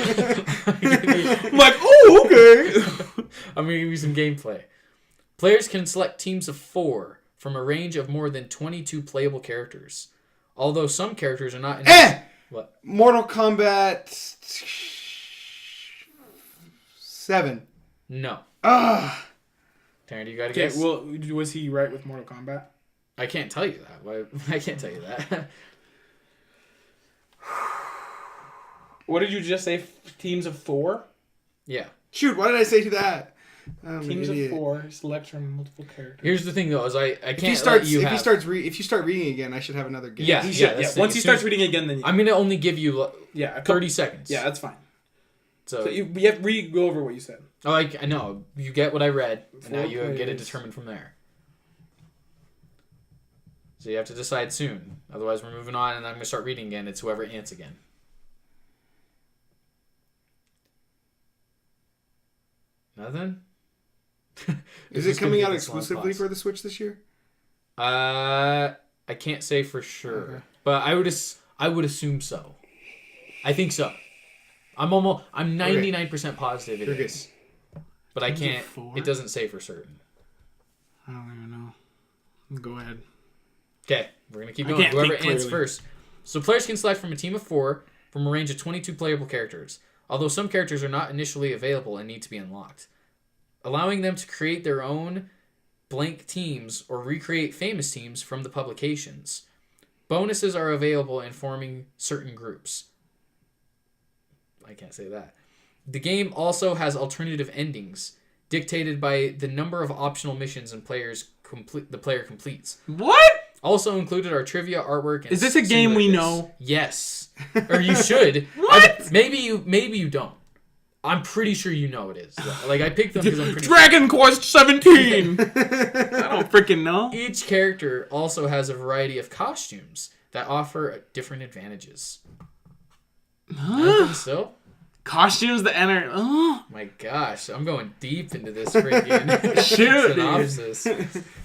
I'm like, oh, okay. I'm gonna give you some gameplay. Players can select teams of 4 from a range of more than 22 playable characters. Although some characters are not in What? Mortal Kombat 7. No. Ah. Tanner, do you got to Okay, guess? well, was he right with Mortal Kombat? I can't tell you that. Why? I can't tell you that. What did you just say? Teams of 4? Yeah. Shoot, why did I say that? Teams of 4. Select from multiple characters. Here's the thing, though, is I can't If you start reading again, I should have another guess. Yeah. Once he starts reading again, then I'm gonna only give you 30 seconds. Yeah, that's fine. So you have to go over what you said. I know you get what I read, and now you get it determined from there. So you have to decide soon. Otherwise, we're moving on, and I'm gonna start reading again. It's whoever ants again. Nothing. Is it coming out exclusively for the Switch this year? I can't say for sure, but I would assume so. I think so. I'm 99% positive it is, but I can't. It doesn't say for certain. I don't even know. Go ahead. Okay, we're gonna keep going. Whoever ends first. So players can select from a team of 4 from a range of 22 playable characters. Although some characters are not initially available and need to be unlocked, allowing them to create their own blank teams or recreate famous teams from the publications. Bonuses are available in forming certain groups. I can't say that. The game also has alternative endings, dictated by the number of optional missions the player completes. What? Also included are trivia, artwork, and is this a game we know? Yes, or you should. What? Maybe you don't. I'm pretty sure you know it is. Like I picked them because I'm pretty. Dragon Quest 17. I don't freaking know. Each character also has a variety of costumes that offer different advantages. So. Costumes that enter. Oh my gosh, I'm going deep into this freaking synopsis.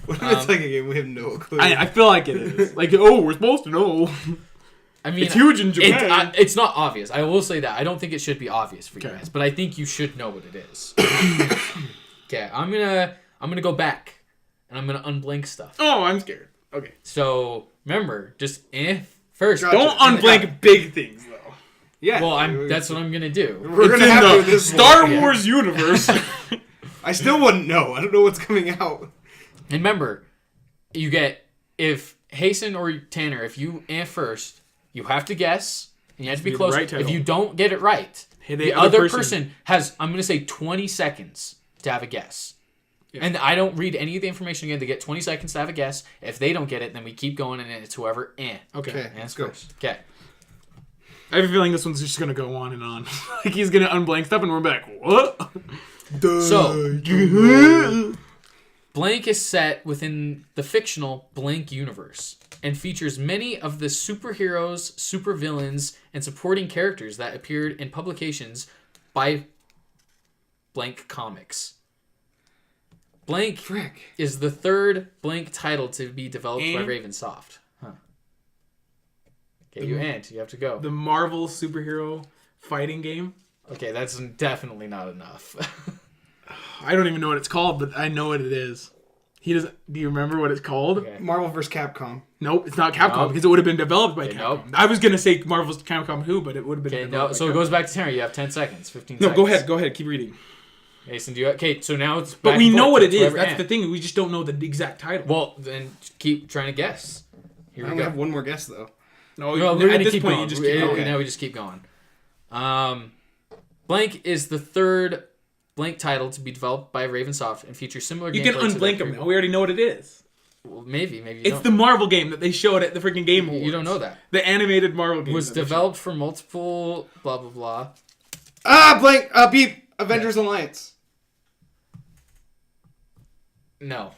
What if it's like a game we have no clue? I feel like it is. Like, we're supposed to know. I mean, it's huge in Japan. It's not obvious. I will say that. I don't think it should be obvious for you guys, but I think you should know what it is. Okay, I'm gonna go back, and I'm gonna unblink stuff. Oh, I'm scared. Okay. So remember, just first. Gotcha. Don't unblink big things though. Yeah. Well, that's what I'm gonna do. We're gonna have to this Star Wars universe. I still wouldn't know. I don't know what's coming out. And remember, you get if Hasten or Tanner, if you first, you have to guess, and you have to be close. Right, if you don't get it right, the other person has, I'm going to say 20 seconds to have a guess. Yeah. And I don't read any of the information again. They get 20 seconds to have a guess. If they don't get it, then we keep going, and it's whoever. Okay. Let's go. Okay. I have a feeling this one's just going to go on and on. Like he's going to unblank stuff, and we're back. What? So, Blank is set within the fictional Blank universe and features many of the superheroes, supervillains, and supporting characters that appeared in publications by Blank Comics. Blank is the third Blank title to be developed by Ravensoft. Okay, you have to go. The Marvel superhero fighting game? Okay, that's definitely not enough. I don't even know what it's called, but I know what it is. He doesn't. Do you remember what it's called? Okay. Marvel vs. Capcom. Nope, it's not Capcom because it would have been developed by Capcom. Nope. I was gonna say Marvel vs. Capcom Who, but it would have been. Okay, so it goes back to Terry. You have 10 seconds, 15 No, seconds. go ahead. Keep reading. Mason, okay, so now it's. But we know what it is. That's the thing. We just don't know the exact title. Well, then keep trying to guess. Here we go. I have one more guess though. No, at this point you just keep going. Now we just keep going. Blank is the third Blank title to be developed by Ravensoft and features similar. You can unblink them now. We already know what it is. Well, maybe you it's the Marvel game that they showed at the freaking Game Awards. You don't know that. The animated Marvel game was developed for multiple blah blah blah. Blank. Beep. Avengers Alliance. No.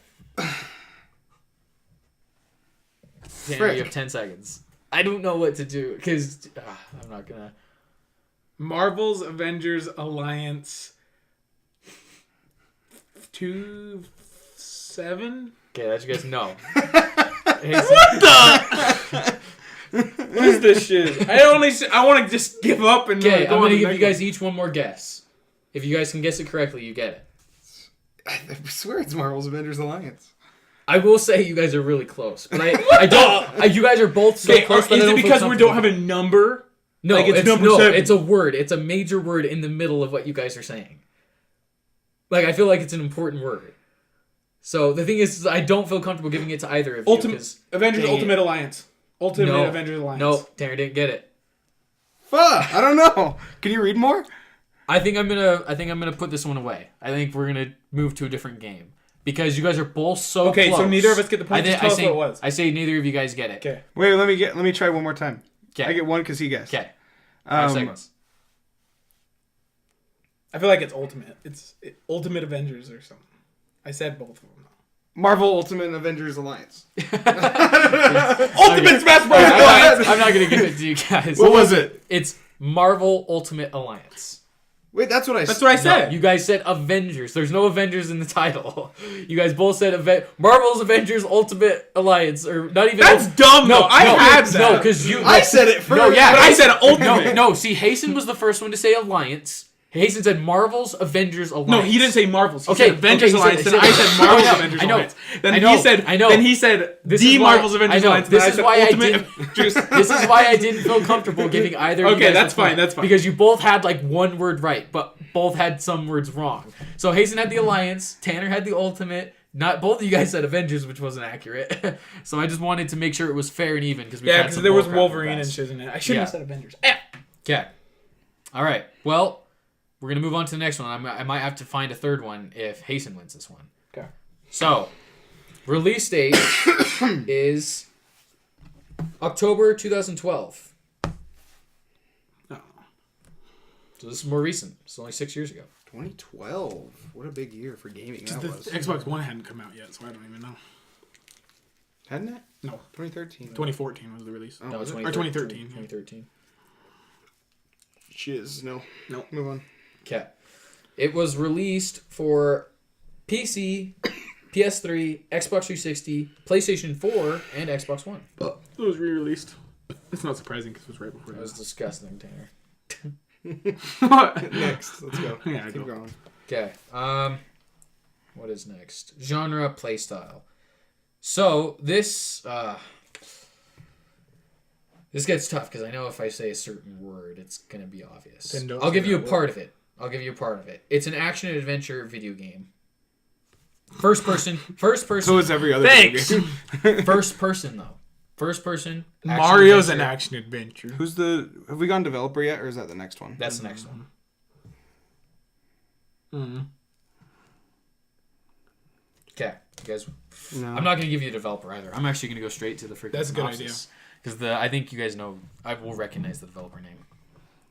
Tanner, you have 10 seconds. I don't know what to do because I'm not gonna. Marvel's Avengers Alliance 2-7. Okay, that's you guys know. What the? What is this shit? I want to just give up and. Okay, I'm gonna give you guys each one more guess. If you guys can guess it correctly, you get it. I swear it's Marvel's Avengers Alliance. I will say you guys are really close, but I don't. You guys are both so close. Is it because we don't have a number? No, like it's number 7. It's a word. It's a major word in the middle of what you guys are saying. Like I feel like it's an important word. So the thing is, I don't feel comfortable giving it to either of you. Avengers Ultimate Alliance. Avengers Alliance. No, Tanner didn't get it. Fuck! I don't know. Can you read more? I think I'm gonna put this one away. I think we're gonna move to a different game because you guys are both so Okay, close. so neither of us get the point. Just tell us what it was. I say neither of you guys get it. Okay. Wait, let me try one more time. Okay. I get one because he guessed. Okay. 5 seconds. I feel like it's Ultimate. It's Ultimate Avengers or something. I said both of them. Marvel Ultimate Avengers Alliance. Ultimate Smash Bros. Alliance. I'm not gonna give it to you guys. What was it? It's Marvel Ultimate Alliance. Wait, that's what I said. That's what I said. No, you guys said Avengers. There's no Avengers in the title. You guys both said Marvel's Avengers Ultimate Alliance, or not even. That's dumb. No, I had that. No, because you. I said it first. No, yeah, I said Ultimate. No. See, Hasten was the first one to say Alliance. Hasten said Marvel's Avengers Alliance. No, he didn't say Marvel's. He Okay, said Avengers he Alliance. said- Then I said Marvel's Avengers I know. Alliance. Then I know. he said. I know. Then he said This the is why- Marvel's Avengers I know. Alliance. This then is said why I Ultimate didn't- Avengers. This is why I didn't feel comfortable giving either of you Okay, guys that's a point, fine, that's fine. Because you both had like one word right, but both had some words wrong. So Hasten had the Alliance, Tanner had the Ultimate. Not both of you guys said Avengers, which wasn't accurate. So I just wanted to make sure it was fair and even because Yeah, because there was Wolverine and shit in it. I shouldn't have said Avengers. Okay. All right. Well, we're gonna move on to the next one. I might have to find a third one if Hasten wins this one. Okay. So, release date is October 2012. Oh. So this is more recent. It's only 6 years ago. 2012. What a big year for gaming that The was. Xbox One hadn't come out yet, so I don't even know. Hadn't it? No. 2013. 2014 was the release. Oh, No, was it? Or 2013. 2013. Shiz. No. Move on. Okay. It was released for PC, PS3, Xbox 360, PlayStation 4, and Xbox One. It was re-released. It's not surprising because it was right before That was that. disgusting, Tanner. Next. Let's go. Yeah, Keep going. Okay. What is next? Genre, playstyle. So this this gets tough because I know if I say a certain word, it's gonna be obvious. Then don't I'll say give you a that part of it. It's an action adventure video game. First person. So is every other Thanks. video game. First person though. First person. action Mario's an adventure. action adventure. Who's the... Have we gone developer yet, or is that the next one? That's the next one. Mm-hmm. Okay, you guys. No. I'm not gonna give you a developer either. I'm actually gonna go straight to the freaking. That's a good idea. Because I think you guys know. I will recognize the developer name.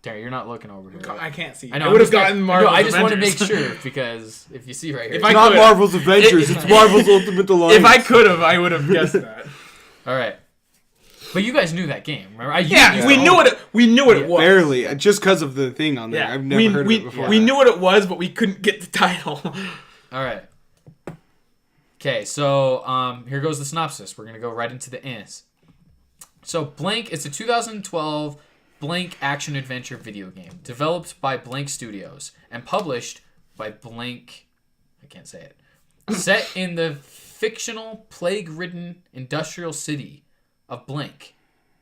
Terry, you're not looking over here. Right? I can't see. I know. I would have I'm just gotten gonna- Marvel's No, I just want to make Avengers. sure because if you see right here. If I Not could- Marvel's Avengers. It's Marvel's Ultimate Alliance. If I could have, I would have guessed that. All right. But you guys knew that game, remember? Yeah, we knew what it. We knew what it was. Barely, just because of the thing on there. Yeah, I've never heard of it before. We knew what it was, but we couldn't get the title. All right. Okay, so here goes the synopsis. We're gonna go right into the ends. So Blank, it's a 2012 Blank action adventure video game developed by Blank Studios and published by Blank. I can't say it. Set in the fictional plague-ridden industrial city of Blank.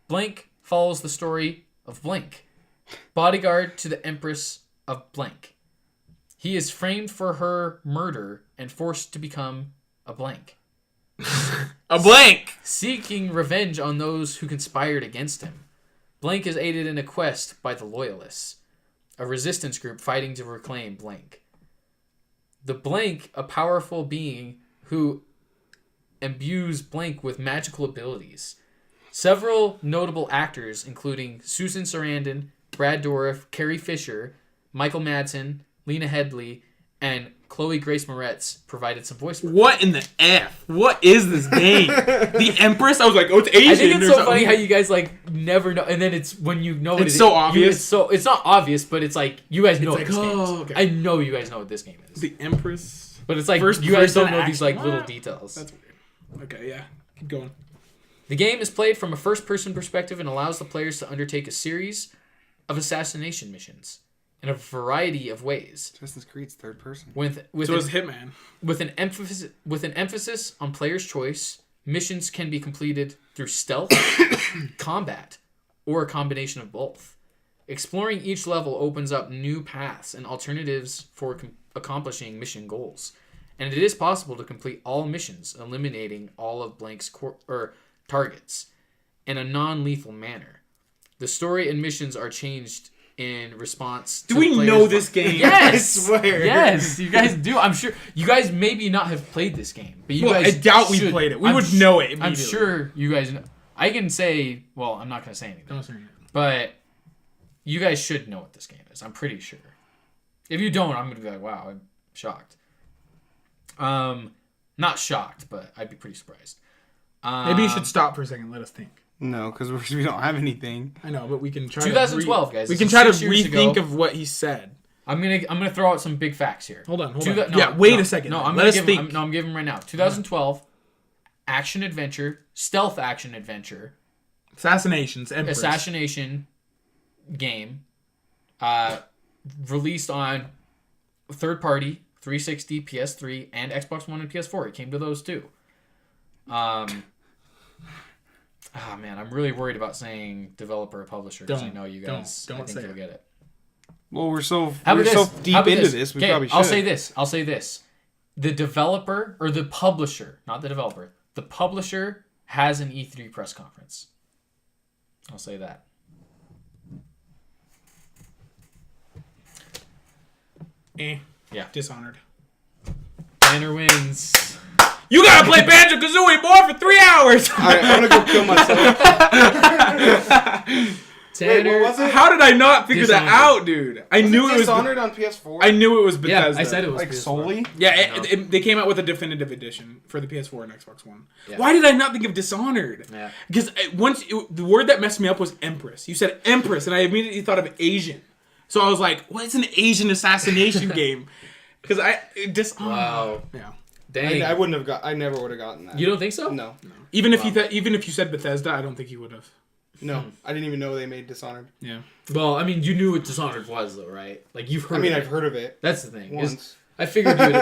Blank follows the story of Blank, bodyguard to the Empress of Blank. He is framed for her murder and forced to become a blank, A blank. seeking revenge on those who conspired against him. Blank is aided in a quest by the Loyalists, a resistance group fighting to reclaim Blank. The Blank, a powerful being who imbues Blank with magical abilities. Several notable actors, including Susan Sarandon, Brad Dourif, Carrie Fisher, Michael Madsen, Lena Headey, and Chloe Grace Moretz, provided some voice work. What in the F? What is this game? The Empress? I was like, oh, it's Asian. I think it's or so something. funny how you guys like never know, and then it's when you know It's it, so obvious. It's not obvious, but it's like you guys know It's what this like, game is. oh, okay. I know you guys know what this game is, The Empress. but it's like First you guys don't person know these action. like little What? details. That's weird. Okay, yeah. Keep going. The game is played from a first-person perspective and allows the players to undertake a series of assassination missions in a variety of ways. Assassin's Creed's third person. With So it's Hitman. With an emphasis on player's choice, missions can be completed through stealth, combat, or a combination of both. Exploring each level opens up new paths and alternatives for accomplishing mission goals. And it is possible to complete all missions, eliminating all of Blank's targets in a non-lethal manner. The story and missions are changed in response Do to we players' know this game? Yes! I swear. Yes, you guys do. I'm sure you guys maybe not have played this game, but you Well, guys I doubt we should. played it. We would know it I'm immediately. sure you guys know. I can say, well, I'm not going to say anything. Don't say anything. But you guys should know what this game is. I'm pretty sure. If you don't, I'm going to be like, wow, I'm shocked. Not shocked, but I'd be pretty surprised. Maybe you should stop for a second. Let us think. No, because we don't have anything. I know, but we can try. 2012, guys. We This can is try to 6 years rethink ago. of what he said. I'm gonna throw out some big facts here. Hold on. No, a second. No, Let us think. I'm giving them right now. 2012, action adventure, stealth action adventure, Assassinations. Empress. assassination game, released on third party 360, PS3, and Xbox One and PS4. It came to those too. Oh man, I'm really worried about saying developer or publisher because I know you guys. Don't I think say you'll it. get it. Well, we're so How about so this? deep How about into this. We Okay, probably should. I'll say this. The developer or the publisher, not the developer, the publisher has an E3 press conference. I'll say that. Yeah. Dishonored. Tanner wins. You gotta play Banjo-Kazooie more for 3 hours! Alright, I'm gonna go kill myself. Tanner. Wait, what was it? How did I not figure that Dishonored. out, dude? I knew it was. Dishonored on PS4. I knew it was Yeah, Bethesda. I said it was like PS4. solely. Yeah, they came out with a definitive edition for the PS4 and Xbox One. Yeah. Why did I not think of Dishonored? Yeah. Because the word that messed me up was Empress. You said Empress, and I immediately thought of Asian. So I was like, "What's an Asian assassination game?" Because Dishonored. Wow. Yeah. Dang. I wouldn't have got. I never would have gotten that. You don't think so? No, Even if you said Bethesda, I don't think you would have. no. I didn't even know they made Dishonored. Yeah. Well, I mean, you knew what Dishonored was, though, right? Like you've heard. I mean, of I've it. heard of it That's the thing. is once. I figured you'd.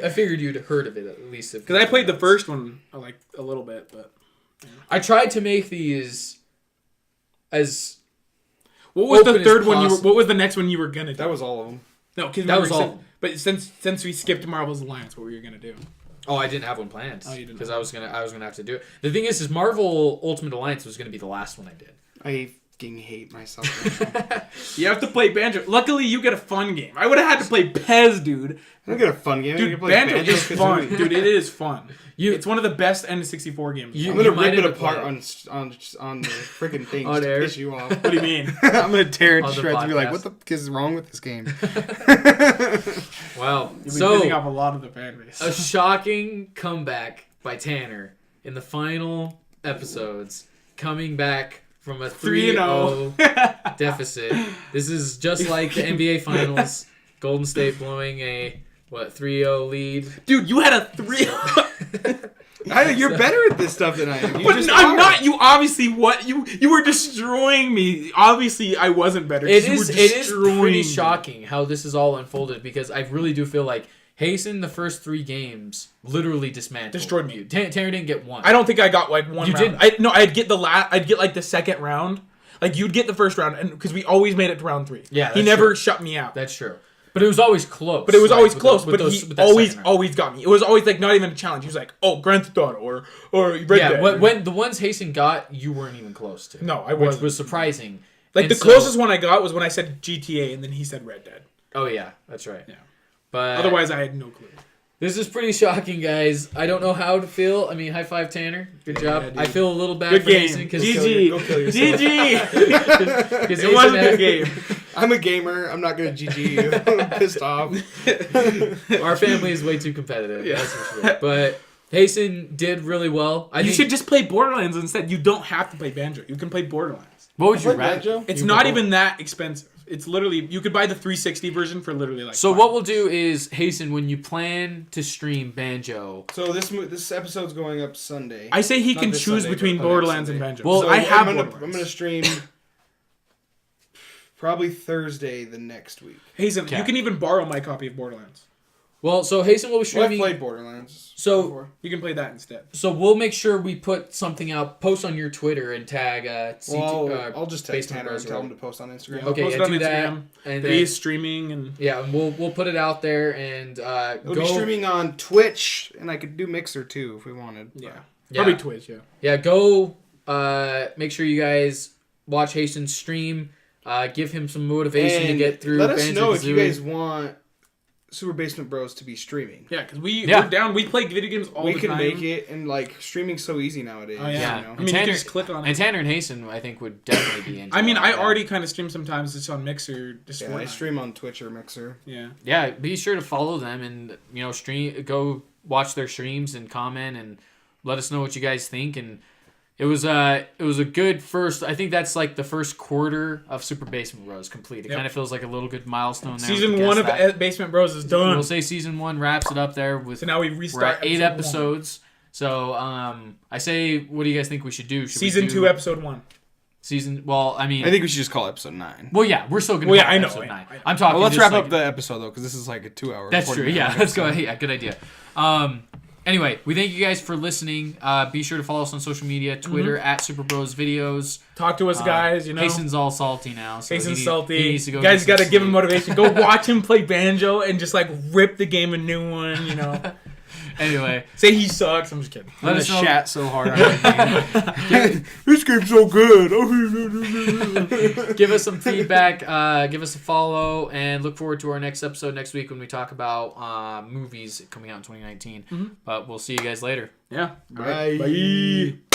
I figured you'd heard of it at least. Because I played the first one like a little bit, but I tried to make these as. what was Open the as third one? possible. What was the next one you were gonna do? That was all of them. No, because That was all. But since we skipped Marvel's Alliance, what were you gonna do? Oh, I didn't have one planned. Oh, you didn't. Because I was gonna have to do it. The thing is Marvel Ultimate Alliance was gonna be the last one I did. I fucking hate myself. Right now. You have to play Banjo. Luckily, you get a fun game. I would have had to play Pez, dude. I don't get a fun game. I Dude, can play Banjo is Banjo-Kazooie. fun. Dude, it is fun. You- It's one of the best N64 games. You- I'm gonna might rip it end up apart playing. on the freaking thing On to air. piss you off. What do you mean? I'm gonna tear it On to the shreds and be like, podcast. "What the fuck is wrong with this game?" Wow. You'll be So pissing off a lot of the fan base. a shocking comeback by Tanner in the final episodes, coming back from a 3-0 deficit. This is just like the NBA Finals. Golden State blowing a 3-0 lead. Dude, you had a 3. You're better at this stuff than I am. You But just I'm are. not. You obviously you were destroying me. Obviously, I wasn't better. It 'cause you is were pretty destroying me. shocking how this is all unfolded because I really do feel like Hasten the first 3 games literally dismantled. Destroyed me. You. Tanner didn't get one. I don't think I got like one. You round. didn't? I'd get I'd get like the second round. Like you'd get the first round, and because we always made it to round 3. Yeah, he that's never true. shut me out. That's true. But it was always close. But it was like, always with close. the- with But those- he with that second round. always got me. It was always like not even a challenge. He was like, "Oh, Grand Theft Auto or Red Yeah, Dead." when the ones Hasten got, you weren't even close to. No, I which wasn't. was surprising. Like And the so- closest one I got was when I said GTA, and then he said Red Dead. Oh yeah, that's right. Yeah. But Otherwise, I had no clue. this is pretty shocking, guys. I don't know how to feel. I mean, high five, Tanner. Good job. dude. I feel a little bad Good for game. Hasten because GG. Go kill yourself. GG. It was a good game. I'm a gamer. I'm not gonna GG you. I'm pissed off. Our family is way too competitive. Yeah. That's for sure. But Hasten did really well. You should just play Borderlands instead. You don't have to play Banjo. You can play Borderlands. What would you Play rather? Banjo? It's You not can- even that expensive. It's literally you could buy the 360 version for literally like. So $5. what we'll do is Hasten when you plan to stream Banjo. So this episode's going up Sunday. I say he Not can this choose Sunday, between but Borderlands next and Sunday. Banjo. Well, So I have I'm Borderlands. gonna stream probably Thursday the next week. Hazen, Okay. you can even borrow my copy of Borderlands. Well, so Hasten will be Well, I've streaming. played Borderlands. So- before. You can play that instead. So we'll make sure we put something out, post on your Twitter and tag CT. Well, I'll just text Basement Tanner and Bros. tell him to post on Instagram. Yeah. Okay, Post it yeah, on do that, Instagram. and That then, he's streaming and yeah, and we'll put it out there and It'll go. be streaming on Twitch, and I could do Mixer too if we wanted. yeah. Yeah. Probably Twitch, yeah. Yeah, go. Make sure you guys watch Hasten's stream. Give him some motivation to get through. Let us know Banjo-Kazooie. if you guys want Super Basement Bros to be streaming. Yeah, because we're down. We play video games all the time. We can make it, and like streaming's so easy nowadays. Oh, yeah. You know? I mean, you can just click on it. And Tanner and Hasten, I think, would definitely be into I mean, it. I already kind of stream sometimes. It's on Mixer. I stream on Twitch or Mixer. Yeah. Yeah, be sure to follow them and go watch their streams and comment and let us know what you guys think. And it was a good first. I think that's like the first quarter of Super Basement Bros complete. It kind of feels like a little good milestone there. Season 1 of Basement Bros is done. We'll say season 1 wraps it up there with. So now we're at 8 episodes. So I say, what do you guys think we should do? Season 2, episode 1. I mean, I think we should just call episode 9. Well, yeah, we're still gonna. I know. Episode 9. I'm talking. Well, let's wrap up the episode though, because this is like a 2 hour. That's true. Yeah, let's go. Yeah, good idea. Anyway, we thank you guys for listening. Be sure to follow us on social media, Twitter at Super Bros Videos. Talk to us, guys. Hasten's all salty now. So Hasten's salty. He needs to go. You guys got to give him motivation. Go watch him play banjo and just like rip the game a new one. Anyway, say he sucks. I'm just kidding. Let us chat so hard on the game. This game's so good. Give us some feedback. Give us a follow, and look forward to our next episode next week when we talk about movies coming out in 2019. But we'll see you guys later. Yeah. Bye. Bye.